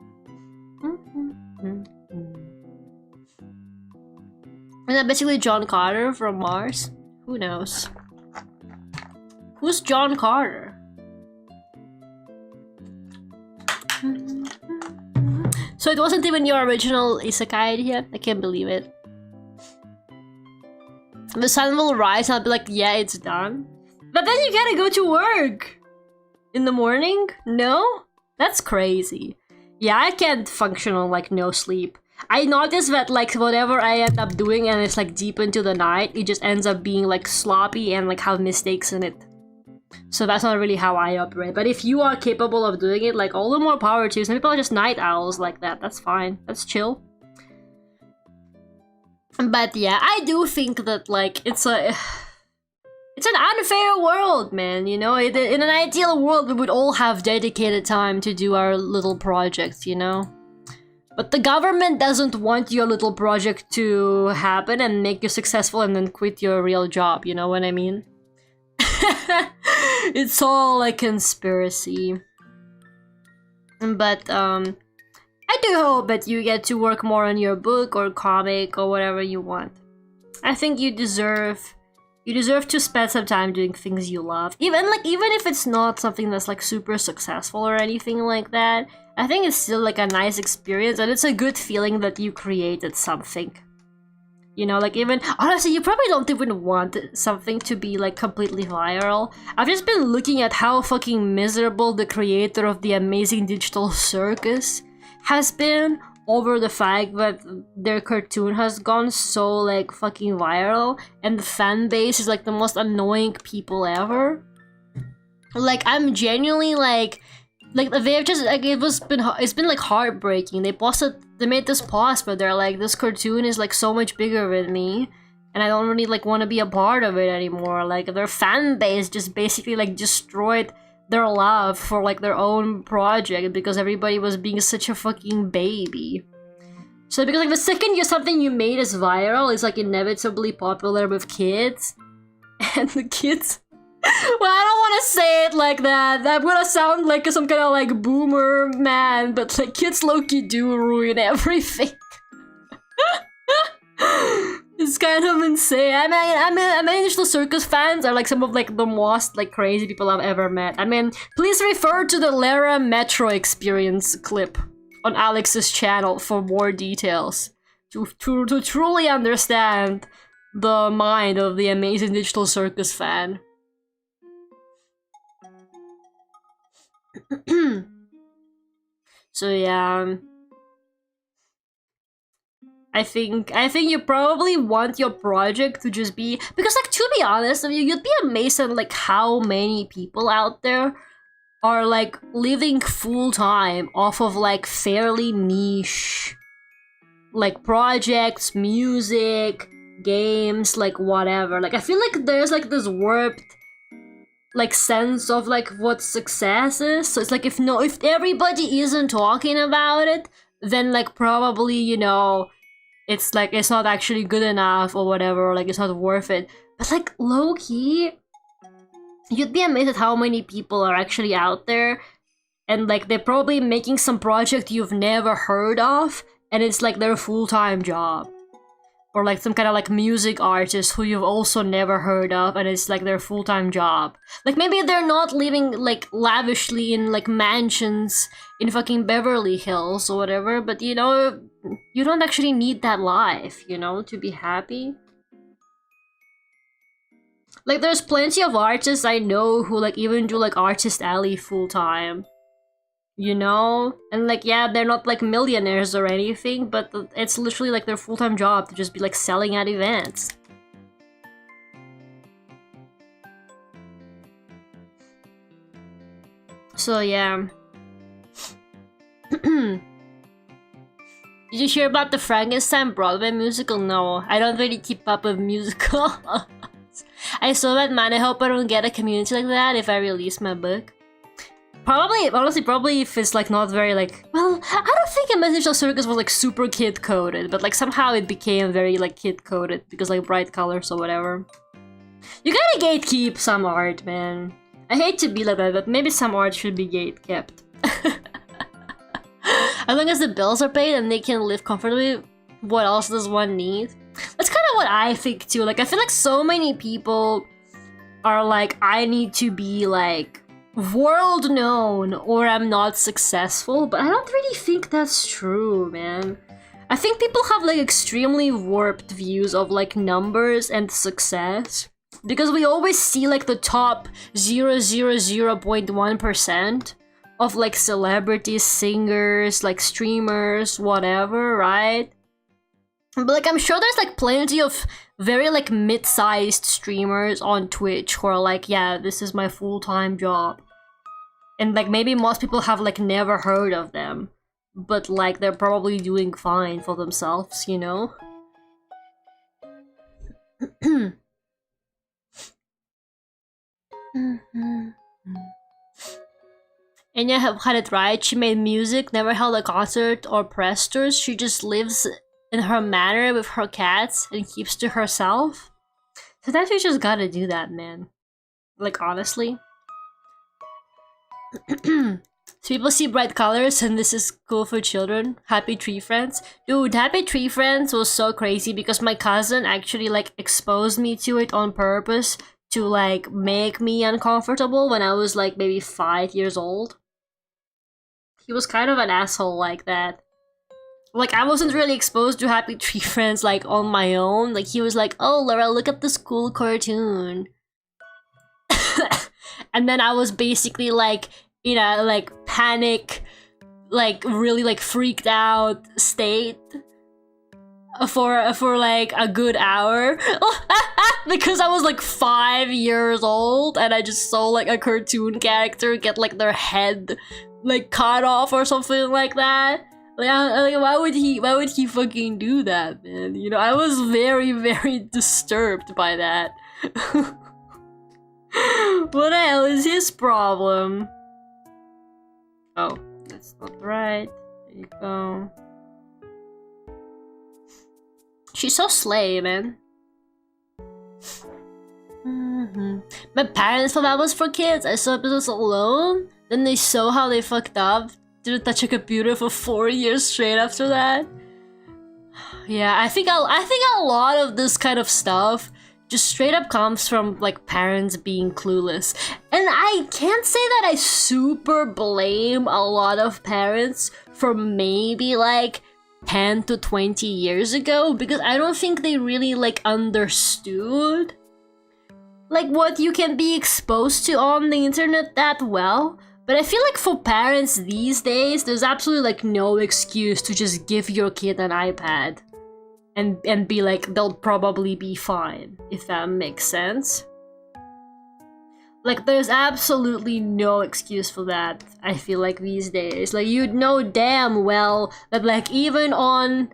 S1: Is that basically John Carter from Mars? Who knows? Who's John Carter? So it wasn't even your original isekai idea? I can't believe it. The sun will rise and I'll be like, yeah, it's done. But then you gotta go to work! In the morning? No? That's crazy. Yeah, I can't function on like no sleep. I noticed that like whatever I end up doing and it's like deep into the night, it just ends up being like sloppy and like have mistakes in it. So that's not really how I operate. But if you are capable of doing it, like all the more power to you. Some people are just night owls like that. That's fine. That's chill. But yeah, I do think that like it's an unfair world, man. You know, in an ideal world, we would all have dedicated time to do our little projects, you know? But the government doesn't want your little project to happen and make you successful and then quit your real job, you know what I mean? It's all like conspiracy. But I do hope that you get to work more on your book or comic or whatever you want. I think you deserve to spend some time doing things you love. Even if it's not something that's like super successful or anything like that, I think it's still like a nice experience and it's a good feeling that you created something. You know, like even, honestly, you probably don't even want something to be like completely viral. I've just been looking at how fucking miserable the creator of the Amazing Digital Circus has been over the fact that their cartoon has gone so like fucking viral and the fan base is like the most annoying people ever. Like I'm genuinely like they've just like it's been like heartbreaking. They made this post but they're like, this cartoon is like so much bigger than me and I don't really like want to be a part of it anymore. Like their fan base just basically like destroyed their love for like their own project because everybody was being such a fucking baby. So because like the second something you made is viral, it's like inevitably popular with kids, and the kids. Well, I don't want to say it like that. I'm gonna sound like some kind of like boomer man, but like kids low-key do ruin everything. It's kind of insane. I mean, Digital Circus fans are like some of like the most like crazy people I've ever met. I mean, please refer to the Lara Metro experience clip on Alex's channel for more details to truly understand the mind of the Amazing Digital Circus fan. So yeah, I think you probably want your project to just be, because like to be honest, I mean, you'd be amazed at like how many people out there are like living full time off of like fairly niche like projects, music, games, like whatever. Like I feel like there's like this warped like sense of like what success is. So it's like if everybody isn't talking about it, then like probably, you know, it's like it's not actually good enough or whatever, or like it's not worth it. But like low-key, you'd be amazed at how many people are actually out there, and like they're probably making some project you've never heard of, and it's like their full-time job. Or like some kind of like music artist who you've also never heard of, and it's like their full-time job. Like maybe they're not living like lavishly in like mansions in fucking Beverly Hills or whatever, but you know, you don't actually need that life, you know, to be happy. Like there's plenty of artists I know who like even do like Artist Alley full-time. You know? And like, yeah, they're not like millionaires or anything, but it's literally like their full-time job to just be like selling at events. So yeah. Did you hear about the Frankenstein Broadway musical? No, I don't really keep up with musicals. I saw that, man. I hope I don't get a community like that if I release my book. Probably, honestly, probably if it's like not very like, well, I don't think A Message to Circus was like super kid coded, but like somehow it became very like kid coded because like bright colors or whatever. You gotta gatekeep some art, man. I hate to be like that, but maybe some art should be gate kept. As long as the bills are paid and they can live comfortably, what else does one need? That's kind of what I think too. Like I feel like so many people are like, I need to be like world known or I'm not successful, but I don't really think that's true, man. I think people have like extremely warped views of like numbers and success because we always see like the top 0.1% of like celebrities, singers, like streamers, whatever, right? But like I'm sure there's like plenty of very like mid-sized streamers on Twitch who are like, yeah, this is my full-time job. And like maybe most people have like never heard of them, but like they're probably doing fine for themselves, you know? Enya had it right. She made music, never held a concert or press tours. She just lives in her manor with her cats and keeps to herself. Sometimes you just gotta do that, man. Like, honestly. So people see bright colors and this is cool for children. Happy Tree Friends. Dude, Happy Tree Friends was so crazy because my cousin actually like exposed me to it on purpose to like make me uncomfortable when I was like maybe 5 years old. He was kind of an asshole like that. Like, I wasn't really exposed to Happy Tree Friends, like, on my own. Like, he was like, oh, Laura, look at this cool cartoon. And then I was basically, like, in a, like, panic, like, really, like, freaked out state for like, a good hour. Because I was, like, 5 years old, and I just saw, like, a cartoon character get, like, their head, like, cut off or something like that. Like, why would he fucking do that, man? You know, I was very, very disturbed by that. What the hell is his problem? Oh, that's not right. There you go. She's so slay, man. My parents thought that was for kids. I saw episodes alone. Then they saw how they fucked up. Didn't touch a computer for 4 years straight after that. Yeah, I think a lot of this kind of stuff just straight up comes from like parents being clueless. And I can't say that I super blame a lot of parents from maybe like 10 to 20 years ago, because I don't think they really like understood like what you can be exposed to on the internet that well. But I feel like for parents these days, there's absolutely like no excuse to just give your kid an iPad and be like, they'll probably be fine, if that makes sense. Like, there's absolutely no excuse for that, I feel like, these days. Like, you'd know damn well that, like, even on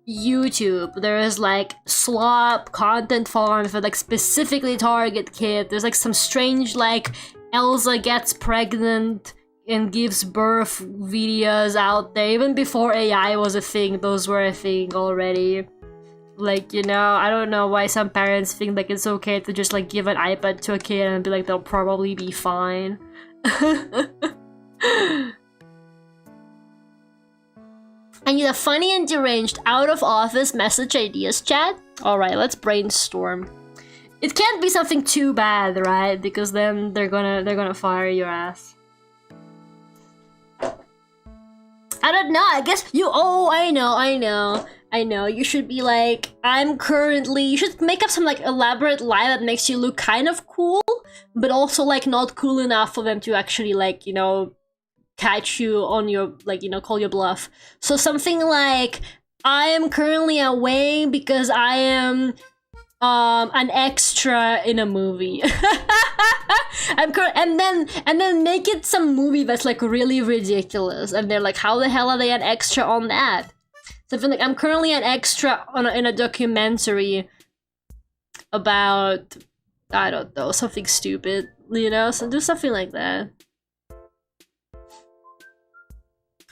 S1: YouTube, there is, like, slop content farms that, like, specifically target kids. There's, like, some strange, like, Elsa gets pregnant and gives birth videos out there. Even before AI was a thing, those were a thing already. Like, you know, I don't know why some parents think like it's okay to just like give an iPad to a kid and be like they'll probably be fine. I need a funny and deranged out-of-office message ideas chat. Alright, let's brainstorm. It can't be something too bad, right? Because then they're gonna fire your ass. I don't know, I guess you- oh, I know. You should be like, you should make up some like elaborate lie that makes you look kind of cool, but also like not cool enough for them to actually like, you know, catch you on your, like, you know, call your bluff. So something like, I am currently away because I am an extra in a movie. And then make it some movie that's like really ridiculous, and they're like, how the hell are they an extra on that? Something like, I'm currently an extra in a documentary about, I don't know, something stupid, you know? So do something like that.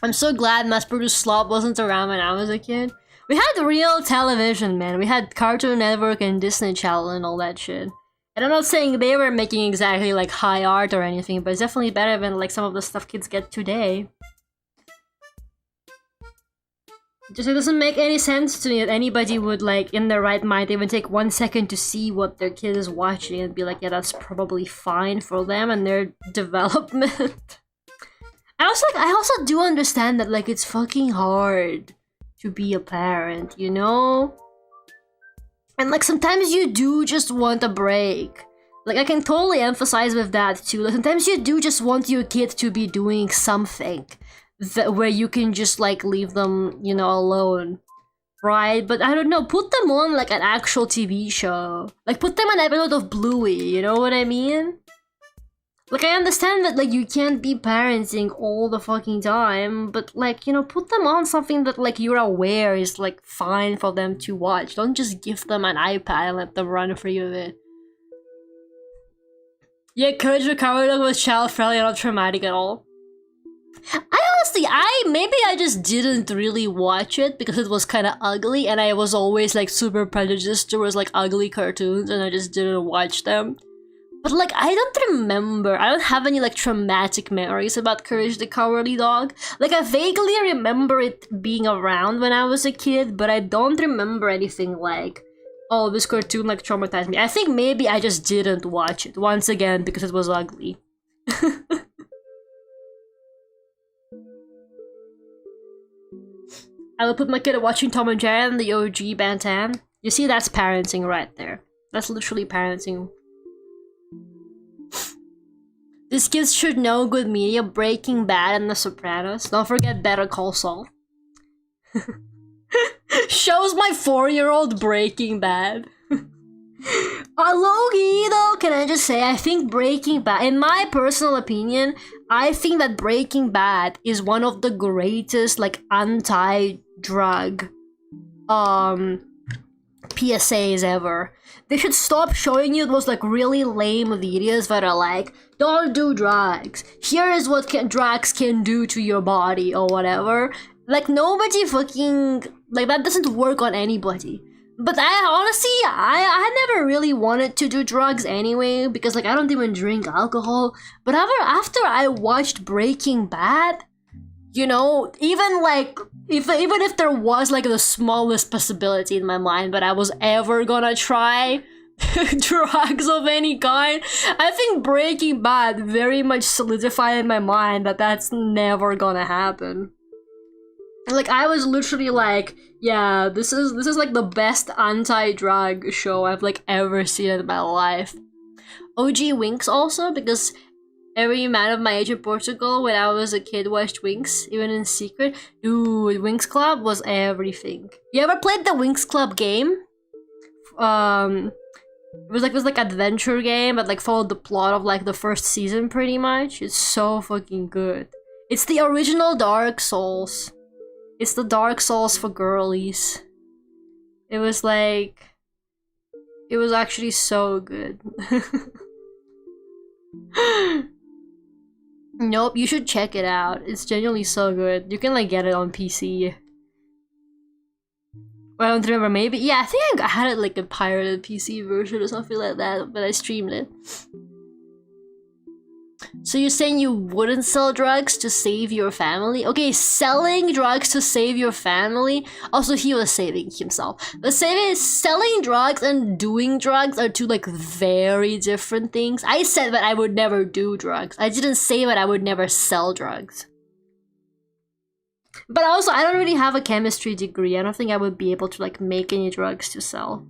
S1: I'm so glad mass-produced slop wasn't around when I was a kid. We had real television, man. We had Cartoon Network and Disney Channel and all that shit. And I'm not saying they were making exactly like high art or anything, but it's definitely better than like some of the stuff kids get today. Just it doesn't make any sense to me that anybody would like, in their right mind, even take 1 second to see what their kid is watching and be like, yeah, that's probably fine for them and their development. I also do understand that like it's fucking hard to be a parent, you know? And like sometimes you do just want a break. Like I can totally emphasize with that too. Like sometimes you do just want your kid to be doing something where you can just like leave them, you know, alone. Right? But I don't know, put them on like an actual TV show. Like put them on an episode of Bluey, you know what I mean? Like, I understand that, like, you can't be parenting all the fucking time, but, like, you know, put them on something that, like, you're aware is, like, fine for them to watch. Don't just give them an iPad and let them run free with it. Yeah, Courage the Cowardly Dog was child-friendly and not traumatic at all. Maybe I just didn't really watch it because it was kind of ugly, and I was always, like, super prejudiced towards, like, ugly cartoons, and I just didn't watch them. But, like, I don't have any, like, traumatic memories about Courage the Cowardly Dog. Like, I vaguely remember it being around when I was a kid, but I don't remember anything like, oh, this cartoon, like, traumatized me. I think maybe I just didn't watch it, once again, because it was ugly. I will put my kid watching Tom and Jerry and the OG Ben 10. You see, that's parenting right there. That's literally parenting. These kids should know good media, Breaking Bad and The Sopranos. Don't forget Better Call Saul. Shows my 4-year-old Breaking Bad. Logi, though, can I just say, I think Breaking Bad, in my personal opinion, I think that Breaking Bad is one of the greatest, like, anti-drug, PSAs ever. They should stop showing you those like really lame videos that are like, don't do drugs. Here is what drugs can do to your body or whatever. Like nobody fucking, like that doesn't work on anybody. But I honestly, I never really wanted to do drugs anyway because like I don't even drink alcohol. But after I watched Breaking Bad, you know, even like, even if there was like the smallest possibility in my mind that I was ever gonna try drugs of any kind, I think Breaking Bad very much solidified in my mind that that's never gonna happen. Like I was literally like, yeah, this is like the best anti-drug show I've like ever seen in my life. OG Winx also, because every man of my age in Portugal when I was a kid watched Winx, even in secret. Dude, Winx Club was everything. You ever played the Winx Club game? It was like adventure game that like followed the plot of like the first season pretty much. It's so fucking good. It's the original Dark Souls. It's the Dark Souls for girlies. It was like, it was actually so good. Nope, you should check it out. It's genuinely so good. You can like get it on PC. I don't remember, maybe. Yeah, I think I had it like a pirated PC version or something like that, but I streamed it. So you're saying you wouldn't sell drugs to save your family? Okay, selling drugs to save your family? Also, he was saving himself. But selling drugs and doing drugs are two like very different things. I said that I would never do drugs. I didn't say that I would never sell drugs. But also, I don't really have a chemistry degree. I don't think I would be able to like make any drugs to sell.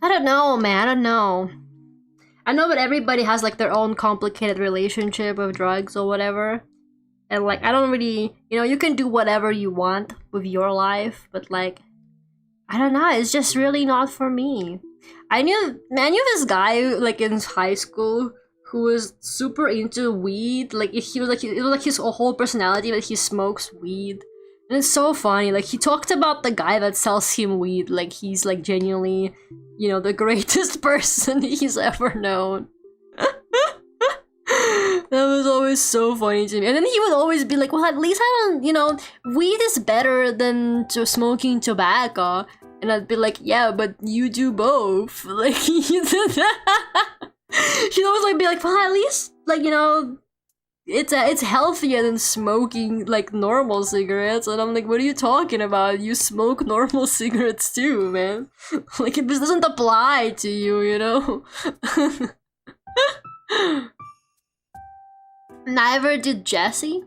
S1: I don't know, man. I don't know. I know that everybody has like their own complicated relationship with drugs or whatever. And like, I don't really, you know, you can do whatever you want with your life, but like, I don't know, it's just really not for me. I knew this guy like in high school who was super into weed. Like he was like, it was like his whole personality that he smokes weed. And it's so funny, like he talked about the guy that sells him weed like he's like genuinely, you know, the greatest person he's ever known. That was always so funny to me. And then he would always be like, well, at least I don't, you know, weed is better than smoking tobacco. And I'd be like, yeah, but you do both. Like, he'd always like be like, well, at least, like, you know, it's healthier than smoking like normal cigarettes. And I'm like, what are you talking about? You smoke normal cigarettes too, man. Like, this doesn't apply to you, you know? Neither did Jesse?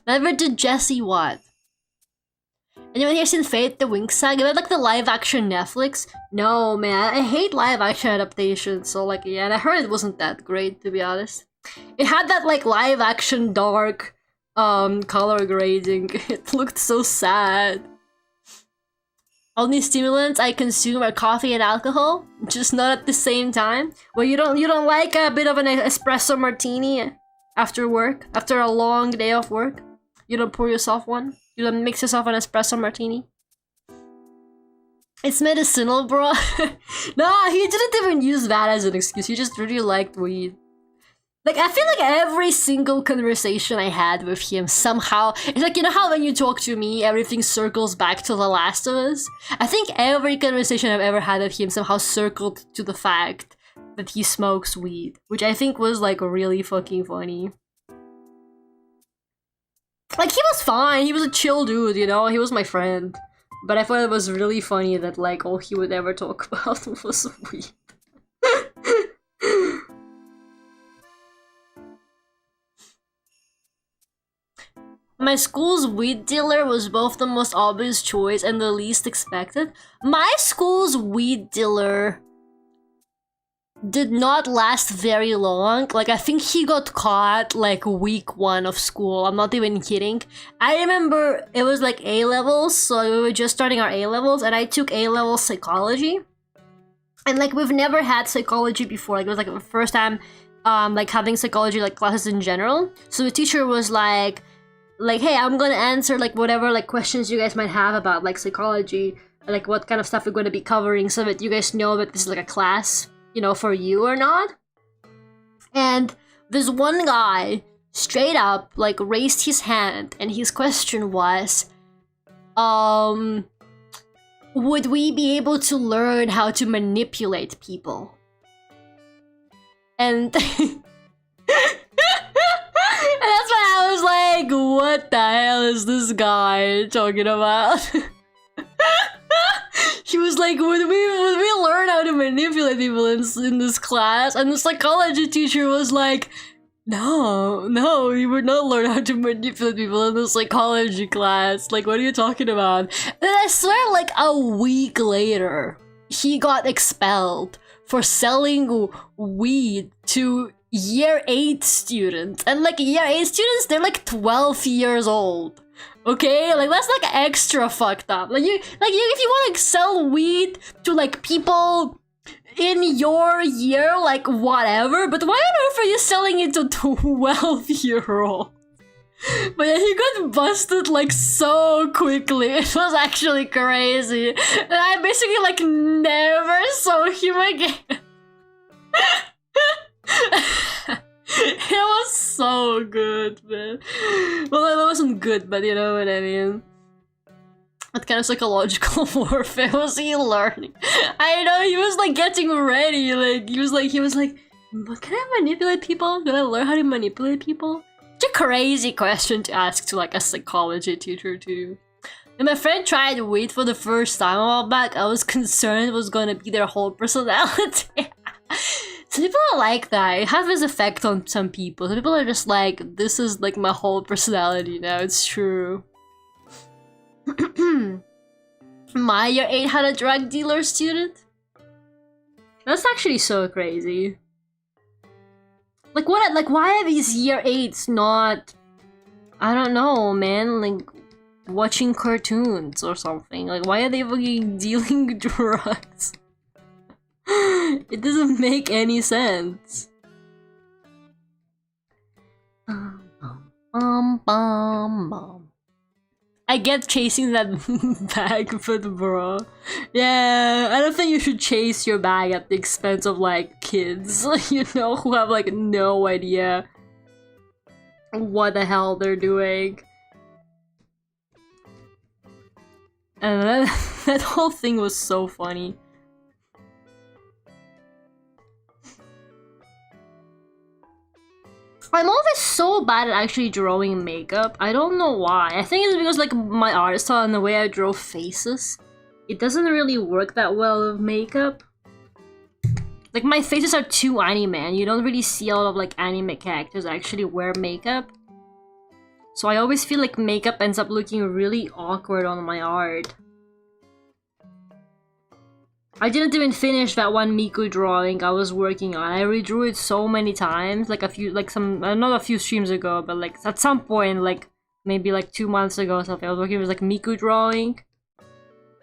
S1: Neither did Jesse what? Anyone here seen Fate the Winx Saga? Like the live action Netflix? No, man, I hate live action adaptations. So like, yeah, and I heard it wasn't that great, to be honest. It had that like live action dark color grading. It looked so sad. Only stimulants I consume are coffee and alcohol, just not at the same time. Well, you don't like a bit of an espresso martini after work, after a long day of work? You don't pour yourself one? You don't mix yourself an espresso martini? It's medicinal, bro. Nah, he didn't even use that as an excuse. He just really liked weed. Like, I feel like every single conversation I had with him somehow, it's like, you know how when you talk to me, everything circles back to The Last of Us? I think every conversation I've ever had with him somehow circled to the fact that he smokes weed, which I think was, like, really fucking funny. Like, he was fine, he was a chill dude, you know, he was my friend. But I thought it was really funny that, like, all he would ever talk about was weed. My school's weed dealer was both the most obvious choice and the least expected. My school's weed dealer did not last very long. Like, I think he got caught like week 1 of school. I'm not even kidding. I remember it was like A-levels, so we were just starting our A-levels, and I took A-level psychology. And like, we've never had psychology before. Like, it was like the first time like having psychology like classes in general. So the teacher was like, hey, I'm gonna answer like whatever like questions you guys might have about like psychology, like what kind of stuff we're gonna be covering, so that you guys know that this is like a class, you know, for you or not. And this one guy straight up like raised his hand, and his question was, would we be able to learn how to manipulate people? And and that's when I was like, what the hell is this guy talking about? He was like, would we learn how to manipulate people in this class? And the psychology teacher was like, no, you would not learn how to manipulate people in the psychology class. Like, what are you talking about? And I swear, like, a week later, he got expelled for selling weed to year 8 students. And like, year 8 students, they're like 12 years old. Okay, like that's like extra fucked up. Like you if you want to sell weed to like people in your year, like whatever, but why on earth are you selling it to 12-year-old? But yeah, he got busted like so quickly. It was actually crazy. And I basically like never saw him again. It was so good, man. Well, it wasn't good, but you know what I mean. What kind of psychological warfare was he learning? I know, he was like getting ready, like he was like, can I manipulate people? Did I learn how to manipulate people? It's a crazy question to ask to like a psychology teacher too. And my friend tried weed for the first time a while back. I was concerned it was gonna be their whole personality. Some people are like that. It has this effect on some people. Some people are just like, this is like my whole personality now. It's true. My year 8 had a drug dealer student? That's actually so crazy. Like what? Like why are these year 8s not? I don't know, man. Like watching cartoons or something. Like why are they fucking dealing drugs? It doesn't make any sense. I get chasing that bag, but bro. Yeah, I don't think you should chase your bag at the expense of like kids, you know, who have like no idea what the hell they're doing. And that whole thing was so funny. I'm always so bad at actually drawing makeup. I don't know why. I think it's because like my art style and the way I draw faces, it doesn't really work that well with makeup. Like my faces are too anime, and you don't really see a lot of like anime characters actually wear makeup. So I always feel like makeup ends up looking really awkward on my art. I didn't even finish that one Miku drawing I was working on. I redrew it so many times, like not a few streams ago, but like at some point, like maybe like 2 months ago or something, I was working with like Miku drawing.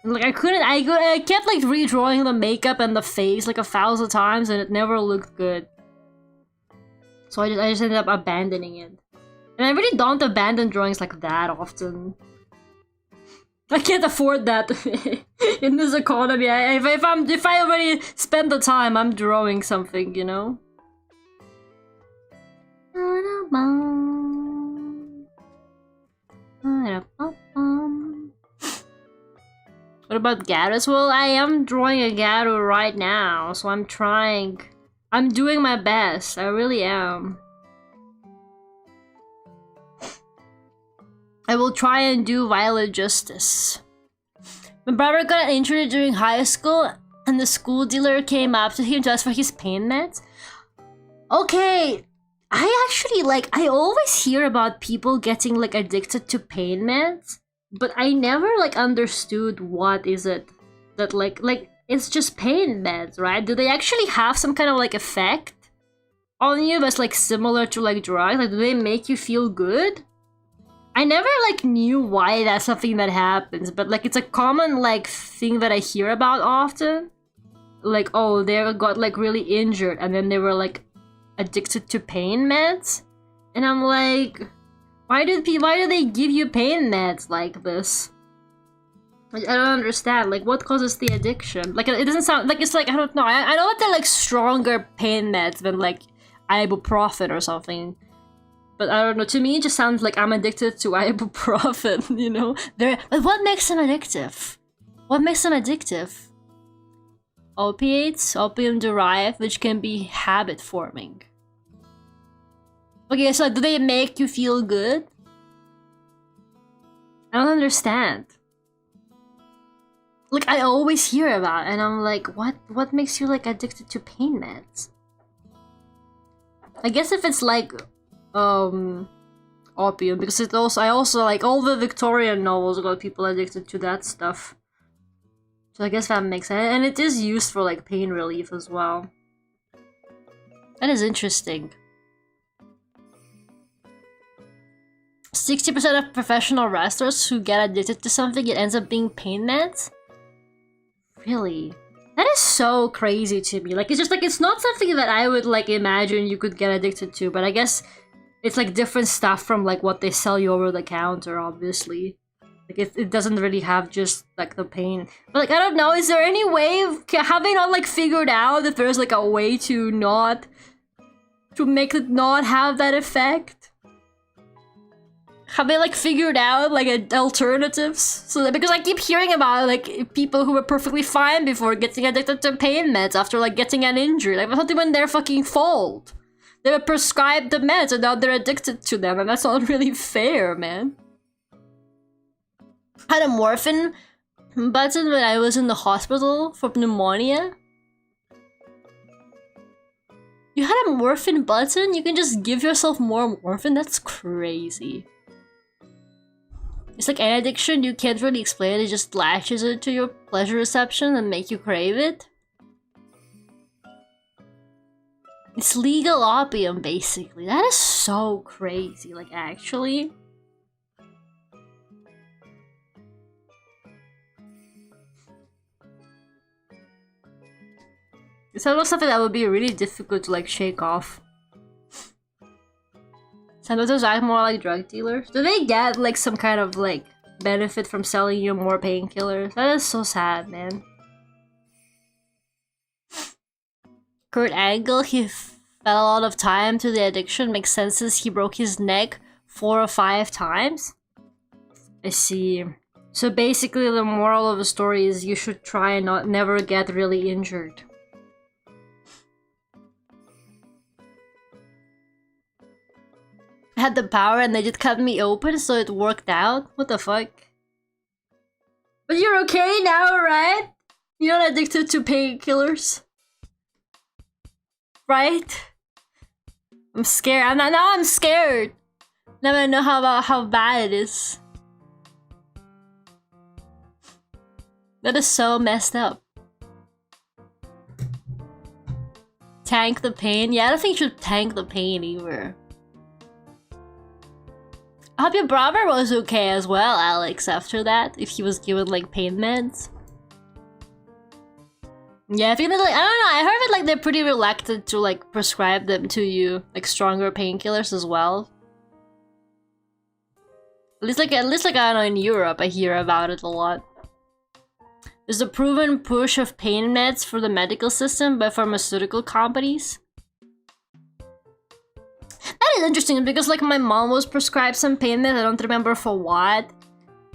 S1: And, like I kept like redrawing the makeup and the face like 1,000 times, and it never looked good. So I just ended up abandoning it. And I really don't abandon drawings like that often. I can't afford that in this economy. If I already spend the time, I'm drawing something, you know. What about Gyaru? Well, I am drawing a Gyaru right now, so I'm trying. I'm doing my best. I really am. I will try and do Violet justice. My brother got injured during high school, and the school dealer came up to him to ask for his pain meds. Okay, I actually I always hear about people getting like addicted to pain meds, but I never like understood what is it that like it's just pain meds, right? Do they actually have some kind of like effect on you that's like similar to like drugs? Like do they make you feel good? I never like knew why that's something that happens, but like it's a common like thing that I hear about often. Like, oh, they got like really injured and then they were like addicted to pain meds. And I'm like, why do they give you pain meds like this? I don't understand. Like, what causes the addiction? Like, it doesn't sound like it's like, I don't know. I know that they're like stronger pain meds than like ibuprofen or something. But I don't know, to me it just sounds like I'm addicted to ibuprofen, you know? But what makes them addictive? What makes them addictive? Opiates, opium derived, which can be habit forming. Okay, so do they make you feel good? I don't understand. Like, I always hear about it, and I'm like, what makes you like addicted to pain meds? I guess if it's like opium, because I also like all the Victorian novels got people addicted to that stuff. So I guess that makes sense, and it is used for like pain relief as well. That is interesting. 60% of professional wrestlers who get addicted to something, it ends up being pain meds? Really? That is so crazy to me. Like, it's just like, it's not something that I would like imagine you could get addicted to, but I guess it's like different stuff from like what they sell you over the counter, obviously. Like it doesn't really have just like the pain. But like, I don't know, is there any way of, have they not like figured out if there's like a way to make it not have that effect? Have they like figured out like alternatives? So because I keep hearing about like people who were perfectly fine before getting addicted to pain meds after like getting an injury. Like, it's not even their fucking fault. They were prescribed the meds and now they're addicted to them, and that's not really fair, man. I had a morphine button when I was in the hospital for pneumonia. You had a morphine button? You can just give yourself more morphine? That's crazy. It's like an addiction, you can't really explain it, just latches it to your pleasure reception and make you crave it. It's legal opium, basically. That is so crazy, like, actually. It's almost something that would be really difficult to, like, shake off. Some of those act more like drug dealers. Do they get like some kind of like benefit from selling you more painkillers? That is so sad, man. Kurt Angle, he fell a lot of time to the addiction. Makes sense since he broke his neck 4 or 5 times. I see. So basically the moral of the story is you should try and never get really injured. I had the power and they just cut me open, so it worked out. What the fuck? But you're okay now, right? You're not addicted to painkillers, right? I'm scared. Now I'm scared. Now I know how bad it is. That is so messed up. Tank the pain? Yeah, I don't think you should tank the pain either. I hope your brother was okay as well, Alex, after that, if he was given like pain meds. Yeah, I think that, like, I don't know, I heard that like they're pretty reluctant to like prescribe them to you, like stronger painkillers as well. At least like I don't know, in Europe I hear about it a lot. There's a proven push of pain meds for the medical system by pharmaceutical companies. That is interesting because like my mom was prescribed some pain meds, I don't remember for what.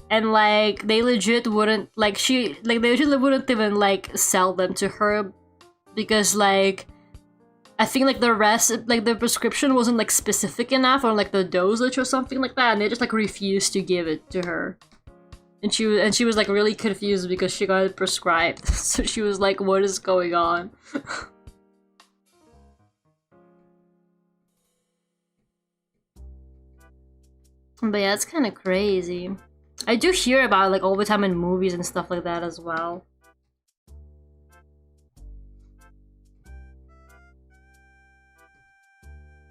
S1: And like they legit wouldn't like they usually wouldn't even like sell them to her because like I think like the rest like the prescription wasn't like specific enough or like the dosage or something like that, and they just like refused to give it to her. And she was like really confused because she got it prescribed. So she was like, what is going on? But yeah, it's kind of crazy. I do hear about it, like all the time in movies and stuff like that as well.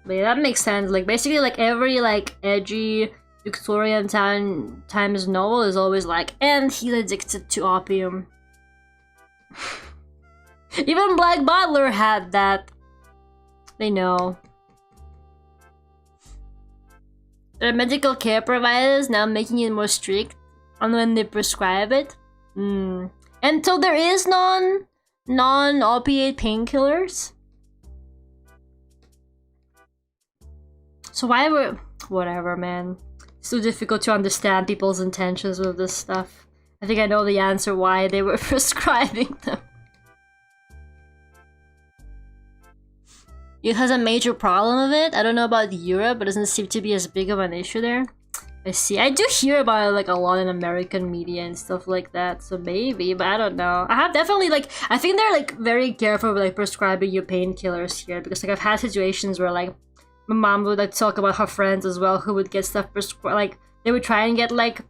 S1: But yeah, that makes sense. Like basically like every like edgy Victorian times novel is always like, and he's addicted to opium. Even Black Butler had that. They know. There are medical care providers now making it more strict on when they prescribe it. And so there is non-opiate painkillers. So why were... Whatever, man. It's so difficult to understand people's intentions with this stuff. I think I know the answer why they were prescribing them. It has a major problem with it. I don't know about Europe, but it doesn't seem to be as big of an issue there. I see. I do hear about it like a lot in American media and stuff like that, so maybe, but I don't know. I have definitely like, I think they're like very careful with like prescribing you painkillers here, because like I've had situations where like my mom would like talk about her friends as well who would get stuff prescribed, like they would try and get like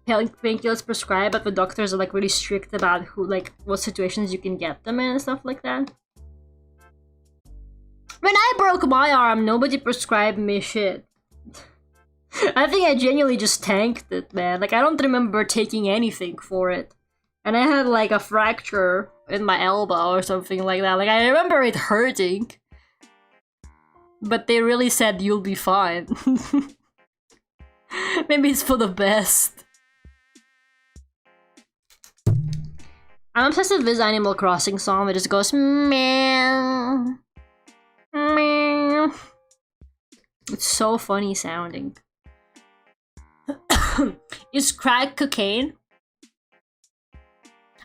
S1: painkillers prescribed, but the doctors are like really strict about who, like what situations you can get them in and stuff like that. When I broke my arm, nobody prescribed me shit. I think I genuinely just tanked it, man. Like, I don't remember taking anything for it. And I had, like, a fracture in my elbow or something like that. Like, I remember it hurting. But they really said, you'll be fine. Maybe it's for the best. I'm obsessed with this Animal Crossing song that just goes, meow. Meow. It's so funny sounding. Is crack cocaine?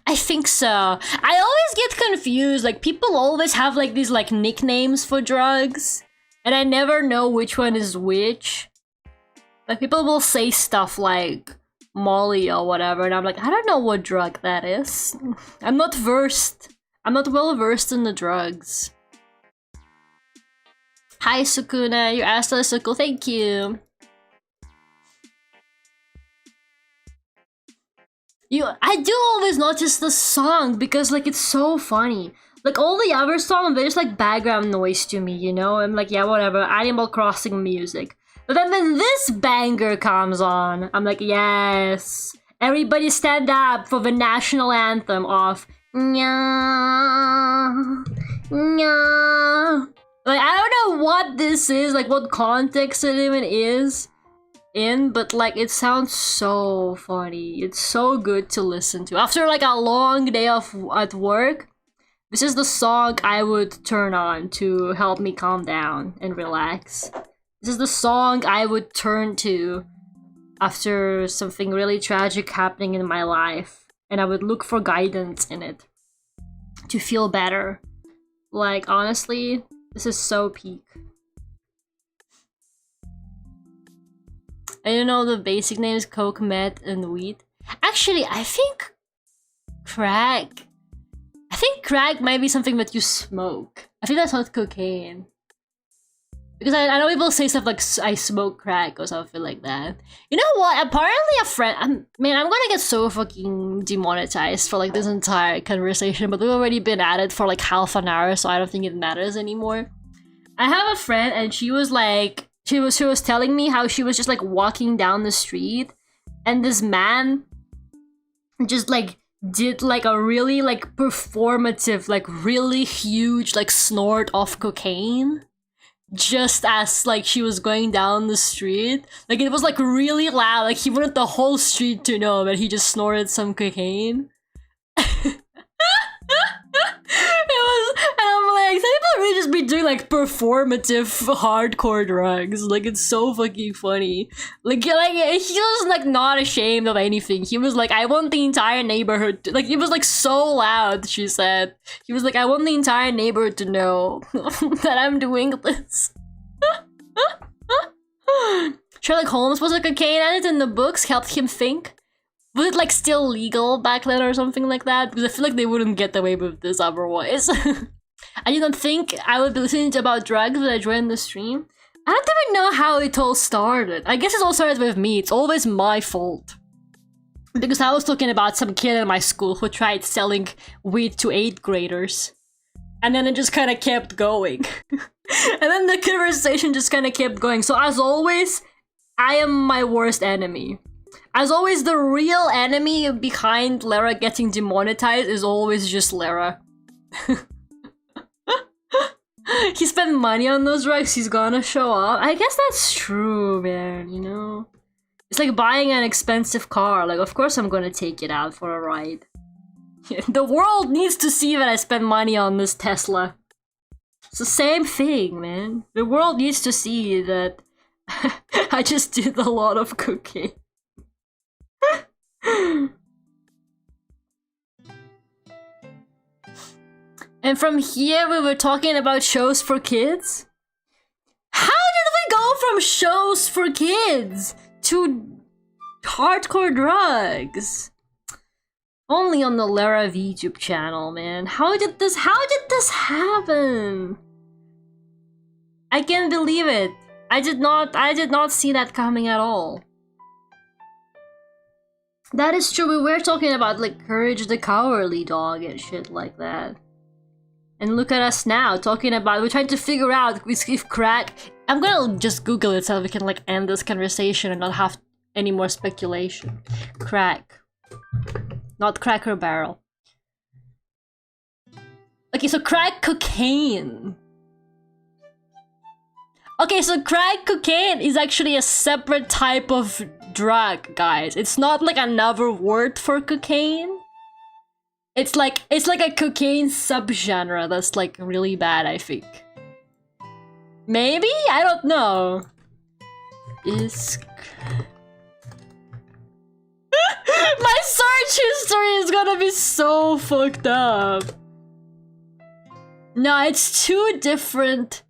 S1: I think so. I always get confused. Like, people always have like these like nicknames for drugs, and I never know which one is which. Like, people will say stuff like Molly or whatever, and I'm like, I don't know what drug that is. I'm not versed. I'm not well versed in the drugs. Hi Sukuna, your Asta is so cool, thank you. I do always notice the song because like it's so funny. Like all the other songs, they're just like background noise to me, you know? I'm like, yeah, whatever, Animal Crossing music. But then when this banger comes on, I'm like, yes. Everybody stand up for the national anthem of Nya, Nya. Like, I don't know what this is, like what context it even is in, but like it sounds so funny. It's so good to listen to. After like a long day at work, this is the song I would turn on to help me calm down and relax. This is the song I would turn to after something really tragic happening in my life, and I would look for guidance in it to feel better. Like, honestly, this is so peak. I don't know the basic names: coke, meth, and weed. Actually, I think crack might be something that you smoke. I think that's not cocaine. Because I know people say stuff like, I smoke crack or something like that. You know what? Apparently a friend... man, I'm gonna get so fucking demonetized for like this entire conversation, but we've already been at it for like half an hour, so I don't think it matters anymore. I have a friend and she was like... She was telling me how she was just like walking down the street and this man just like did like a really like performative, like really huge like snort of cocaine. Just as like she was going down the street. Like it was like really loud, like he wanted the whole street to know that he just snorted some cocaine. It was, and I'm like, some people really just be doing like performative hardcore drugs. Like it's so fucking funny. Like he was like not ashamed of anything. He was like, I want the entire neighborhood to, like it was like so loud, she said. He was like, I want the entire neighborhood to know that I'm doing this. Sherlock Holmes was a cocaine addict in the books, helped him think. Was it like still legal back then or something like that? Because I feel like they wouldn't get away with this otherwise. I didn't think I would be listening to about drugs when I joined the stream. I don't even know how it all started. I guess it all started with me. It's always my fault. Because I was talking about some kid in my school who tried selling weed to 8th graders. And then it just kind of kept going. And then the conversation just kind of kept going. So as always, I am my worst enemy. As always, the real enemy behind Lara getting demonetized is always just Lara. He spent money on those drugs, he's gonna show up. I guess that's true, man, you know? It's like buying an expensive car. Like, of course I'm gonna take it out for a ride. The world needs to see that I spend money on this Tesla. It's the same thing, man. The world needs to see that I just did a lot of cocaine. And from here we were talking about shows for kids? How did we go from shows for kids to hardcore drugs? Only on the Lara Vtuber channel, man. How did this happen? I can't believe it. I did not see that coming at all. That is true, we were talking about like Courage the Cowardly Dog and shit like that. And look at us now, talking about, we're trying to figure out if crack... I'm gonna just Google it so we can like end this conversation and not have any more speculation. Crack. Not Cracker Barrel. Okay, so crack cocaine. Okay, so crack cocaine is actually a separate type of drug, guys. It's not like another word for cocaine. It's like a cocaine subgenre that's like really bad, I think. Maybe? I don't know. is gonna be so fucked up. No, it's two different.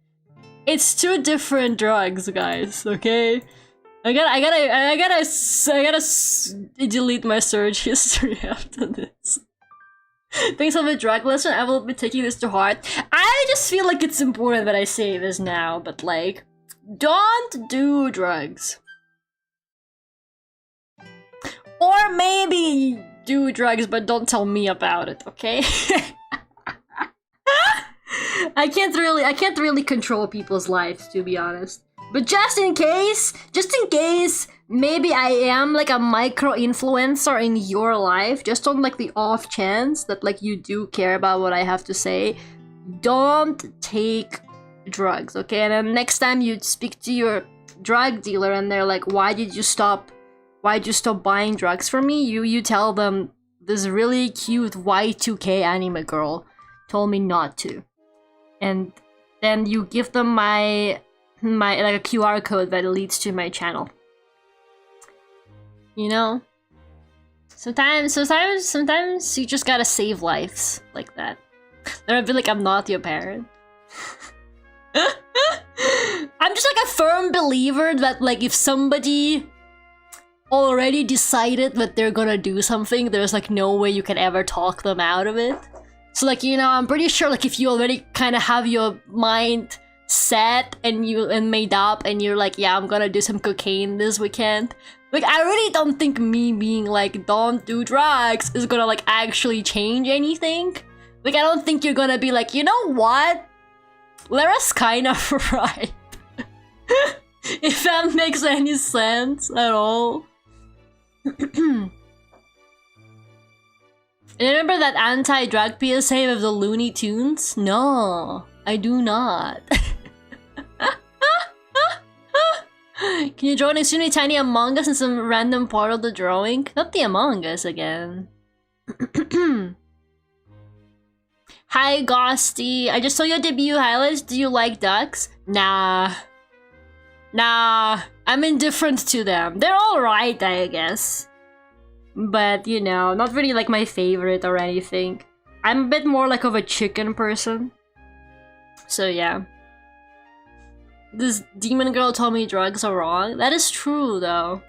S1: It's two different drugs, guys. Okay, I gotta delete my search history after this. Thanks for the drug lesson. I will be taking this to heart. I just feel like it's important that I say this now, but like, don't do drugs. Or maybe do drugs, but don't tell me about it, okay? I can't really control people's lives, to be honest. But just in case, maybe I am like a micro-influencer in your life, just on like the off chance that like you do care about what I have to say, don't take drugs, okay? And then next time you speak to your drug dealer and they're like, why'd you stop buying drugs from me? You tell them, this really cute Y2K anime girl told me not to. And then you give them my like a QR code that leads to my channel. You know? Sometimes you just gotta save lives like that. Then I'd be like, I'm not your parent. I'm just like a firm believer that like if somebody already decided that they're gonna do something, there's like no way you can ever talk them out of it. So like, you know, I'm pretty sure like if you already kind of have your mind set and made up and you're like, yeah, I'm gonna do some cocaine this weekend, like I really don't think me being like, don't do drugs is gonna like actually change anything. Like I don't think you're gonna be like, you know what, Lara's kind of right. If that makes any sense at all. You remember that anti-drug PSA with the Looney Tunes? No, I do not. Can you draw an extremely tiny Among Us in some random part of the drawing? Not the Among Us again. Hi Ghosty, I just saw your debut highlights. Do you like ducks? Nah, I'm indifferent to them. They're alright, I guess. But, you know, not really like my favorite or anything. I'm a bit more like of a chicken person. So yeah. This demon girl told me drugs are wrong. That is true, though.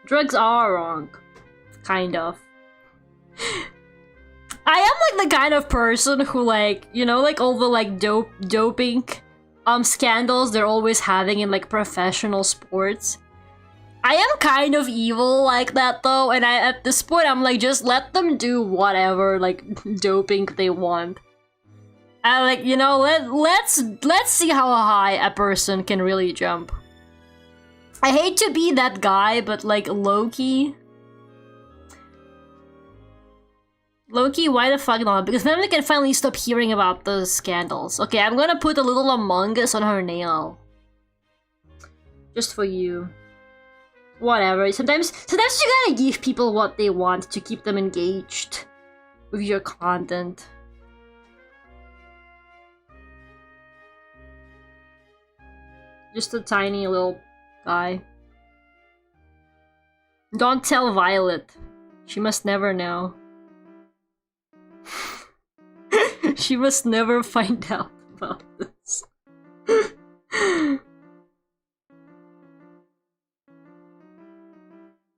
S1: Drugs are wrong. Kind of. I am like the kind of person who like, you know, like all the like doping scandals they're always having in like professional sports. I am kind of evil like that though, and at this point I'm like, just let them do whatever like doping they want. I like, you know, let's see how high a person can really jump. I hate to be that guy, but like low-key, why the fuck not? Because then we can finally stop hearing about the scandals. Okay, I'm gonna put a little Among Us on her nail. Just for you. Whatever. Sometimes you gotta give people what they want to keep them engaged with your content. Just a tiny little guy. Don't tell Violet. She must never know. She must never find out about this.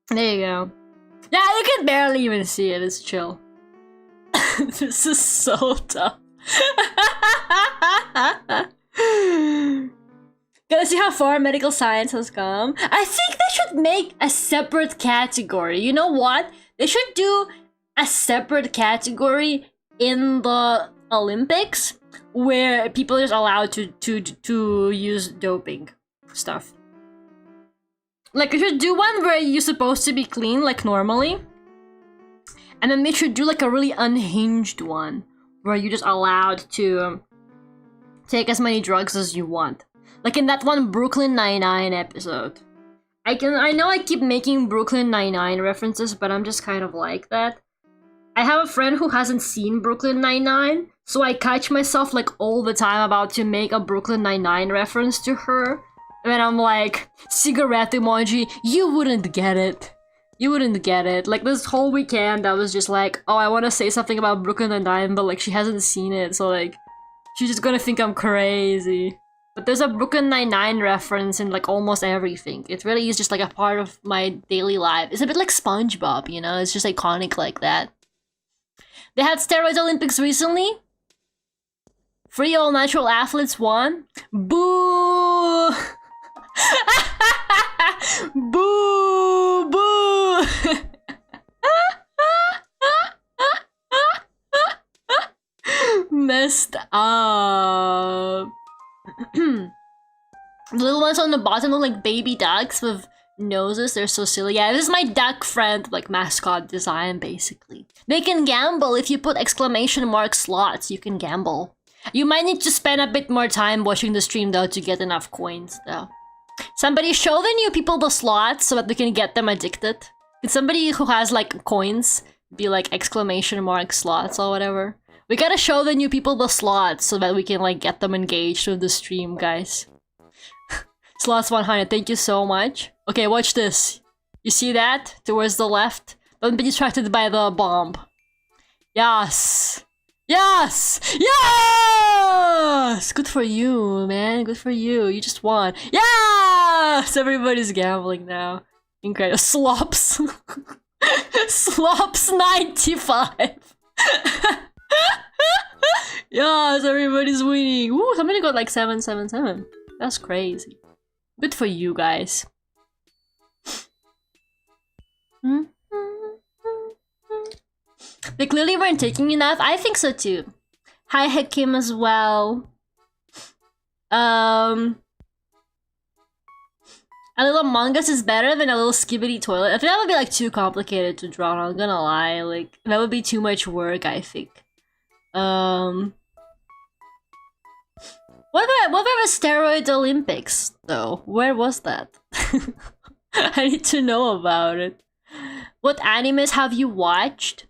S1: There you go. Yeah, you can barely even see it. It's chill. This is so tough. Gotta see how far medical science has come. I think they should make a separate category. You know what? They should do a separate category in the Olympics where people are just allowed to use doping stuff. Like, they should do one where you're supposed to be clean, like normally. And then they should do like a really unhinged one where you're just allowed to take as many drugs as you want. Like in that one Brooklyn Nine-Nine episode. I know I keep making Brooklyn Nine-Nine references, but I'm just kind of like that. I have a friend who hasn't seen Brooklyn Nine-Nine, so I catch myself like all the time about to make a Brooklyn Nine-Nine reference to her. And I'm like, cigarette emoji, you wouldn't get it. You wouldn't get it. Like, this whole weekend, I was just like, oh, I want to say something about Brooklyn Nine-Nine, but like, she hasn't seen it, so like, she's just gonna think I'm crazy. But there's a Brooklyn Nine-Nine reference in like almost everything. It really is just like a part of my daily life. It's a bit like SpongeBob, you know? It's just iconic like that. They had steroid Olympics recently. Free all natural athletes won. Boo! Boo! Boo! Messed up. The little ones on the bottom look like baby ducks with noses. They're so silly. Yeah, this is my duck friend, like, mascot design, basically. They can gamble. If you put exclamation mark slots, you can gamble. You might need to spend a bit more time watching the stream, though, to get enough coins, though. Somebody show the new people the slots so that we can get them addicted. Can somebody who has, like, coins be, like, exclamation mark slots or whatever? We gotta show the new people the slots so that we can, like, get them engaged with the stream, guys. Slots 100, thank you so much. Okay, watch this. You see that? Towards the left? Don't be distracted by the bomb. Yes! Yes! Yes! Good for you, man. Good for you. You just won. Yes! Everybody's gambling now. Incredible. Slops. Slops 95. Yes, everybody's winning. Ooh, somebody got like 777. That's crazy. Good for you guys. They clearly weren't taking enough. I think so too. Hi Hakim as well. A little Among Us is better than a little Skibbity Toilet. I think that would be like too complicated to draw, I'm gonna lie. Like, that would be too much work, I think. What about the steroid Olympics though? Where was that? I need to know about it. What animes have you watched?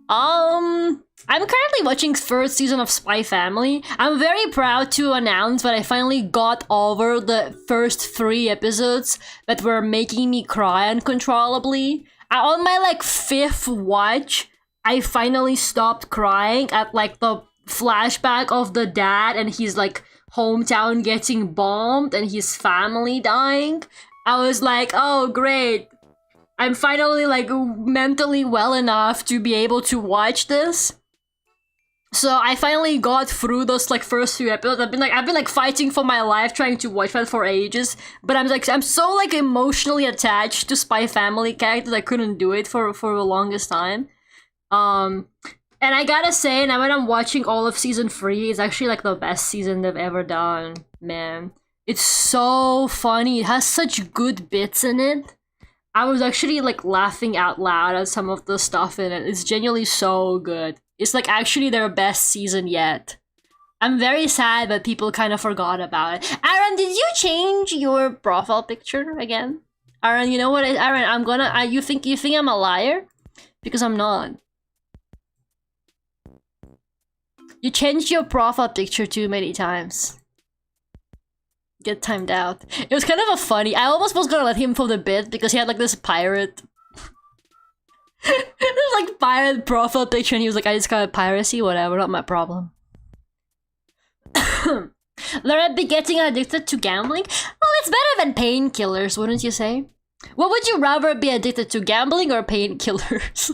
S1: I'm currently watching first season of Spy Family. I'm very proud to announce that I finally got over the first 3 episodes that were making me cry uncontrollably. On my like 5th watch, I finally stopped crying at like the flashback of the dad and his like hometown getting bombed and his family dying. I was like, oh great. I'm finally like mentally well enough to be able to watch this. So I finally got through those like first few episodes. I've been like fighting for my life trying to watch that for ages. But I'm so like emotionally attached to Spy Family characters I couldn't do it for the longest time. And I gotta say, now when I'm watching all of season 3, it's actually like the best season they've ever done, man. It's so funny. It has such good bits in it. I was actually like laughing out loud at some of the stuff in it. It's genuinely so good. It's like actually their best season yet. I'm very sad that people kind of forgot about it. Aaron, did you change your profile picture again? Aaron, you know what? Aaron, I'm gonna. You think I'm a liar? Because I'm not. You changed your profile picture too many times. Get timed out. It was kind of a funny. I almost was gonna let him for the bit because he had like this pirate. This like pirate profile picture, and he was like, "I just got piracy, whatever, not my problem." Laura be getting addicted to gambling? Well, it's better than painkillers, wouldn't you say? What would you rather be addicted to, gambling or painkillers?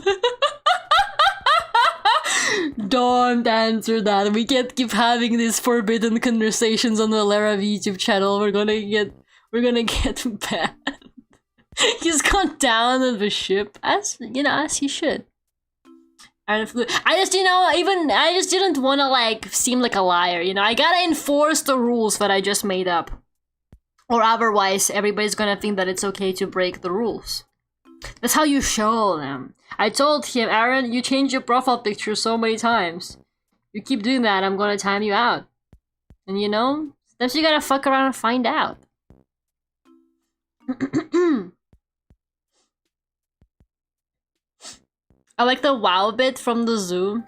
S1: Don't answer that. We can't keep having these forbidden conversations on the Lara YouTube channel. We're gonna get banned. He's gone down on the ship, as you know, as he should. I just, you know, I just didn't want to like seem like a liar. You know, I gotta enforce the rules that I just made up, or otherwise everybody's gonna think that it's okay to break the rules. That's how you show them. I told him, Aaron, you changed your profile picture so many times. You keep doing that, I'm gonna time you out. And you know, sometimes you gotta fuck around and find out. I like the wow bit from the zoo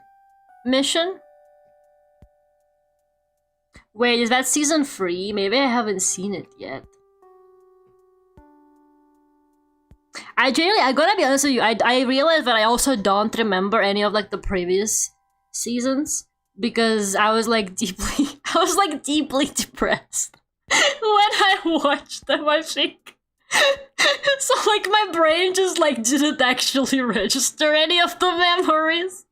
S1: mission. Wait, is that season 3? Maybe I haven't seen it yet. I gotta be honest with you, I realized that I also don't remember any of like the previous seasons because I was like deeply depressed when I watched them, I think. So like my brain just like didn't actually register any of the memories.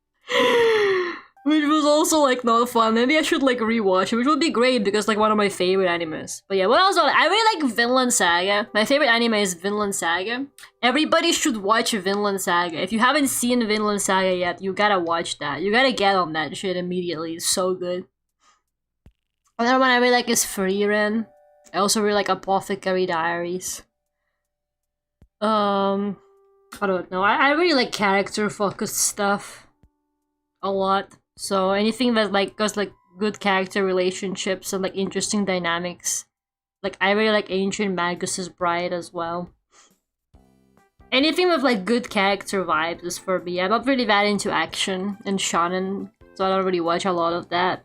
S1: Which was also like not fun. Maybe I should like rewatch it, which would be great because like one of my favorite animes. But yeah, what else? I really like Vinland Saga. My favorite anime is Vinland Saga. Everybody should watch Vinland Saga. If you haven't seen Vinland Saga yet, you gotta watch that. You gotta get on that shit immediately. It's so good. Another one I really like is Frieren. I also really like Apothecary Diaries. I don't know. I really like character focused stuff a lot. So anything that like goes like good character relationships and like interesting dynamics. Like I really like Ancient Magus's Bride as well. Anything with like good character vibes is for me. I'm not really that into action and shonen, so I don't really watch a lot of that.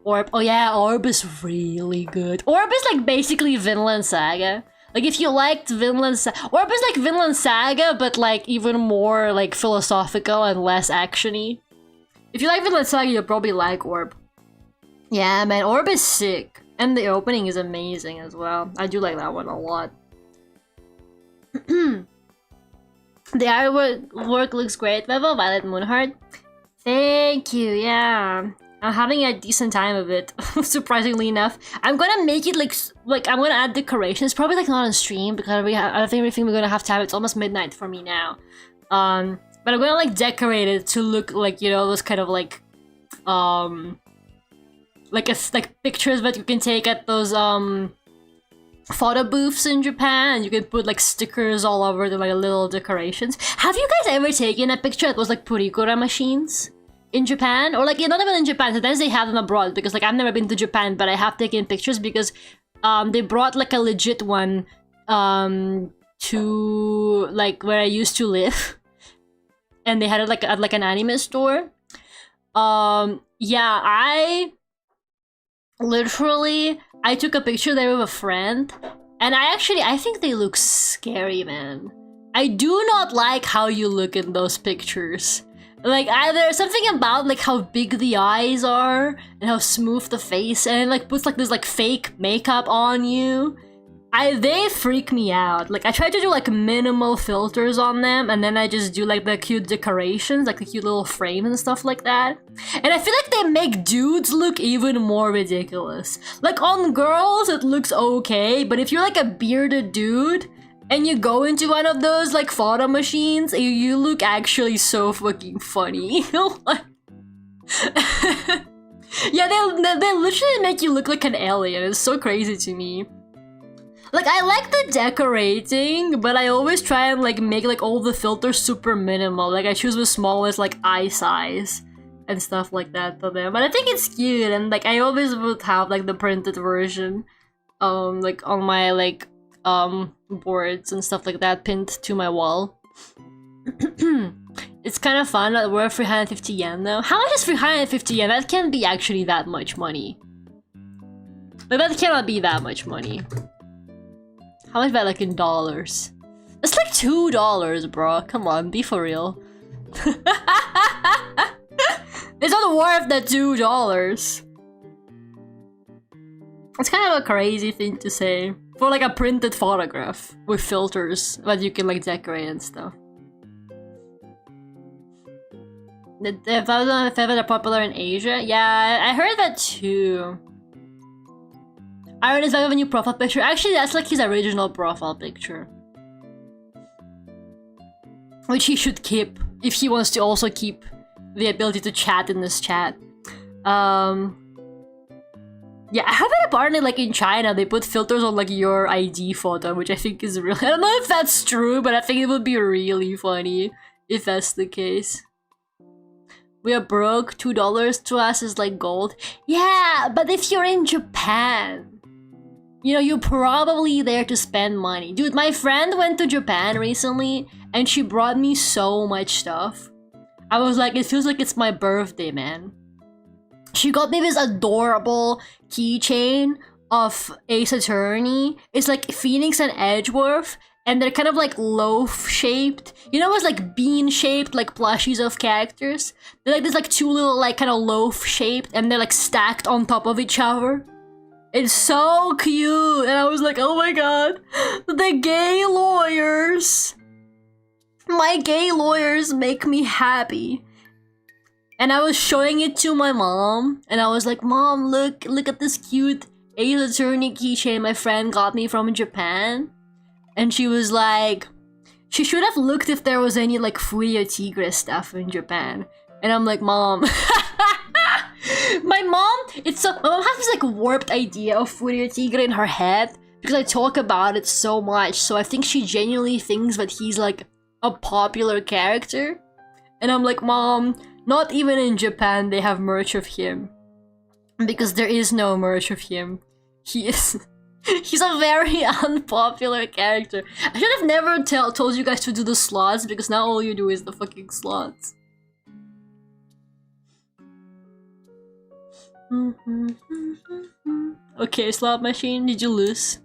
S1: Orb, oh yeah, Orb is really good. Orb is like basically Vinland Saga. Like if you liked Vinland Saga, Orb is like Vinland Saga, but like even more like philosophical and less actiony. If you like Vinland Saga, you'll probably like Orb. Yeah, man, Orb is sick, and the opening is amazing as well. I do like that one a lot. The artwork looks great. Level Violet Moonheart. Thank you. Yeah. I'm having a decent time of it, surprisingly enough. I'm gonna make it like I'm gonna add decorations, probably like not on stream because I don't think we're gonna have time. It's almost midnight for me now. But I'm gonna like decorate it to look like, you know, those kind of like pictures that you can take at those photo booths in Japan. You can put like stickers all over the like little decorations. Have you guys ever taken a picture that was like Purikura machines in Japan? Or like, not even in Japan, sometimes they have them abroad because like I've never been to Japan, but I have taken pictures because they brought like a legit one to like where I used to live, and they had it like at like an anime store. Yeah, I took a picture there with a friend, and I think they look scary, man. I do not like how you look in those pictures. Like, there's something about like how big the eyes are and how smooth the face, and it like puts like this like fake makeup on you. They freak me out. Like I try to do like minimal filters on them, and then I just do like the cute decorations, like the cute little frames and stuff like that. And I feel like they make dudes look even more ridiculous. Like on girls it looks okay, but if you're like a bearded dude and you go into one of those like photo machines, you look actually so fucking funny. Yeah, they literally make you look like an alien. It's so crazy to me. Like, I like the decorating, but I always try and like make like all the filters super minimal. Like I choose the smallest like eye size and stuff like that for them. But I think it's cute, and like I always would have like the printed version like on my like boards and stuff like that pinned to my wall. It's kind of fun. We're 350 yen though. How much is 350 yen? That can't be actually that much money. Like that cannot be that much money. How much is that like in dollars? That's like $2, bro. Come on, be for real. It's not worth the $2. It's kind of a crazy thing to say for like a printed photograph with filters that you can like decorate and stuff. If they're popular in Asia, yeah, I heard that too. Aaron is like a new profile picture. Actually, that's like his original profile picture, which he should keep if he wants to also keep the ability to chat in this chat. Yeah, I heard that apparently like in China they put filters on like your ID photo, which I think is really— I don't know if that's true, but I think it would be really funny if that's the case. We are broke. $2 to us is like gold. Yeah, but if you're in Japan, you know, you're probably there to spend money. Dude, my friend went to Japan recently and she brought me so much stuff. I was like, it feels like it's my birthday, man. She got me this adorable keychain of Ace Attorney. It's like Phoenix and Edgeworth, and they're kind of like loaf-shaped. You know, it's like bean-shaped, like plushies of characters. They're like, there's like two little like kind of loaf-shaped, and they're like stacked on top of each other. It's so cute, and I was like, oh my god, the gay lawyers. My gay lawyers make me happy. And I was showing it to my mom, and I was like, Mom, look at this cute Ace Attorney keychain my friend got me from Japan. And she was like, she should have looked if there was any like Furia Tigre stuff in Japan. And I'm like, Mom. My mom has this like warped idea of Furia Tigre in her head because I talk about it so much. So I think she genuinely thinks that he's like a popular character. And I'm like, Mom, not even in Japan they have merch of him. Because there is no merch of him. He's a very unpopular character. I should have never told you guys to do the slots, because now all you do is the fucking slots. Okay, slot machine, did you lose?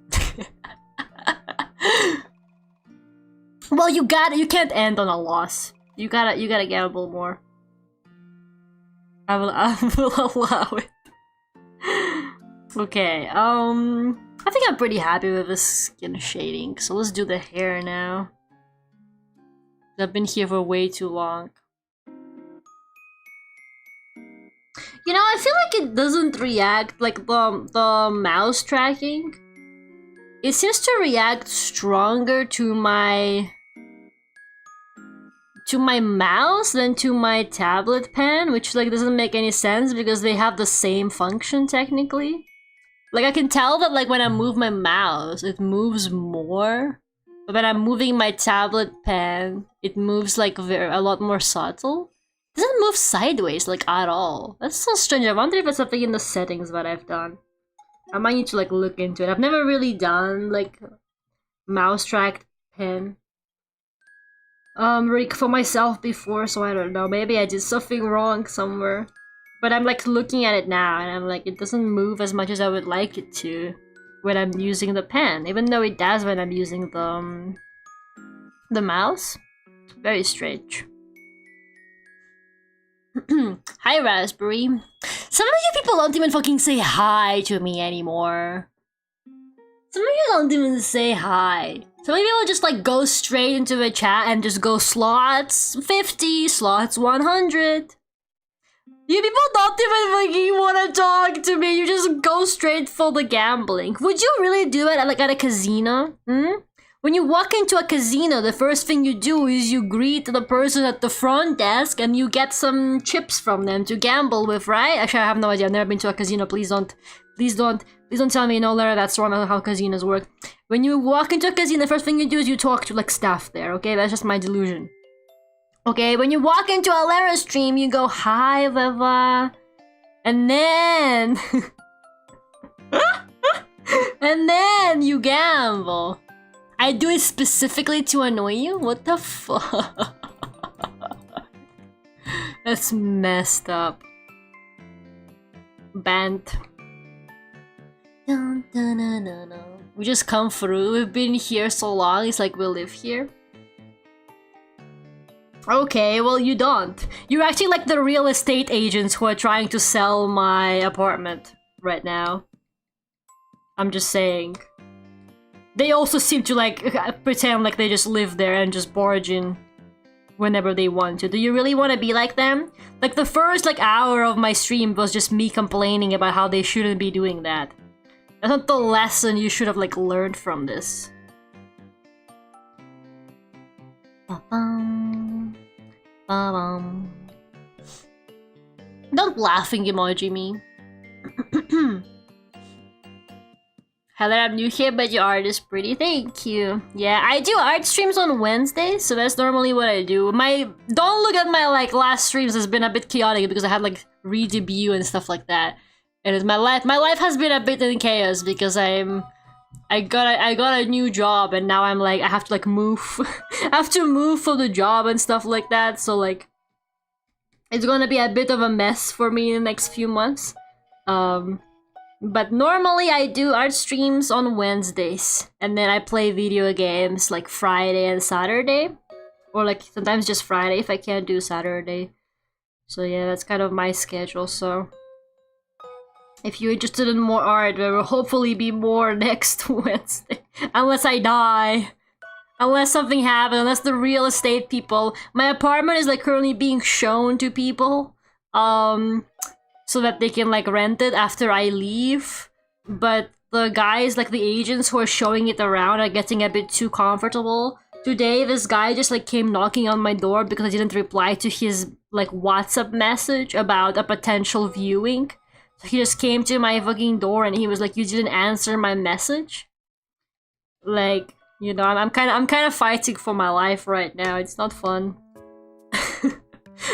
S1: Well, you can't end on a loss. You gotta gamble more. I will allow it. Okay, I think I'm pretty happy with the skin shading, so let's do the hair now. I've been here for way too long. You know, I feel like it doesn't react, like the mouse tracking. It seems to react stronger to my mouse than to my tablet pen, which like doesn't make any sense because they have the same function technically. Like I can tell that like when I move my mouse, it moves more. But when I'm moving my tablet pen, it moves like a lot more subtle. It doesn't move sideways like at all. That's so strange. I wonder if it's something in the settings that I've done. I might need to like look into it. I've never really done like mouse tracked pen for myself before, so I don't know. Maybe I did something wrong somewhere. But I'm like looking at it now and I'm like, it doesn't move as much as I would like it to when I'm using the pen, even though it does when I'm using the mouse. Very strange. Hi, Raspberry. Some of you people don't even fucking say hi to me anymore. Some of you don't even say hi. Some of you will just like go straight into the chat and just go slots 50, slots 100. You people don't even fucking want to talk to me. You just go straight for the gambling. Would you really do it at a casino? When you walk into a casino, the first thing you do is you greet the person at the front desk and you get some chips from them to gamble with, right? Actually, I have no idea. I've never been to a casino. Please don't tell me no, Lara, that's wrong. That's how casinos work. When you walk into a casino, the first thing you do is you talk to like staff there, okay? That's just my delusion. Okay, when you walk into a Lara stream, you go, hi, Viva. And then... and then you gamble. I do it specifically to annoy you? What the fuck? That's messed up. Banned. Dun, dun, dun, dun, dun. We just come through. We've been here so long, it's like we live here. Okay, well you don't. You're actually like the real estate agents who are trying to sell my apartment right now. I'm just saying. They also seem to like pretend like they just live there and just barge in whenever they want to. Do you really want to be like them? Like the first like hour of my stream was just me complaining about how they shouldn't be doing that. That's not the lesson you should have like learned from this. Ba-bum. Ba-bum. Don't laughing emoji me. Hello, I'm new here, but your art is pretty. Thank you. Yeah, I do art streams on Wednesdays, so that's normally what I do. Don't look at my like last streams. It's been a bit chaotic because I had like re-debut and stuff like that. And my life has been a bit in chaos because I got a new job and now I'm like I have to like move. I have to move for the job and stuff like that. So like it's gonna be a bit of a mess for me in the next few months. But normally I do art streams on Wednesdays, and then I play video games like Friday and Saturday, or like sometimes just Friday if I can't do Saturday. So yeah, that's kind of my schedule. So if you're interested in more art, there will hopefully be more next Wednesday, unless I die. Unless something happens, unless the real estate people... My apartment is like currently being shown to people, so that they can like rent it after I leave. But the guys, like the agents who are showing it around, are getting a bit too comfortable. Today, this guy just like came knocking on my door because I didn't reply to his like WhatsApp message about a potential viewing. So he just came to my fucking door and he was like, "You didn't answer my message?" Like... You know, I'm kind of fighting for my life right now. It's not fun.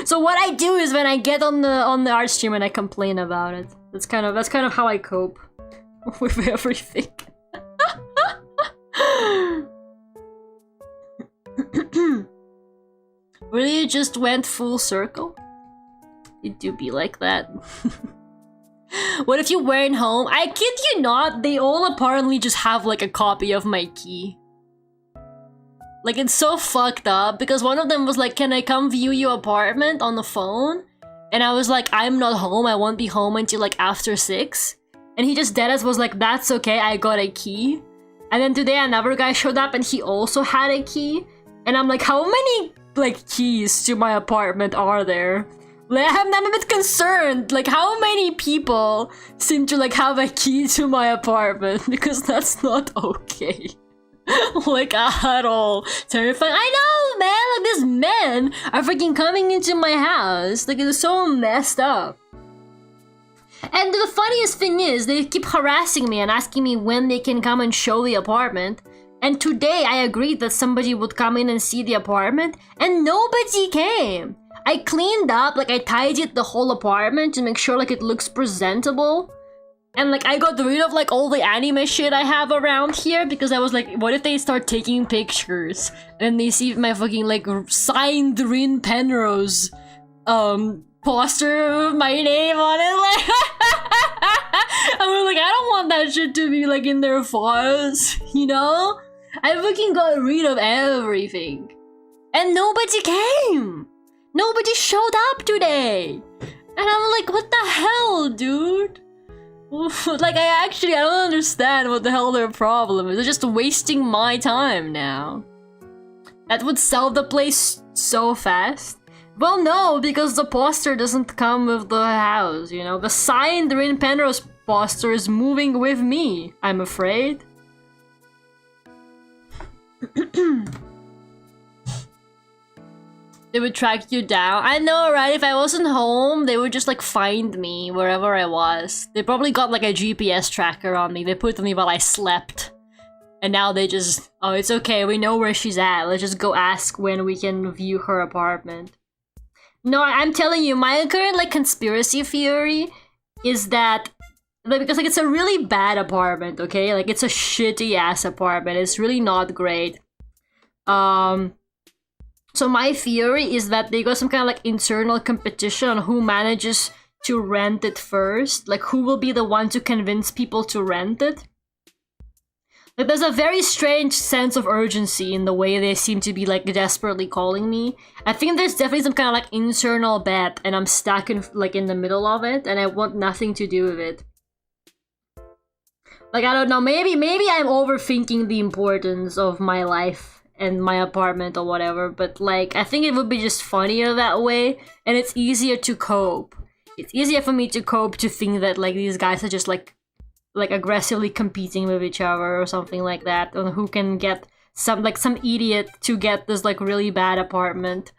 S1: So what I do is when I get on the art stream and I complain about it. That's kind of how I cope with everything. Really, you just went full circle? It do be like that. What if you weren't home? I kid you not, they all apparently just have like a copy of my key. Like, it's so fucked up because one of them was like, "Can I come view your apartment on the phone?" And I was like, "I'm not home, I won't be home until like after 6. And he just deadass was like, "That's okay, I got a key." And then today another guy showed up and he also had a key. And I'm like, how many like keys to my apartment are there? Like, I'm a bit concerned, like how many people seem to like have a key to my apartment, because that's not okay. Like, at all. Terrifying. I know, man! Like, these men are freaking coming into my house. Like, it's so messed up. And the funniest thing is, they keep harassing me and asking me when they can come and show the apartment. And today, I agreed that somebody would come in and see the apartment, and nobody came. I cleaned up, like, I tidied the whole apartment to make sure, like, it looks presentable. And like I got rid of like all the anime shit I have around here because I was like, what if they start taking pictures and they see my fucking like signed Rin Penrose poster with my name on it? Like I was like, I don't want that shit to be like in their files, you know? I fucking got rid of everything. And nobody came! Nobody showed up today! And I'm like, what the hell, dude? Like, I don't understand what the hell their problem is. They're just wasting my time now. That would sell the place so fast. Well, no, because the poster doesn't come with the house, you know? The signed Rin Penrose poster is moving with me, I'm afraid. They would track you down. I know, right? If I wasn't home, they would just like find me wherever I was. They probably got like a GPS tracker on me. They put it on me while I slept. And now they just, oh, it's okay. We know where she's at. Let's just go ask when we can view her apartment. No, I'm telling you, my current like conspiracy theory is that because like it's a really bad apartment, okay? Like it's a shitty ass apartment. It's really not great. So my theory is that they got some kind of like internal competition on who manages to rent it first. Like who will be the one to convince people to rent it. Like there's a very strange sense of urgency in the way they seem to be like desperately calling me. I think there's definitely some kind of like internal bet and I'm stuck in like in the middle of it and I want nothing to do with it. Like I don't know, maybe I'm overthinking the importance of my life and my apartment or whatever, but like I think it would be just funnier that way and it's easier to cope. It's easier for me to cope to think that like these guys are just like aggressively competing with each other or something like that, on who can get some idiot to get this like really bad apartment.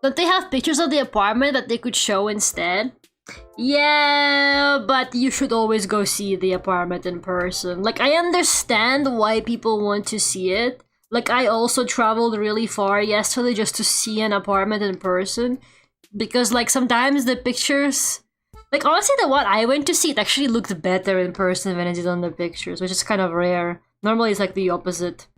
S1: Don't they have pictures of the apartment that they could show instead? Yeah, but you should always go see the apartment in person. Like, I understand why people want to see it. Like, I also traveled really far yesterday just to see an apartment in person. Because, like, sometimes the pictures... Like, honestly, the one I went to see, it actually looked better in person than it did on the pictures, which is kind of rare. Normally, it's, like, the opposite.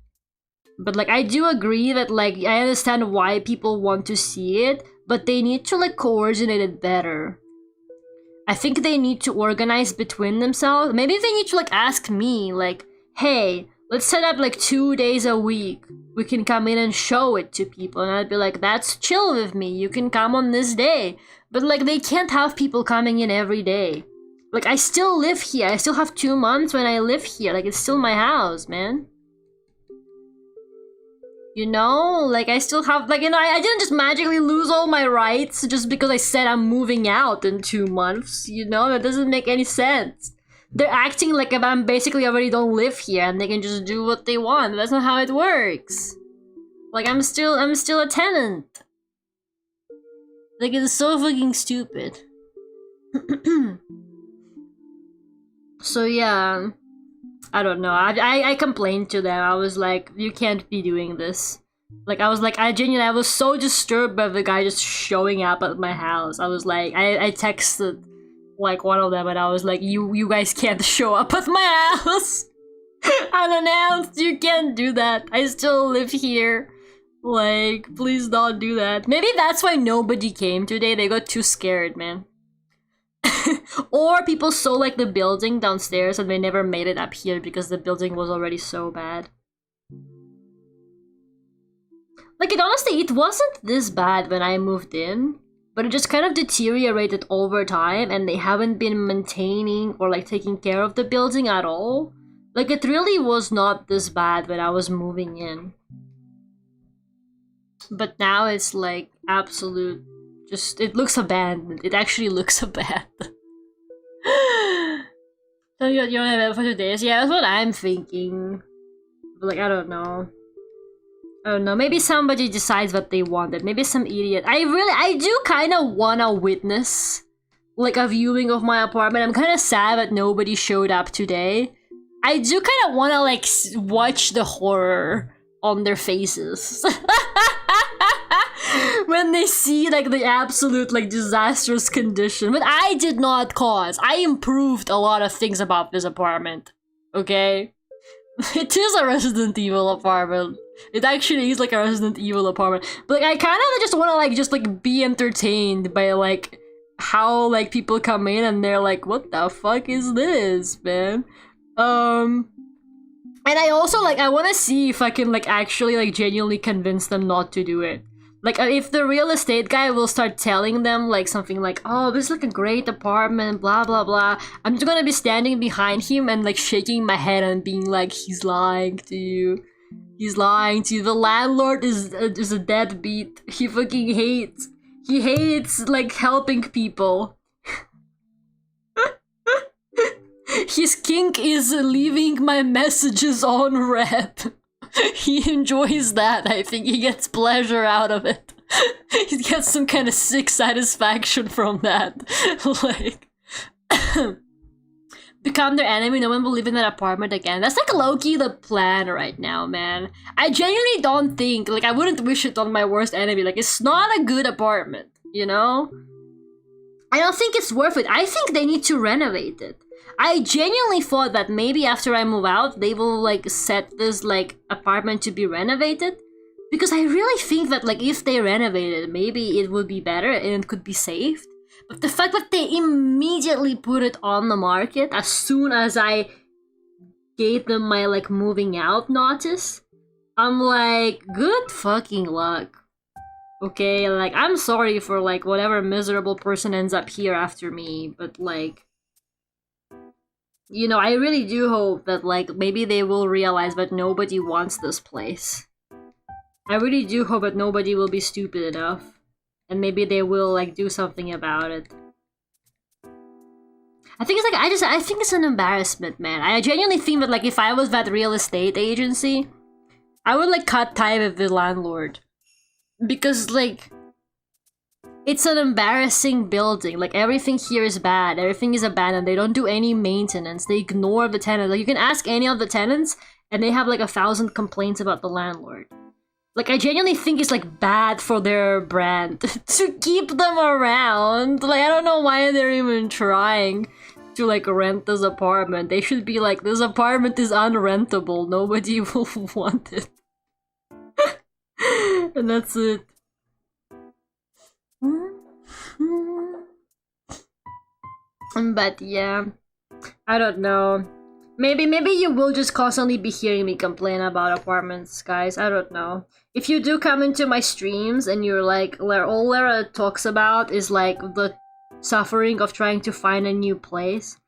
S1: But, like, I do agree that, like, I understand why people want to see it, but they need to like coordinate it better. I think they need to organize between themselves. Maybe they need to like ask me like, hey, let's set up like 2 days a week. We can come in and show it to people. And I'd be like, that's chill with me. You can come on this day. But like they can't have people coming in every day. Like I still live here. I still have 2 months when I live here. Like it's still my house, man. You know, like I still have, like, you know, I didn't just magically lose all my rights just because I said I'm moving out in 2 months. You know, that doesn't make any sense. They're acting like if I'm basically already don't live here and they can just do what they want. That's not how it works. Like I'm still a tenant. Like it's so fucking stupid. So yeah. I don't know. I complained to them. I was like, you can't be doing this. Like, I was like, I was so disturbed by the guy just showing up at my house. I was like, I texted, like, one of them and I was like, you guys can't show up at my house. Unannounced. You can't do that. I still live here. Like, please don't do that. Maybe that's why nobody came today. They got too scared, man. Or people saw like the building downstairs and they never made it up here because the building was already so bad. Like it wasn't this bad when I moved in, but it just kind of deteriorated over time and they haven't been maintaining or like taking care of the building at all. Like it really was not this bad when I was moving in. But now it's like absolute, just, it looks abandoned. It actually looks abandoned. So you don't have it for 2 days? Yeah, that's what I'm thinking. But like, I don't know. Maybe somebody decides what they wanted. Maybe some idiot. I do kind of want to witness like a viewing of my apartment. I'm kind of sad that nobody showed up today. I do kind of want to like watch the horror on their faces. When they see like the absolute like disastrous condition. But I did not cause. I improved a lot of things about this apartment. Okay? It is a Resident Evil apartment. It actually is like a Resident Evil apartment. But like I kind of just want to like be entertained by like how like people come in and they're like, what the fuck is this, man? And I also like I want to see if I can like actually like genuinely convince them not to do it. Like, if the real estate guy will start telling them, like, something like, oh, this is, like, a great apartment, blah, blah, blah, I'm just gonna be standing behind him and, like, shaking my head and being like, he's lying to you. He's lying to you. The landlord is a deadbeat. He fucking hates. He hates, like, helping people. His kink is leaving my messages on red. He enjoys that. I think he gets pleasure out of it. He gets some kind of sick satisfaction from that. Like, become their enemy, no one will live in that apartment again. That's like low-key the plan right now, man. I genuinely don't think, like, I wouldn't wish it on my worst enemy. Like, it's not a good apartment, you know? I don't think it's worth it. I think they need to renovate it. I genuinely thought that maybe after I move out, they will, like, set this, like, apartment to be renovated. Because I really think that, like, if they renovate it, maybe it would be better and it could be saved. But the fact that they immediately put it on the market as soon as I gave them my, like, moving out notice, I'm like, good fucking luck. Okay, like, I'm sorry for, like, whatever miserable person ends up here after me, but, like, you know, I really do hope that, like, maybe they will realize that nobody wants this place. I really do hope that nobody will be stupid enough. And maybe they will, like, do something about it. I think it's, like, I think it's an embarrassment, man. I genuinely think that, like, if I was that real estate agency, I would, like, cut tie with the landlord. Because, like, it's an embarrassing building. Like, everything here is bad. Everything is abandoned. They don't do any maintenance. They ignore the tenants. Like, you can ask any of the tenants, and they have, like, 1,000 complaints about the landlord. Like, I genuinely think it's, like, bad for their brand to keep them around. Like, I don't know why they're even trying to, like, rent this apartment. They should be like, this apartment is unrentable. Nobody will want it. And that's it. But yeah, I don't know. Maybe you will just constantly be hearing me complain about apartments, guys. I don't know. If you do come into my streams and you're like, all Lara talks about is like the suffering of trying to find a new place.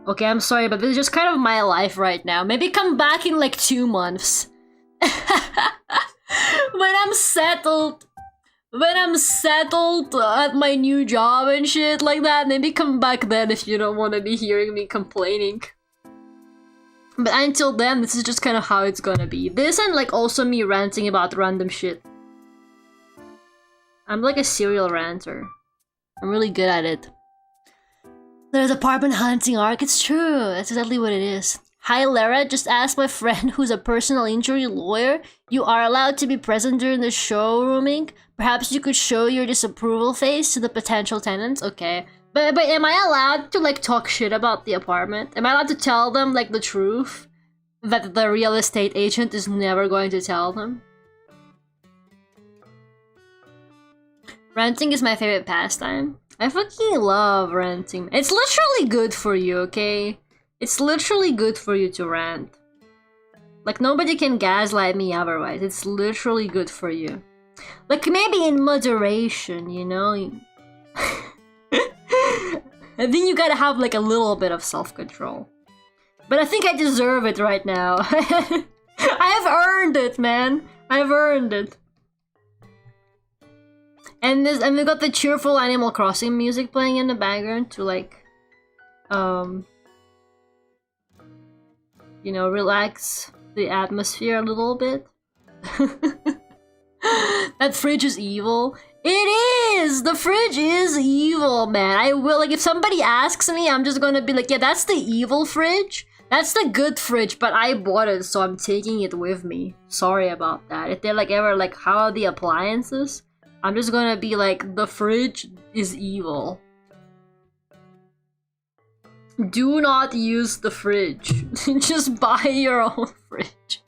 S1: Okay, I'm sorry, but this is just kind of my life right now. Maybe come back in like 2 months. When I'm settled at my new job and shit like that, maybe come back then if you don't want to be hearing me complaining. But until then, this is just kind of how it's gonna be. This and like also me ranting about random shit. I'm like a serial ranter. I'm really good at it. There's apartment hunting arc. It's true. That's exactly what it is. Hi Lara, just asked my friend who's a personal injury lawyer. You are allowed to be present during the showrooming. Perhaps you could show your disapproval face to the potential tenants. Okay. But am I allowed to like talk shit about the apartment? Am I allowed to tell them like the truth that the real estate agent is never going to tell them? Renting is my favorite pastime. I fucking love renting. It's literally good for you, okay? It's literally good for you to rent. Like nobody can gaslight me otherwise. It's literally good for you. Like maybe in moderation, you know? I think you gotta have like a little bit of self-control. But I think I deserve it right now. I have earned it, man. I've earned it. And we got the cheerful Animal Crossing music playing in the background to like you know, relax the atmosphere a little bit. That fridge is evil. It is! The fridge is evil, man. I will, like, if somebody asks me, I'm just gonna be like, yeah, that's the evil fridge. That's the good fridge, but I bought it, so I'm taking it with me. Sorry about that. If they're like ever like, how are the appliances? I'm just gonna be like, the fridge is evil. Do not use the fridge. Just buy your own fridge.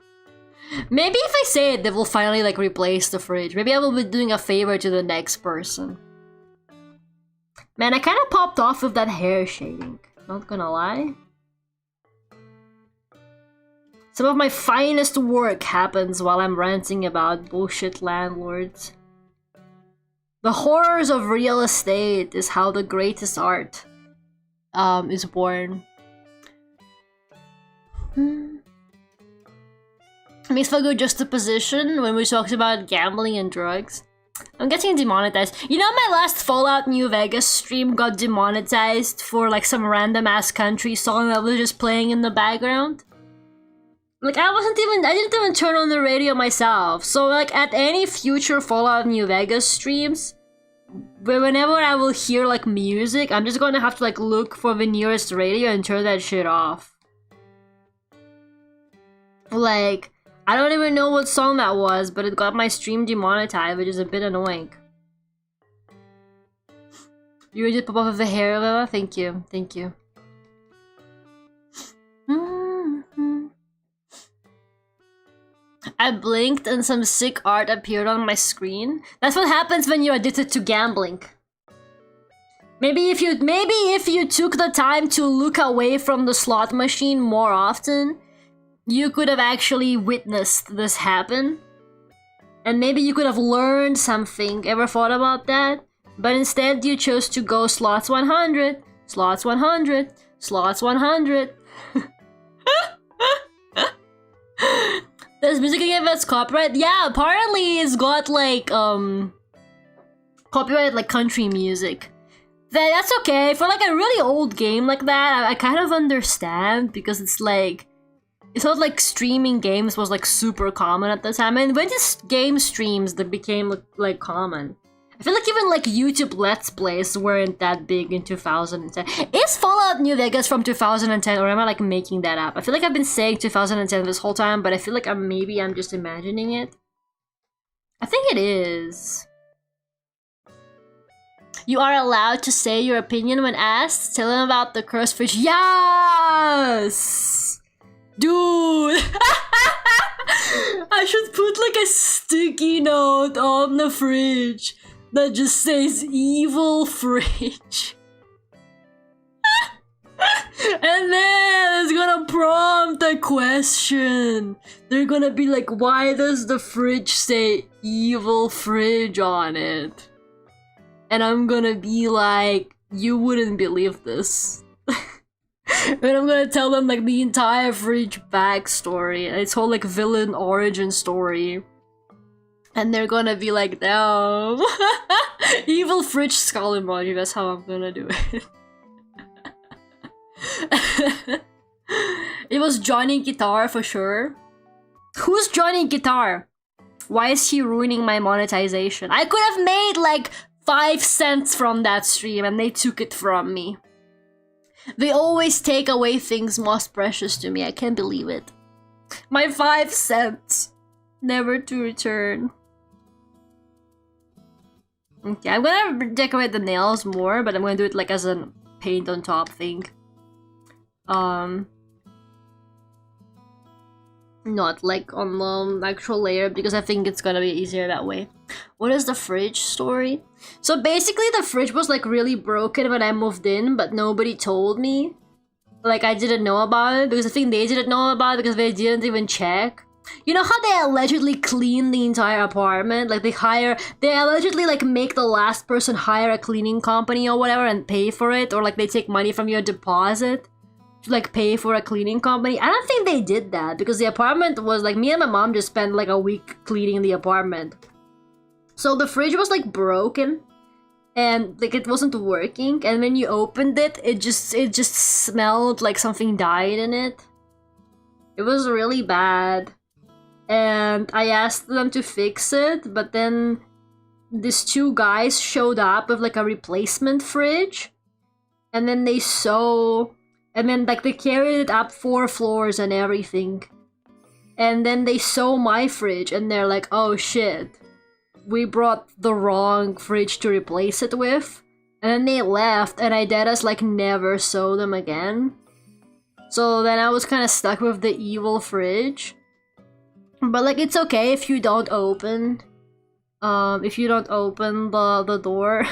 S1: Maybe if I say it, they will finally like replace the fridge. Maybe I will be doing a favor to the next person. Man, I kind of popped off with that hair shading. Not gonna lie. Some of my finest work happens while I'm ranting about bullshit landlords. The horrors of real estate is how the greatest art is born. Makes for good juxtaposition when we talked about gambling and drugs. I'm getting demonetized. You know, my last Fallout New Vegas stream got demonetized for like some random ass country song that was just playing in the background. Like I didn't even turn on the radio myself. So like at any future Fallout New Vegas streams, whenever I will hear like music, I'm just gonna have to like look for the nearest radio and turn that shit off. Like, I don't even know what song that was, but it got my stream demonetized, which is a bit annoying. You just pop off of the hair, Lila? Thank you, thank you. I blinked and some sick art appeared on my screen. That's what happens when you're addicted to gambling. Maybe if you took the time to look away from the slot machine more often, you could have actually witnessed this happen. And maybe you could have learned something. Ever thought about that? But instead you chose to go slots 100, slots 100, slots 100. Does music game that's copyright? Yeah, apparently it's got like copyright like country music. That's okay. For like a really old game like that, I kind of understand because it's like, it's not like streaming games was like super common at the time. And when this game streams that became like common. I feel like even like YouTube Let's Plays weren't that big in 2010. Is Fallout New Vegas from 2010 or am I like making that up? I feel like I've been saying 2010 this whole time, but I feel like maybe I'm just imagining it. I think it is. You are allowed to say your opinion when asked. Tell them about the cursed fridge. Yes! Dude! I should put like a sticky note on the fridge. that just says evil fridge. And then it's gonna prompt a question. They're gonna be like, why does the fridge say evil fridge on it? And I'm gonna be like, you wouldn't believe this. And I'm gonna tell them like the entire fridge backstory. Its whole like villain origin story. And they're gonna be like, no. Evil fridge skull emoji, that's how I'm gonna do it. It was Johnny Guitar for sure. Who's Johnny Guitar? Why is he ruining my monetization? I could have made like 5 cents from that stream and they took it from me. They always take away things most precious to me. I can't believe it. My 5 cents. Never to return. Okay, I'm gonna decorate the nails more, but I'm gonna do it like as a paint on top thing. Not like on the actual layer because I think it's gonna be easier that way. What is the fridge story? So basically the fridge was like really broken when I moved in, but nobody told me. Like I didn't know about it because I think they didn't know about it because they didn't even check. You know how they allegedly clean the entire apartment? Like they allegedly like make the last person hire a cleaning company or whatever and pay for it, or like they take money from your deposit to like pay for a cleaning company. I don't think they did that because the apartment was like, me and my mom just spent like a week cleaning the apartment. So the fridge was like broken and like it wasn't working, and when you opened it, it just smelled like something died in it. It was really bad. And I asked them to fix it, but then these 2 guys showed up with like a replacement fridge. And then they like they carried it up 4 floors and everything. And then they saw my fridge and they're like, oh shit, we brought the wrong fridge to replace it with. And then they left and I deadass like never saw them again. So then I was kind of stuck with the evil fridge. But like it's okay if you don't open the door.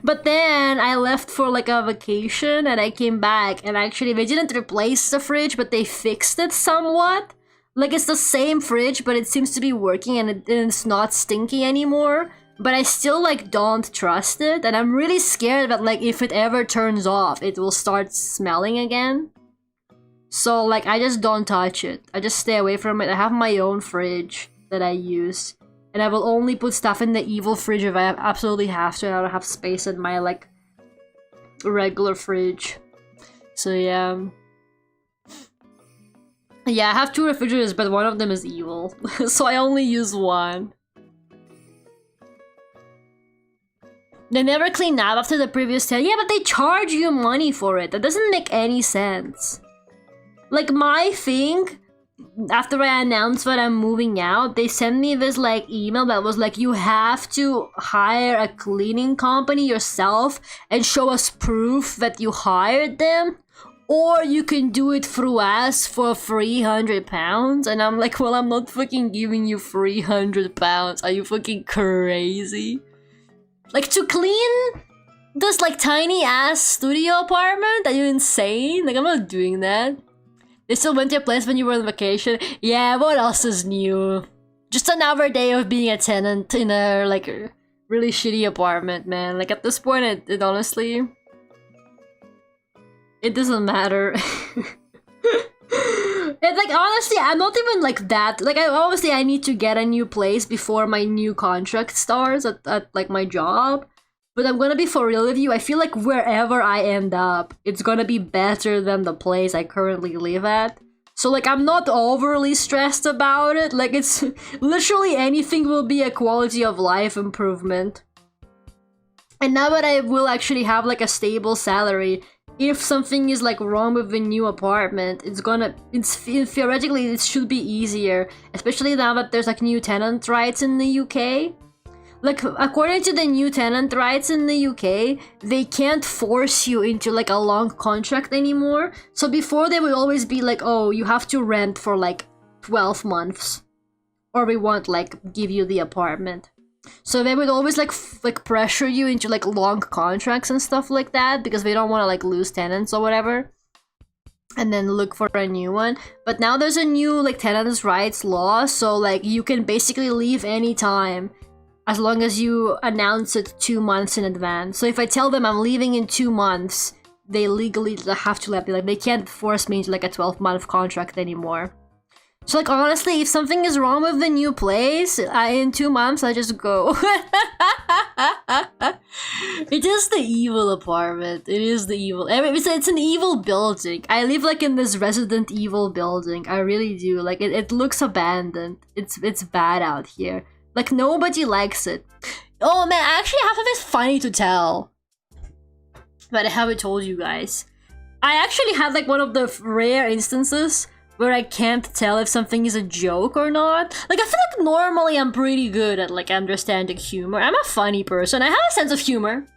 S1: But then I left for like a vacation and I came back and actually they didn't replace the fridge, but they fixed it somewhat. Like it's the same fridge, but it seems to be working and it's not stinky anymore. But I still like don't trust it, and I'm really scared that like if it ever turns off, it will start smelling again. So like I just don't touch it. I just stay away from it. I have my own fridge that I use. And I will only put stuff in the evil fridge if I absolutely have to. I don't have space in my like regular fridge. So yeah. Yeah, I have 2 refrigerators, but one of them is evil. So I only use one. They never clean up after the previous 10. Yeah, but they charge you money for it. That doesn't make any sense. Like my thing, after I announced that I'm moving out, they sent me this like email that was like, you have to hire a cleaning company yourself and show us proof that you hired them, or you can do it through us for £300. And I'm like, well, I'm not fucking giving you £300. Are you fucking crazy? Like to clean this like tiny ass studio apartment? Are you insane? Like I'm not doing that. They still went to your place when you were on vacation. Yeah, what else is new? Just another day of being a tenant in a like a really shitty apartment, man. Like at this point, it honestly, it doesn't matter. It's like honestly, I'm not even like that. Like obviously I need to get a new place before my new contract starts at like my job. But I'm gonna be for real with you, I feel like wherever I end up, it's gonna be better than the place I currently live at. So like I'm not overly stressed about it, like it's literally anything will be a quality of life improvement. And now that I will actually have like a stable salary, if something is like wrong with the new apartment, theoretically it should be easier, especially now that there's like new tenant rights in the UK. Like, according to the new tenant rights in the UK, they can't force you into like a long contract anymore. So before they would always be like, oh, you have to rent for like 12 months. Or we won't like give you the apartment. So they would always like pressure you into like long contracts and stuff like that because they don't want to like lose tenants or whatever, and then look for a new one. But now there's a new like tenants' rights law, so like you can basically leave anytime as long as you announce it 2 months in advance. So if I tell them I'm leaving in 2 months, they legally have to let me, like they can't force me into like a 12-month contract anymore. So like honestly, if something is wrong with the new place, in 2 months I just go. It is the evil apartment. It is the evil. It's an evil building. I live like in this Resident Evil building. I really do. Like it looks abandoned. It's bad out here. Like nobody likes it. Oh man, I actually have something funny to tell, but I haven't told you guys. I actually had like one of the rare instances where I can't tell if something is a joke or not. Like I feel like normally I'm pretty good at like understanding humor. I'm a funny person. I have a sense of humor.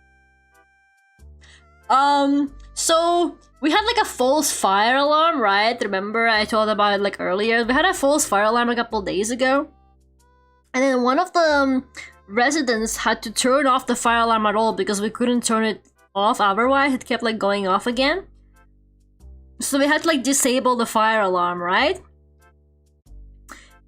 S1: So we had like a false fire alarm, right? Remember I told about it like earlier? We had a false fire alarm a couple days ago. And then one of the residents had to turn off the fire alarm at all because we couldn't turn it off otherwise. It kept like going off again. So we had to like disable the fire alarm, right?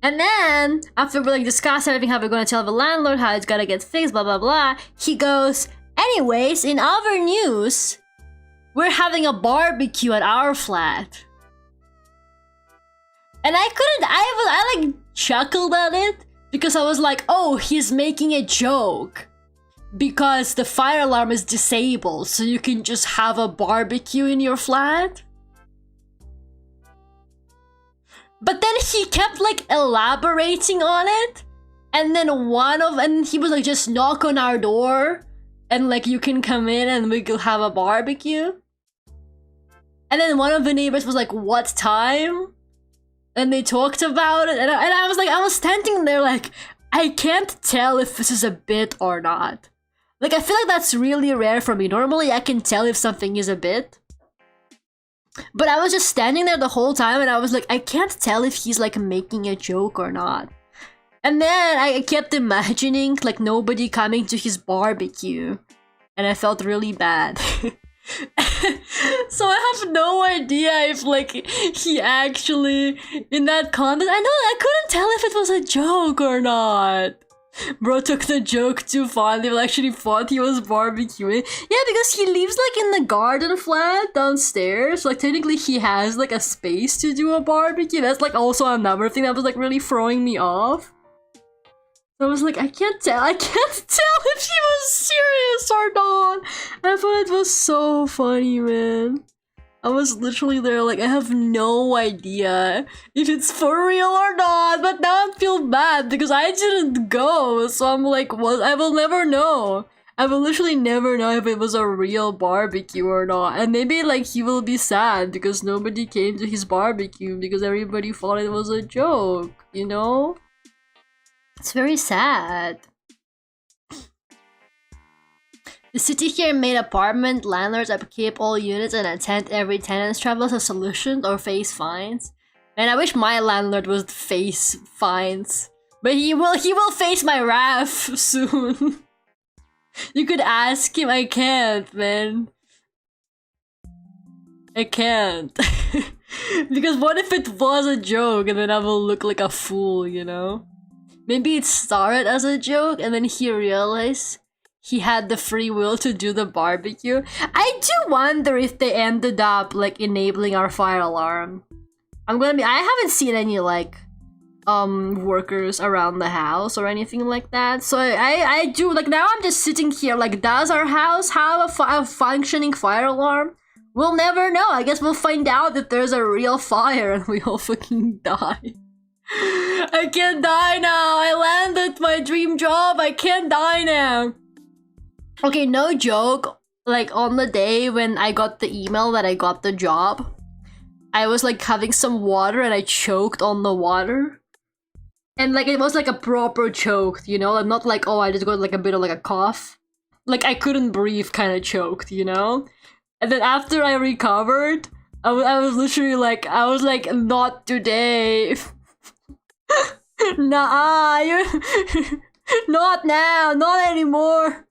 S1: And then after we like discuss everything, how we're gonna tell the landlord how it's gotta get fixed, blah blah blah, he goes, anyways, in other news, we're having a barbecue at our flat. And I like chuckled at it because I was like, oh, he's making a joke because the fire alarm is disabled, so you can just have a barbecue in your flat. But then he kept like elaborating on it, and then he was like, just knock on our door and like you can come in and we could have a barbecue. And then one of the neighbors was like, what time? And they talked about it, and I was like, I was standing there like, I can't tell if this is a bit or not. Like I feel like that's really rare for me. Normally I can tell if something is a bit. But I was just standing there the whole time and I was like, I can't tell if he's like making a joke or not. And then I kept imagining like nobody coming to his barbecue. And I felt really bad. So I have no idea if like he actually, in that context, I couldn't tell if it was a joke or not. Bro took the joke too fondly, but actually thought he was barbecuing. Yeah, because he lives like in the garden flat downstairs. Like technically he has like a space to do a barbecue. That's like also another thing that was like really throwing me off. So I was like, I can't tell if he was serious or not. I thought it was so funny, man. I was literally there like, I have no idea if it's for real or not, but now I feel bad because I didn't go, so I'm like, well, I will never know. I will literally never know if it was a real barbecue or not, and maybe like he will be sad because nobody came to his barbecue because everybody thought it was a joke, you know? It's very sad. The city here made apartment landlords upkeep all units and attend every tenant's travel as a solution or face fines. And I wish my landlord would face fines. But he will face my wrath soon. You could ask him. I can't, man. I can't. Because what if it was a joke and then I will look like a fool, you know? Maybe it started as a joke and then he realized he had the free will to do the barbecue. I do wonder if they ended up like enabling our fire alarm. I haven't seen any like workers around the house or anything like that. So I do like, now I'm just sitting here like, does our house have a functioning fire alarm? We'll never know. I guess we'll find out that there's a real fire and we all fucking die. I can't die now. I landed my dream job. I can't die now. Okay, no joke, like on the day when I got the email that I got the job, I was like having some water and I choked on the water. And like it was like a proper choke, you know? I'm not like, oh, I just got like a bit of like a cough. Like I couldn't breathe kind of choked, you know? And then after I recovered, I was literally like, I was like, not today. Nah, Not now, not anymore.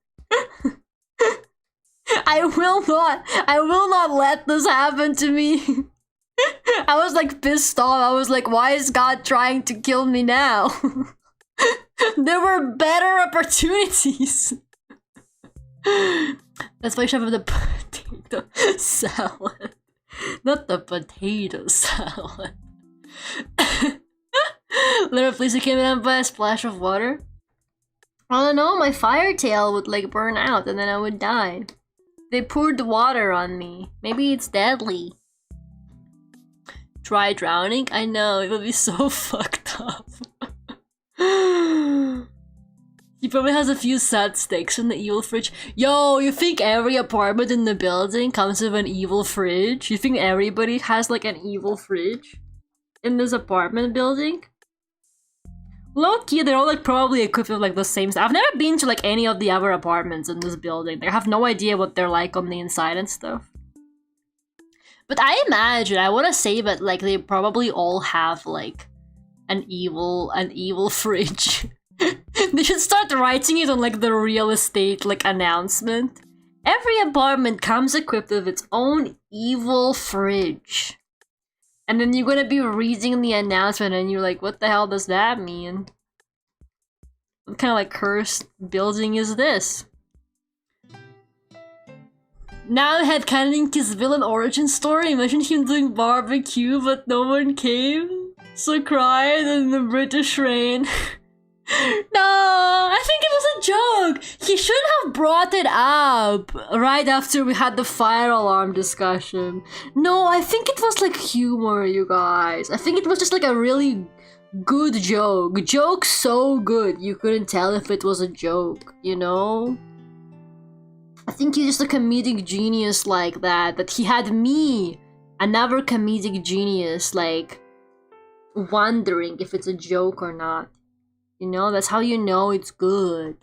S1: I will not let this happen to me. I was like pissed off. I was like, why is God trying to kill me now? There were better opportunities. That's why I should have the potato salad. Not the potato salad. Little please came in by a splash of water. I don't know, my fire tail would like burn out and then I would die. They poured water on me. Maybe it's deadly. Try drowning? I know, it would be so fucked up. He probably has a few sad sticks in the evil fridge. Yo, you think every apartment in the building comes with an evil fridge? You think everybody has like an evil fridge in this apartment building? Low-key, they're all like probably equipped with like the same stuff. I've never been to like any of the other apartments in this building. Like, I have no idea what they're like on the inside and stuff. But I imagine, I want to say that like they probably all have like an evil fridge. They should start writing it on like the real estate like announcement. Every apartment comes equipped with its own evil fridge. And then you're gonna be reading the announcement and you're like, what the hell does that mean? What kind of like cursed building is this? Now headcanoning his villain origin story. Imagine him doing barbecue but no one came. So cried in the British rain. No, I think it was a joke. He should have brought it up right after we had the fire alarm discussion. No, I think it was like humor, you guys. I think it was just like a really good joke. Joke so good you couldn't tell if it was a joke, you know? I think he's just a comedic genius like that. That he had me, another comedic genius, like wondering if it's a joke or not. You know, that's how you know it's good.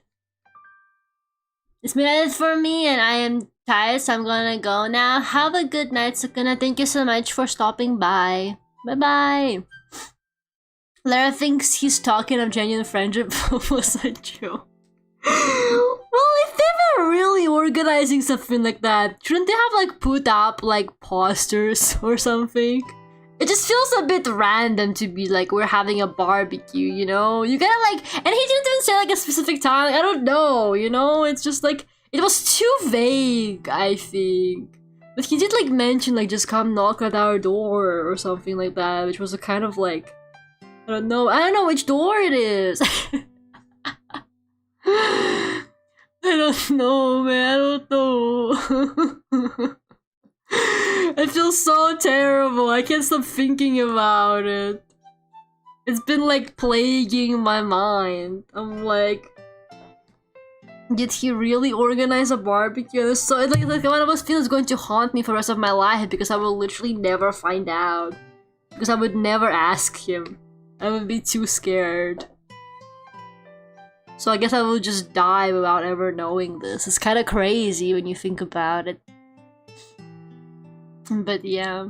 S1: It's been it for me and I am tired, so I'm gonna go now. Have a good night, Sakuna. Thank you so much for stopping by. Bye-bye. Lara thinks he's talking of genuine friendship was a joke. Well, if they were really organizing something like that, shouldn't they have like put up like posters or something? It just feels a bit random to be like, we're having a barbecue, you know? You gotta like, and he didn't even say like a specific time, I don't know, you know? It's just like, it was too vague, I think. But he did like mention like, just come knock at our door or something like that, which was a kind of like, I don't know which door it is. I don't know, man, I don't know. I feel so terrible. I can't stop thinking about it. It's been like plaguing my mind. I'm like, did he really organize a barbecue? So it's like one of those feelings is going to haunt me for the rest of my life because I will literally never find out. Because I would never ask him. I would be too scared. So I guess I will just die without ever knowing this. It's kind of crazy when you think about it. But yeah.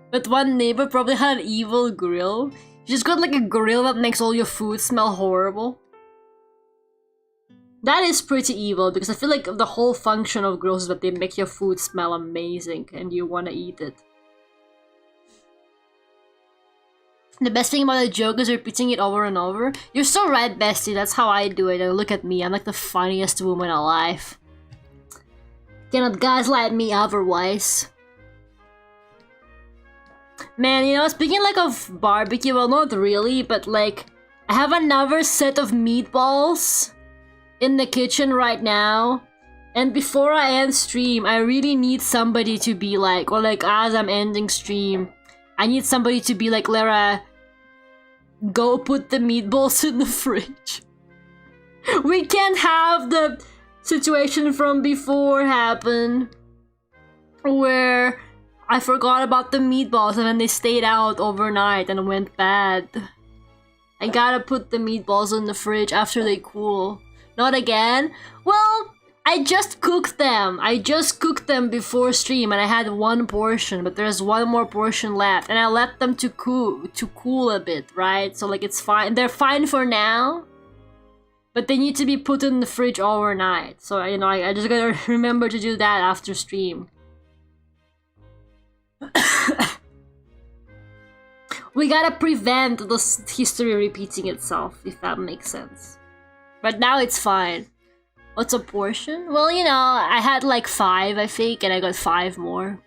S1: But one neighbor probably had an evil grill. You just got like a grill that makes all your food smell horrible. That is pretty evil because I feel like the whole function of grills is that they make your food smell amazing and you want to eat it. The best thing about a joke is repeating it over and over. You're so right, bestie. That's how I do it. And look at me. I'm like the funniest woman alive. Cannot gaslight me otherwise. Man, you know, speaking like of barbecue, well, not really, but like, I have another set of meatballs in the kitchen right now. And before I end stream, I really need somebody to be like, or like as I'm ending stream, I need somebody to be like, Lara, go put the meatballs in the fridge. We can't have the situation from before happen where I forgot about the meatballs and then they stayed out overnight and went bad. I gotta put the meatballs in the fridge after they cool. Not again? Well, I just cooked them. I just cooked them before stream and I had one portion, but there's one more portion left and I let them to cool a bit, right? So like it's fine. They're fine for now. but they need to be put in the fridge overnight. So, you know, I just gotta remember to do that after stream. We gotta prevent this history repeating itself, if that makes sense. But now it's fine. What's a portion? Well, you know, I had like 5, I think, and I got 5 more.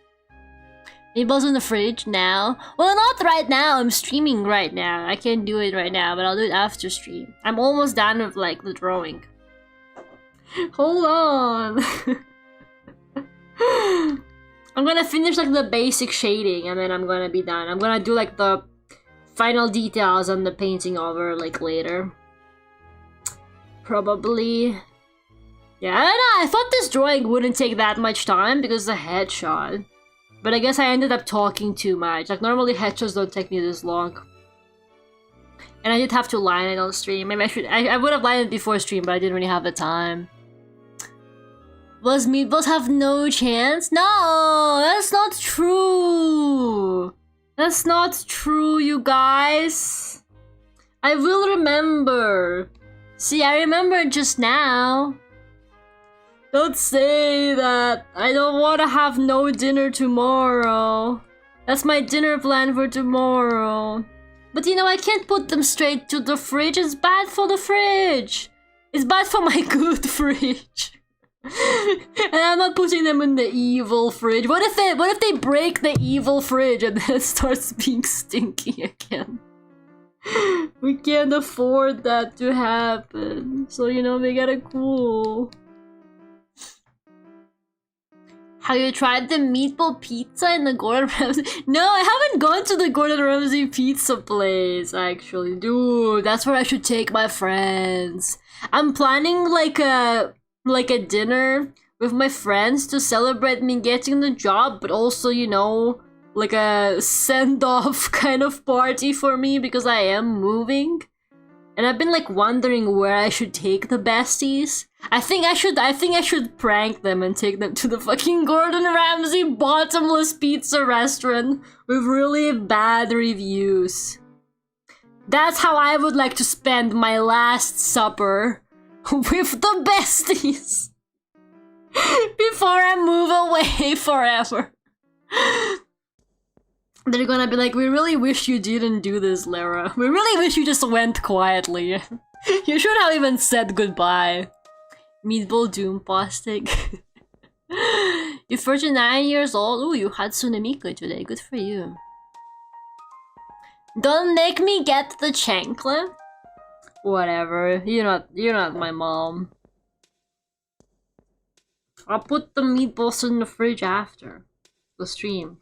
S1: Meatballs in the fridge now. Well, not right now. I'm streaming right now. I can't do it right now, but I'll do it after stream. I'm almost done with like the drawing. Hold on. I'm gonna finish like the basic shading and then I'm gonna be done. I'm gonna do like the final details on the painting over like later. Probably. Yeah, I don't know. I thought this drawing wouldn't take that much time because it's a headshot. But I guess I ended up talking too much. Like, normally headshots don't take me this long. And I did have to line it on stream. Maybe I would have lined it before stream, but I didn't really have the time. Was Meatballs have no chance? No! That's not true! That's not true, you guys! I will remember! See, I remember just now. Don't say that. I don't want to have no dinner tomorrow. That's my dinner plan for tomorrow. But you know, I can't put them straight to the fridge. It's bad for the fridge. It's bad for my good fridge. And I'm not putting them in the evil fridge. What if they break the evil fridge and then it starts being stinky again? We can't afford that to happen. So, you know, we gotta cool. Have you tried the meatball pizza in the Gordon Ramsay? No, I haven't gone to the Gordon Ramsay pizza place, actually. Dude, that's where I should take my friends. I'm planning like a dinner with my friends to celebrate me getting the job, but also, you know, like a send-off kind of party for me because I am moving. And I've been like wondering where I should take the besties. I think I should prank them and take them to the fucking Gordon Ramsay bottomless pizza restaurant with really bad reviews. That's how I would like to spend my last supper with the besties before I move away forever. They're gonna be like, we really wish you didn't do this, Lara. We really wish you just went quietly. You should have even said goodbye. Meatball Doom Postic. You're 39 years old. Ooh, you had Tsunamika today. Good for you. Don't make me get the chancla. Whatever. You're not my mom. I'll put the meatballs in the fridge after the stream.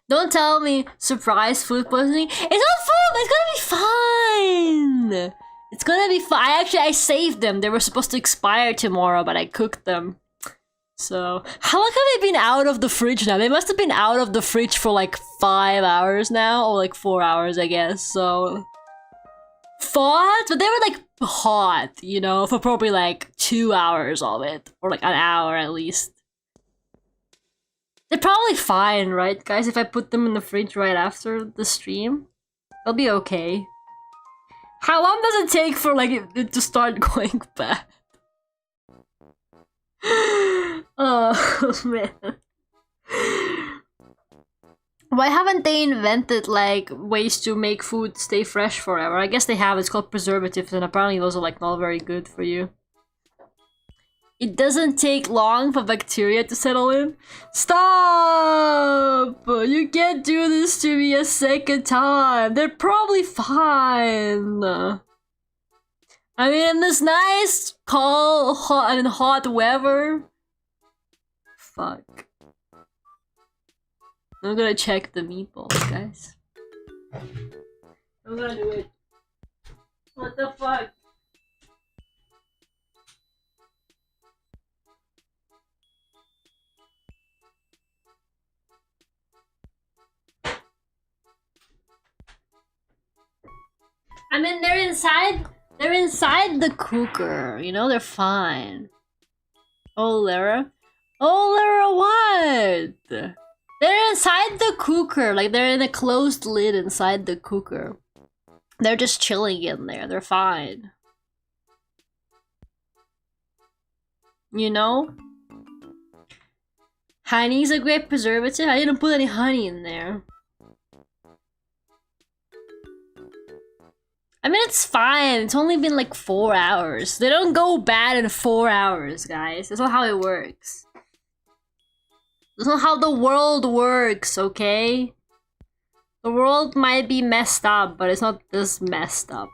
S1: Don't tell me surprise food poisoning. It's not food. It's gonna be fine. It's gonna be fine. I saved them. They were supposed to expire tomorrow, but I cooked them. So, how long have they been out of the fridge now? They must have been out of the fridge for like 5 hours now, or like 4 hours, I guess. So, thought, but they were like hot, you know, for probably like 2 hours of it, or like an hour at least. They're probably fine, right, guys? If I put them in the fridge right after the stream, they'll be okay. How long does it take for like it to start going bad? Oh man. Why haven't they invented like ways to make food stay fresh forever? I guess they have. It's called preservatives, and apparently those are like not very good for you. It doesn't take long for bacteria to settle in. Stop! You can't do this to me a second time. They're probably fine. I mean, in this nice, hot weather. Fuck. I'm gonna check the meatballs, guys. I'm gonna do it. What the fuck? I mean, they're inside the cooker, you know, they're fine. Oh, Lara? Oh, Lara, what? They're inside the cooker, like they're in a closed lid inside the cooker. They're just chilling in there. They're fine. You know? Honey's a great preservative. I didn't put any honey in there. I mean, it's fine. It's only been like 4 hours. They don't go bad in 4 hours, guys. That's not how it works. That's not how the world works, okay? The world might be messed up, but it's not this messed up.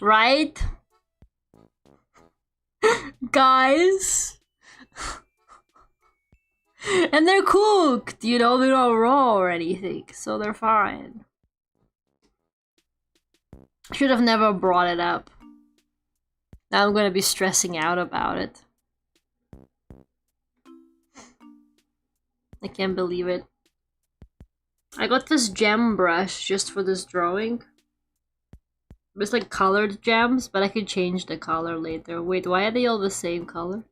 S1: Right? Guys? And they're cooked, you know? They're not raw or anything, so they're fine. Should have never brought it up. Now I'm gonna be stressing out about it. I can't believe it. I got this gem brush just for this drawing. It's like colored gems, but I could change the color later. Wait, why are they all the same color?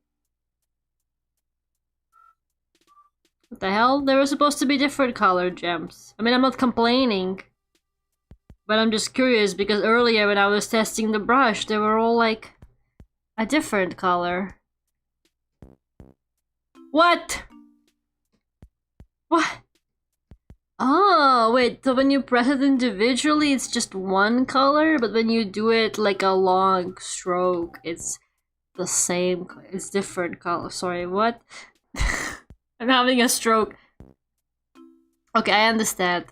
S1: What the hell? They were supposed to be different colored gems. I mean, I'm not complaining. But I'm just curious because earlier when I was testing the brush, they were all like a different color. What? What? Oh, wait, so when you press it individually, it's just one color, but when you do it like a long stroke, it's the same, it's different color. Sorry, what? I'm having a stroke. Okay, I understand.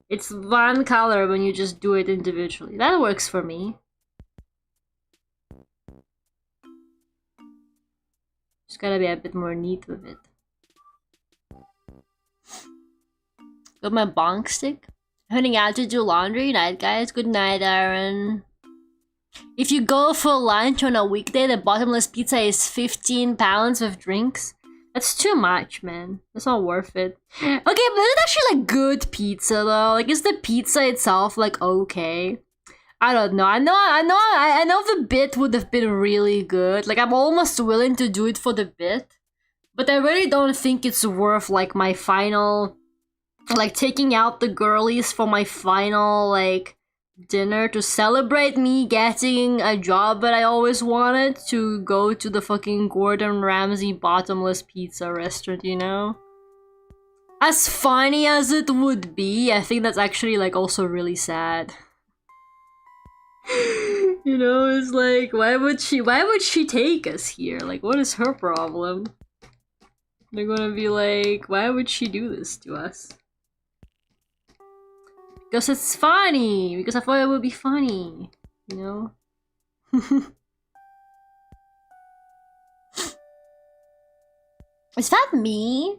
S1: It's one color when you just do it individually. That works for me. Just gotta be a bit more neat with it. Got my bonk stick. Heading out to do laundry. Night, guys. Good night, Aaron. If you go for lunch on a weekday, the bottomless pizza is 15 pounds with drinks. That's too much, man. That's not worth it. Okay, but is it actually like good pizza though? Like, is the pizza itself like okay? I don't know. I know the bit would have been really good. Like, I'm almost willing to do it for the bit, but I really don't think it's worth like my final, like taking out the girlies for my final like dinner to celebrate me getting a job that I always wanted, to go to the fucking Gordon Ramsay bottomless pizza restaurant, you know? As funny as it would be, I think that's actually like also really sad. You know, it's like, why would she take us here? Like, what is her problem? They're gonna be like, why would she do this to us? Because it's funny! Because I thought it would be funny, you know? Is that me?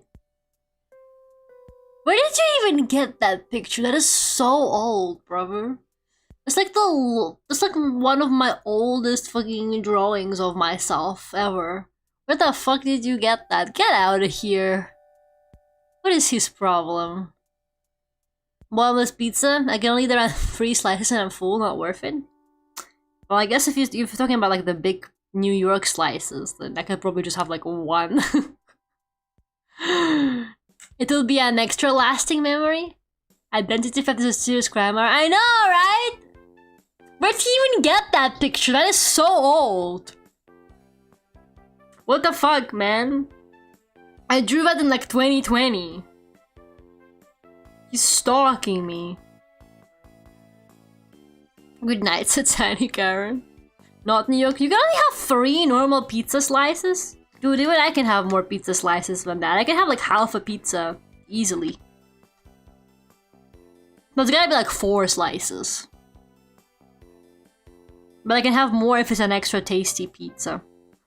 S1: Where did you even get that picture? That is so old, brother. It's like one of my oldest fucking drawings of myself ever. Where the fuck did you get that? Get out of here. What is his problem? Bottomless pizza? I can only eat around 3 slices and I'm full, not worth it. Well, I guess if you're talking about like the big New York slices, then I could probably just have like one. It'll be an extra lasting memory. Identity theft is a serious crime. I know, right? Where did you even get that picture? That is so old. What the fuck, man? I drew that in like 2020. He's stalking me. Good night, Satanic Aaron. Not New York. You can only have 3 normal pizza slices? Dude, even I can have more pizza slices than that. I can have like half a pizza easily. There's gotta be like 4 slices. But I can have more if it's an extra tasty pizza.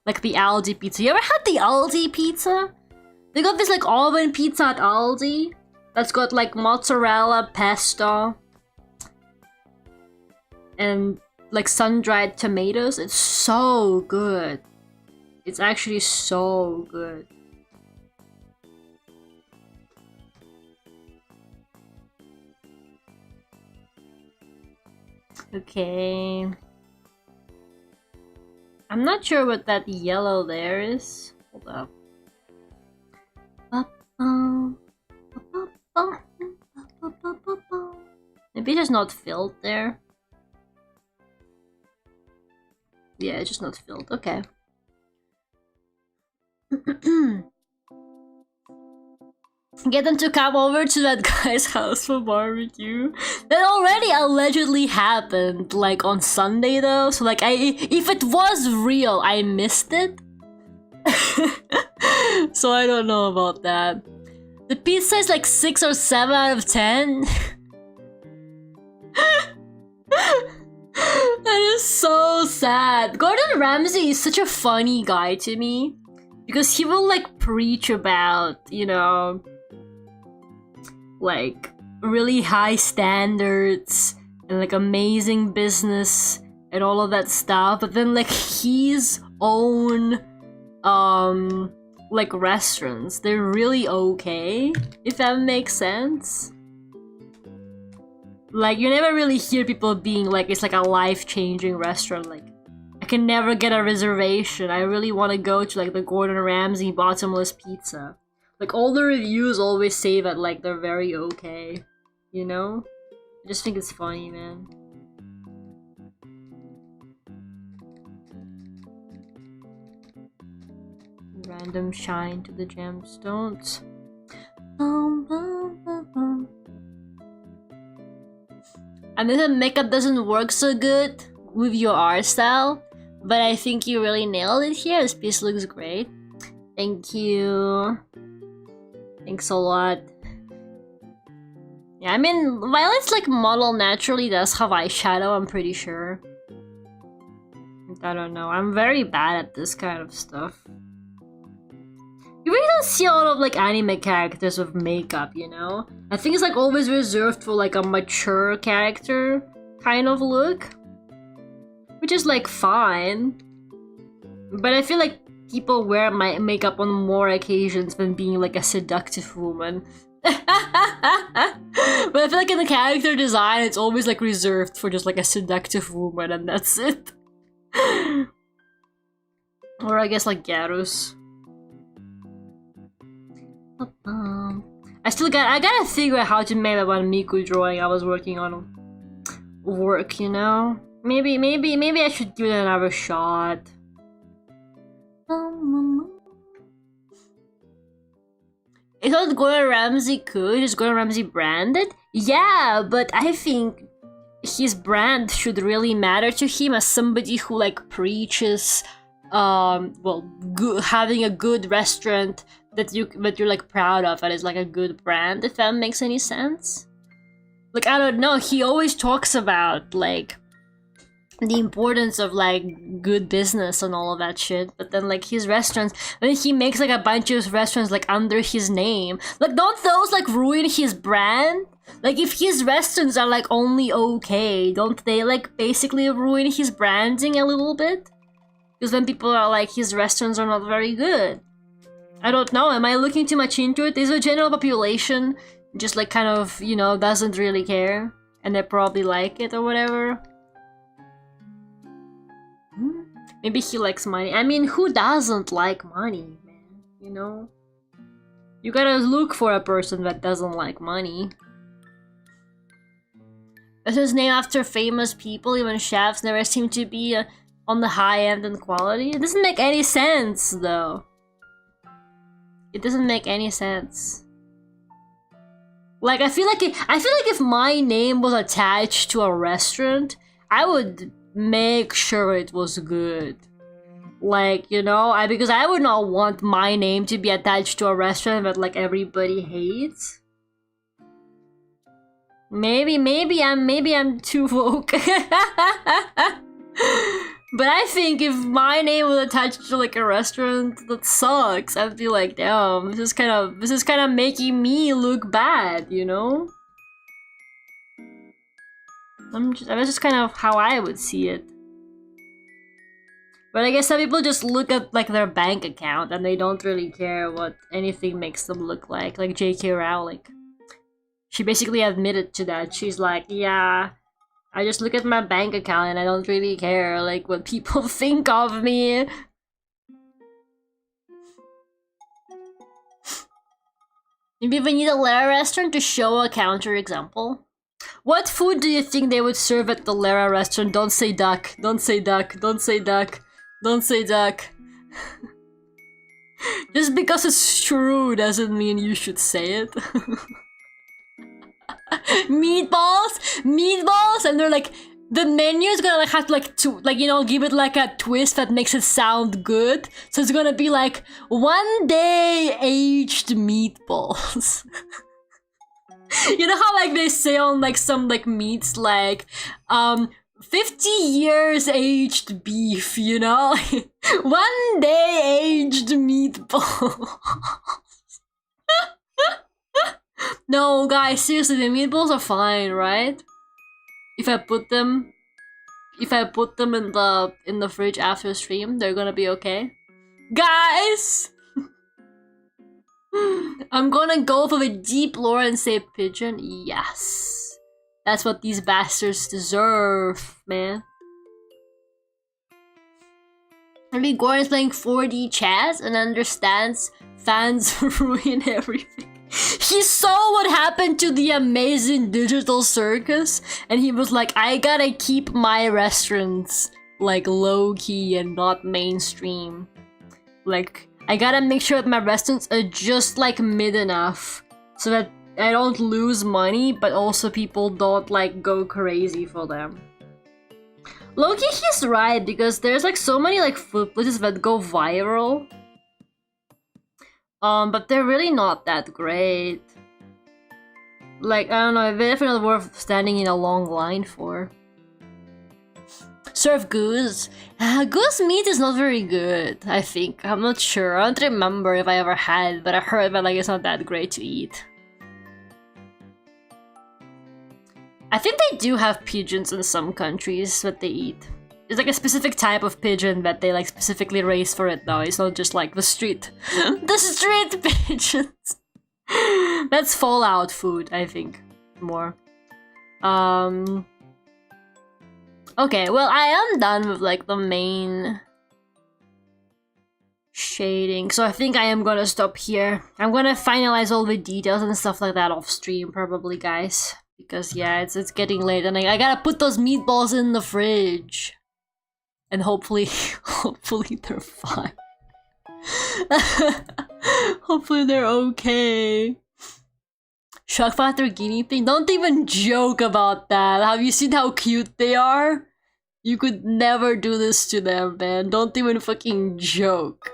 S1: Like the Aldi pizza. You ever had the Aldi pizza? They got this like oven pizza at Aldi that's got like mozzarella, pesto, and like sun-dried tomatoes. It's so good. It's actually so good. Okay. I'm not sure what that yellow there is. Hold up. Maybe it's just not filled there. Yeah, it's just not filled. Okay. Get them to come over to that guy's house for barbecue. That already allegedly happened, like on Sunday though. So like, if it was real, I missed it. So I don't know about that. The pizza is like 6 or 7 out of 10. That is so sad. Gordon Ramsay is such a funny guy to me because he will like preach about, you know, like really high standards and like amazing business and all of that stuff, but then like his own like restaurants, they're really okay, if that makes sense. Like you never really hear people being like, it's like a life-changing restaurant, like I can never get a reservation, I really want to go to like the Gordon Ramsay bottomless pizza. Like all the reviews always say that like they're very okay, you know? I just think it's funny, man. Random shine to the gemstones. I mean, the makeup doesn't work so good with your art style, but I think you really nailed it here. This piece looks great. Thank you. Thanks a lot. Yeah, I mean, Violet's like model naturally does have eyeshadow, I'm pretty sure. I don't know, I'm very bad at this kind of stuff. You really don't see a lot of like anime characters with makeup, you know? I think it's like always reserved for like a mature character kind of look. Which is like fine. But I feel like people wear my makeup on more occasions than being like a seductive woman. But I feel like in the character design, it's always like reserved for just like a seductive woman and that's it. Or I guess like Gyaru's. I gotta figure out how to make that one Miku drawing I was working on work, you know? Maybe I should give it another shot. Is that Gordon Ramsay good? Is Gordon Ramsay branded? Yeah, but I think his brand should really matter to him as somebody who like preaches having a good restaurant that you're like proud of and is like a good brand, if that makes any sense. Like I don't know, he always talks about like the importance of like good business and all of that shit, but then like his restaurants, then he makes like a bunch of restaurants like under his name. Like don't those like ruin his brand? Like if his restaurants are like only okay, don't they like basically ruin his branding a little bit? Because then people are like, his restaurants are not very good. I don't know, am I looking too much into it? Is the general population just like kind of, you know, doesn't really care? And they probably like it or whatever? Maybe he likes money. I mean, who doesn't like money, man? You know? You gotta look for a person that doesn't like money. This is named after famous people, even chefs never seem to be on the high end in quality. It doesn't make any sense, though. It doesn't make any sense. Like, I feel like if my name was attached to a restaurant, I would make sure it was good. Like, you know, because I would not want my name to be attached to a restaurant that like everybody hates. Maybe I'm too woke. But I think if my name was attached to like a restaurant that sucks, I'd be like, damn, this is kind of making me look bad, you know? That's just kind of how I would see it. But I guess some people just look at like their bank account and they don't really care what anything makes them look like J.K. Rowling. She basically admitted to that. She's like, yeah, I just look at my bank account and I don't really care like what people think of me. Maybe we need a letter restaurant to show a counter example. What food do you think they would serve at the Lara restaurant? Don't say duck. Don't say duck. Don't say duck. Don't say duck. Just because it's true doesn't mean you should say it. Meatballs? Meatballs? And they're like, the menu is gonna like have to like you know, give it like a twist that makes it sound good. So it's gonna be like 1 day aged meatballs. You know how like they say on like some like meats like 50 years aged beef, you know? 1 day aged meatball. No, guys, seriously, the meatballs are fine, right? If I put them in the fridge after stream, they're gonna be okay. Guys! I'm gonna go for the deep lore and say pigeon. Yes. That's what these bastards deserve, man. Maybe Gordon's playing 4D chess and understands fans ruin everything. He saw what happened to the amazing digital circus and he was like, I gotta keep my restaurants like low-key and not mainstream. Like, I gotta make sure that my restaurants are just like mid enough so that I don't lose money, but also people don't like go crazy for them. Loki, he's right, because there's like so many like food places that go viral. But they're really not that great. Like, I don't know, they're definitely worth standing in a long line for. Serve goose. Goose meat is not very good, I think. I'm not sure. I don't remember if I ever had, but I heard that like it's not that great to eat. I think they do have pigeons in some countries that they eat. It's like a specific type of pigeon that they like specifically raise for it though. It's not just like the street. The street pigeons! That's Fallout food, I think. More. Okay, well I am done with like the main shading. So I think I am gonna stop here. I'm gonna finalize all the details and stuff like that off stream probably, guys. Because yeah, it's getting late and I gotta put those meatballs in the fridge. And hopefully they're fine. Hopefully they're okay. Shock factor guinea pig? Don't even joke about that. Have you seen how cute they are? You could never do this to them, man. Don't even fucking joke.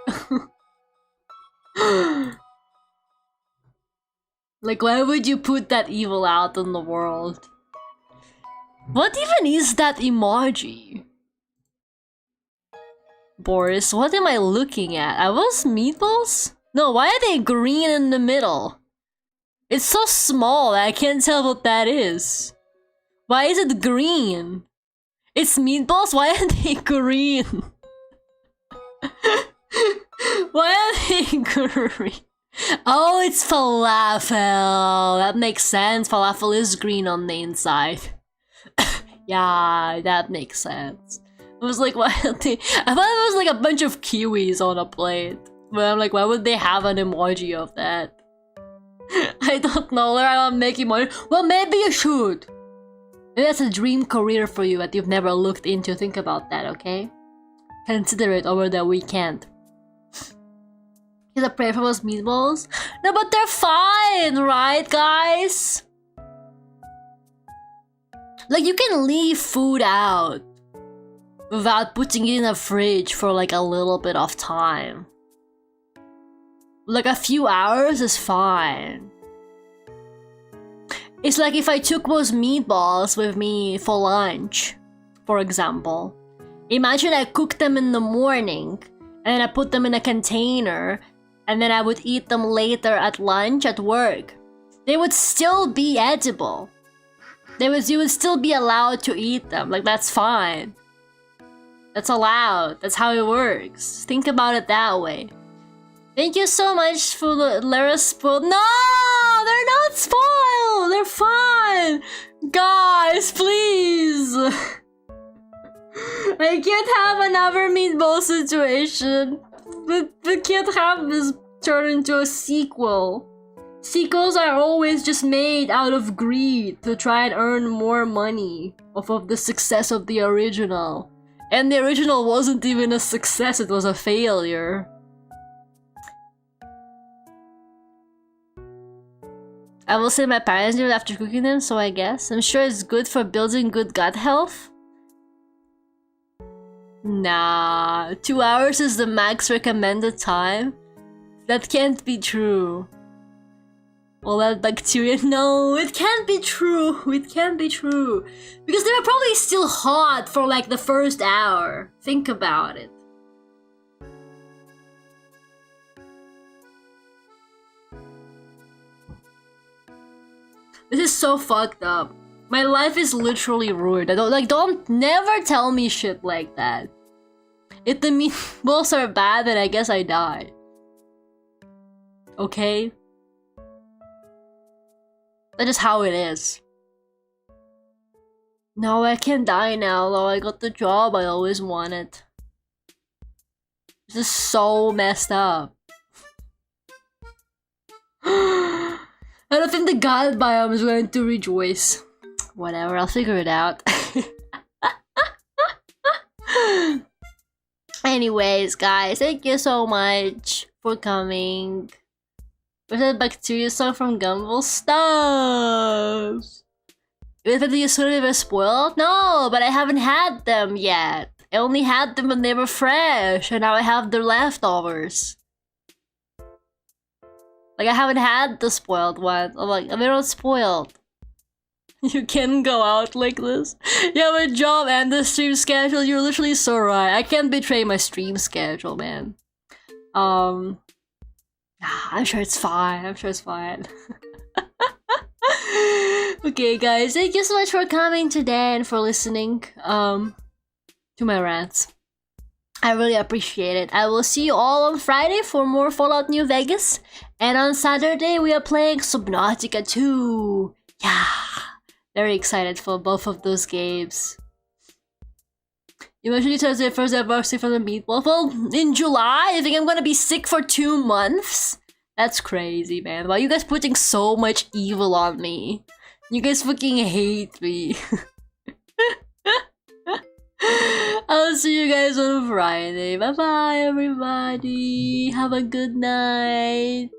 S1: Like, why would you put that evil out in the world? What even is that emoji? Boris, what am I looking at? Are those meatballs? No, why are they green in the middle? It's so small that I can't tell what that is. Why is it green? It's meatballs? Why are they green? Why are they green? Oh, it's falafel. That makes sense. Falafel is green on the inside. Yeah, that makes sense. I was like, why are they? I thought it was like a bunch of kiwis on a plate. But I'm like, why would they have an emoji of that? I don't know. They're not making money. Well, maybe you should. Maybe that's a dream career for you that you've never looked into. Think about that, okay? Consider it over the weekend. Is a prayer for those meatballs? No, but they're fine, right, guys? Like, you can leave food out without putting it in a fridge for like a little bit of time. Like a few hours is fine. It's like if I took those meatballs with me for lunch, for example. Imagine I cooked them in the morning and I put them in a container and then I would eat them later at lunch at work. They would still be edible. You would still be allowed to eat them. Like, that's fine. That's allowed. That's how it works. Think about it that way. Thank you so much for the Lara spoiled. No! They're not spoiled! They're fine! Guys, please! I can't have another meatball situation. We can't have this turn into a sequel. Sequels are always just made out of greed to try and earn more money off of the success of the original. And the original wasn't even a success, it was a failure. I will say my parents do it after cooking them, so I guess. I'm sure it's good for building good gut health. Nah, 2 hours is the max recommended time. That can't be true. All that bacteria, no, it can't be true. It can't be true. Because they were probably still hot for like the first hour. Think about it. This is so fucked up. My life is literally ruined. Don't never tell me shit like that. If the meatballs are bad, then I guess I die. Okay? That is how it is. No, I can't die now, though. I got the job I always wanted. This is so messed up. I don't think the god biome is going to rejoice. Whatever, I'll figure it out. Anyways, guys, thank you so much for coming. Where's that bacteria song from Gumball? Stop! If you sort of spoiled? No, but I haven't had them yet. I only had them when they were fresh, and now I have their leftovers. Like, I haven't had the spoiled one. I'm like, they're not spoiled. You can go out like this. You have a job and the stream schedule. You're literally so right. I can't betray my stream schedule, man. I'm sure it's fine. I'm sure it's fine. Okay, guys, thank you so much for coming today and for listening to my rants. I really appreciate it. I will see you all on Friday for more Fallout New Vegas. And on Saturday, we are playing Subnautica 2. Yeah, very excited for both of those games. You mentioned you said your first anniversary from the meatball. Well, in July, I think I'm gonna be sick for 2 months. That's crazy, man. Why are you guys putting so much evil on me? You guys fucking hate me. I'll see you guys on Friday. Bye bye, everybody. Have a good night.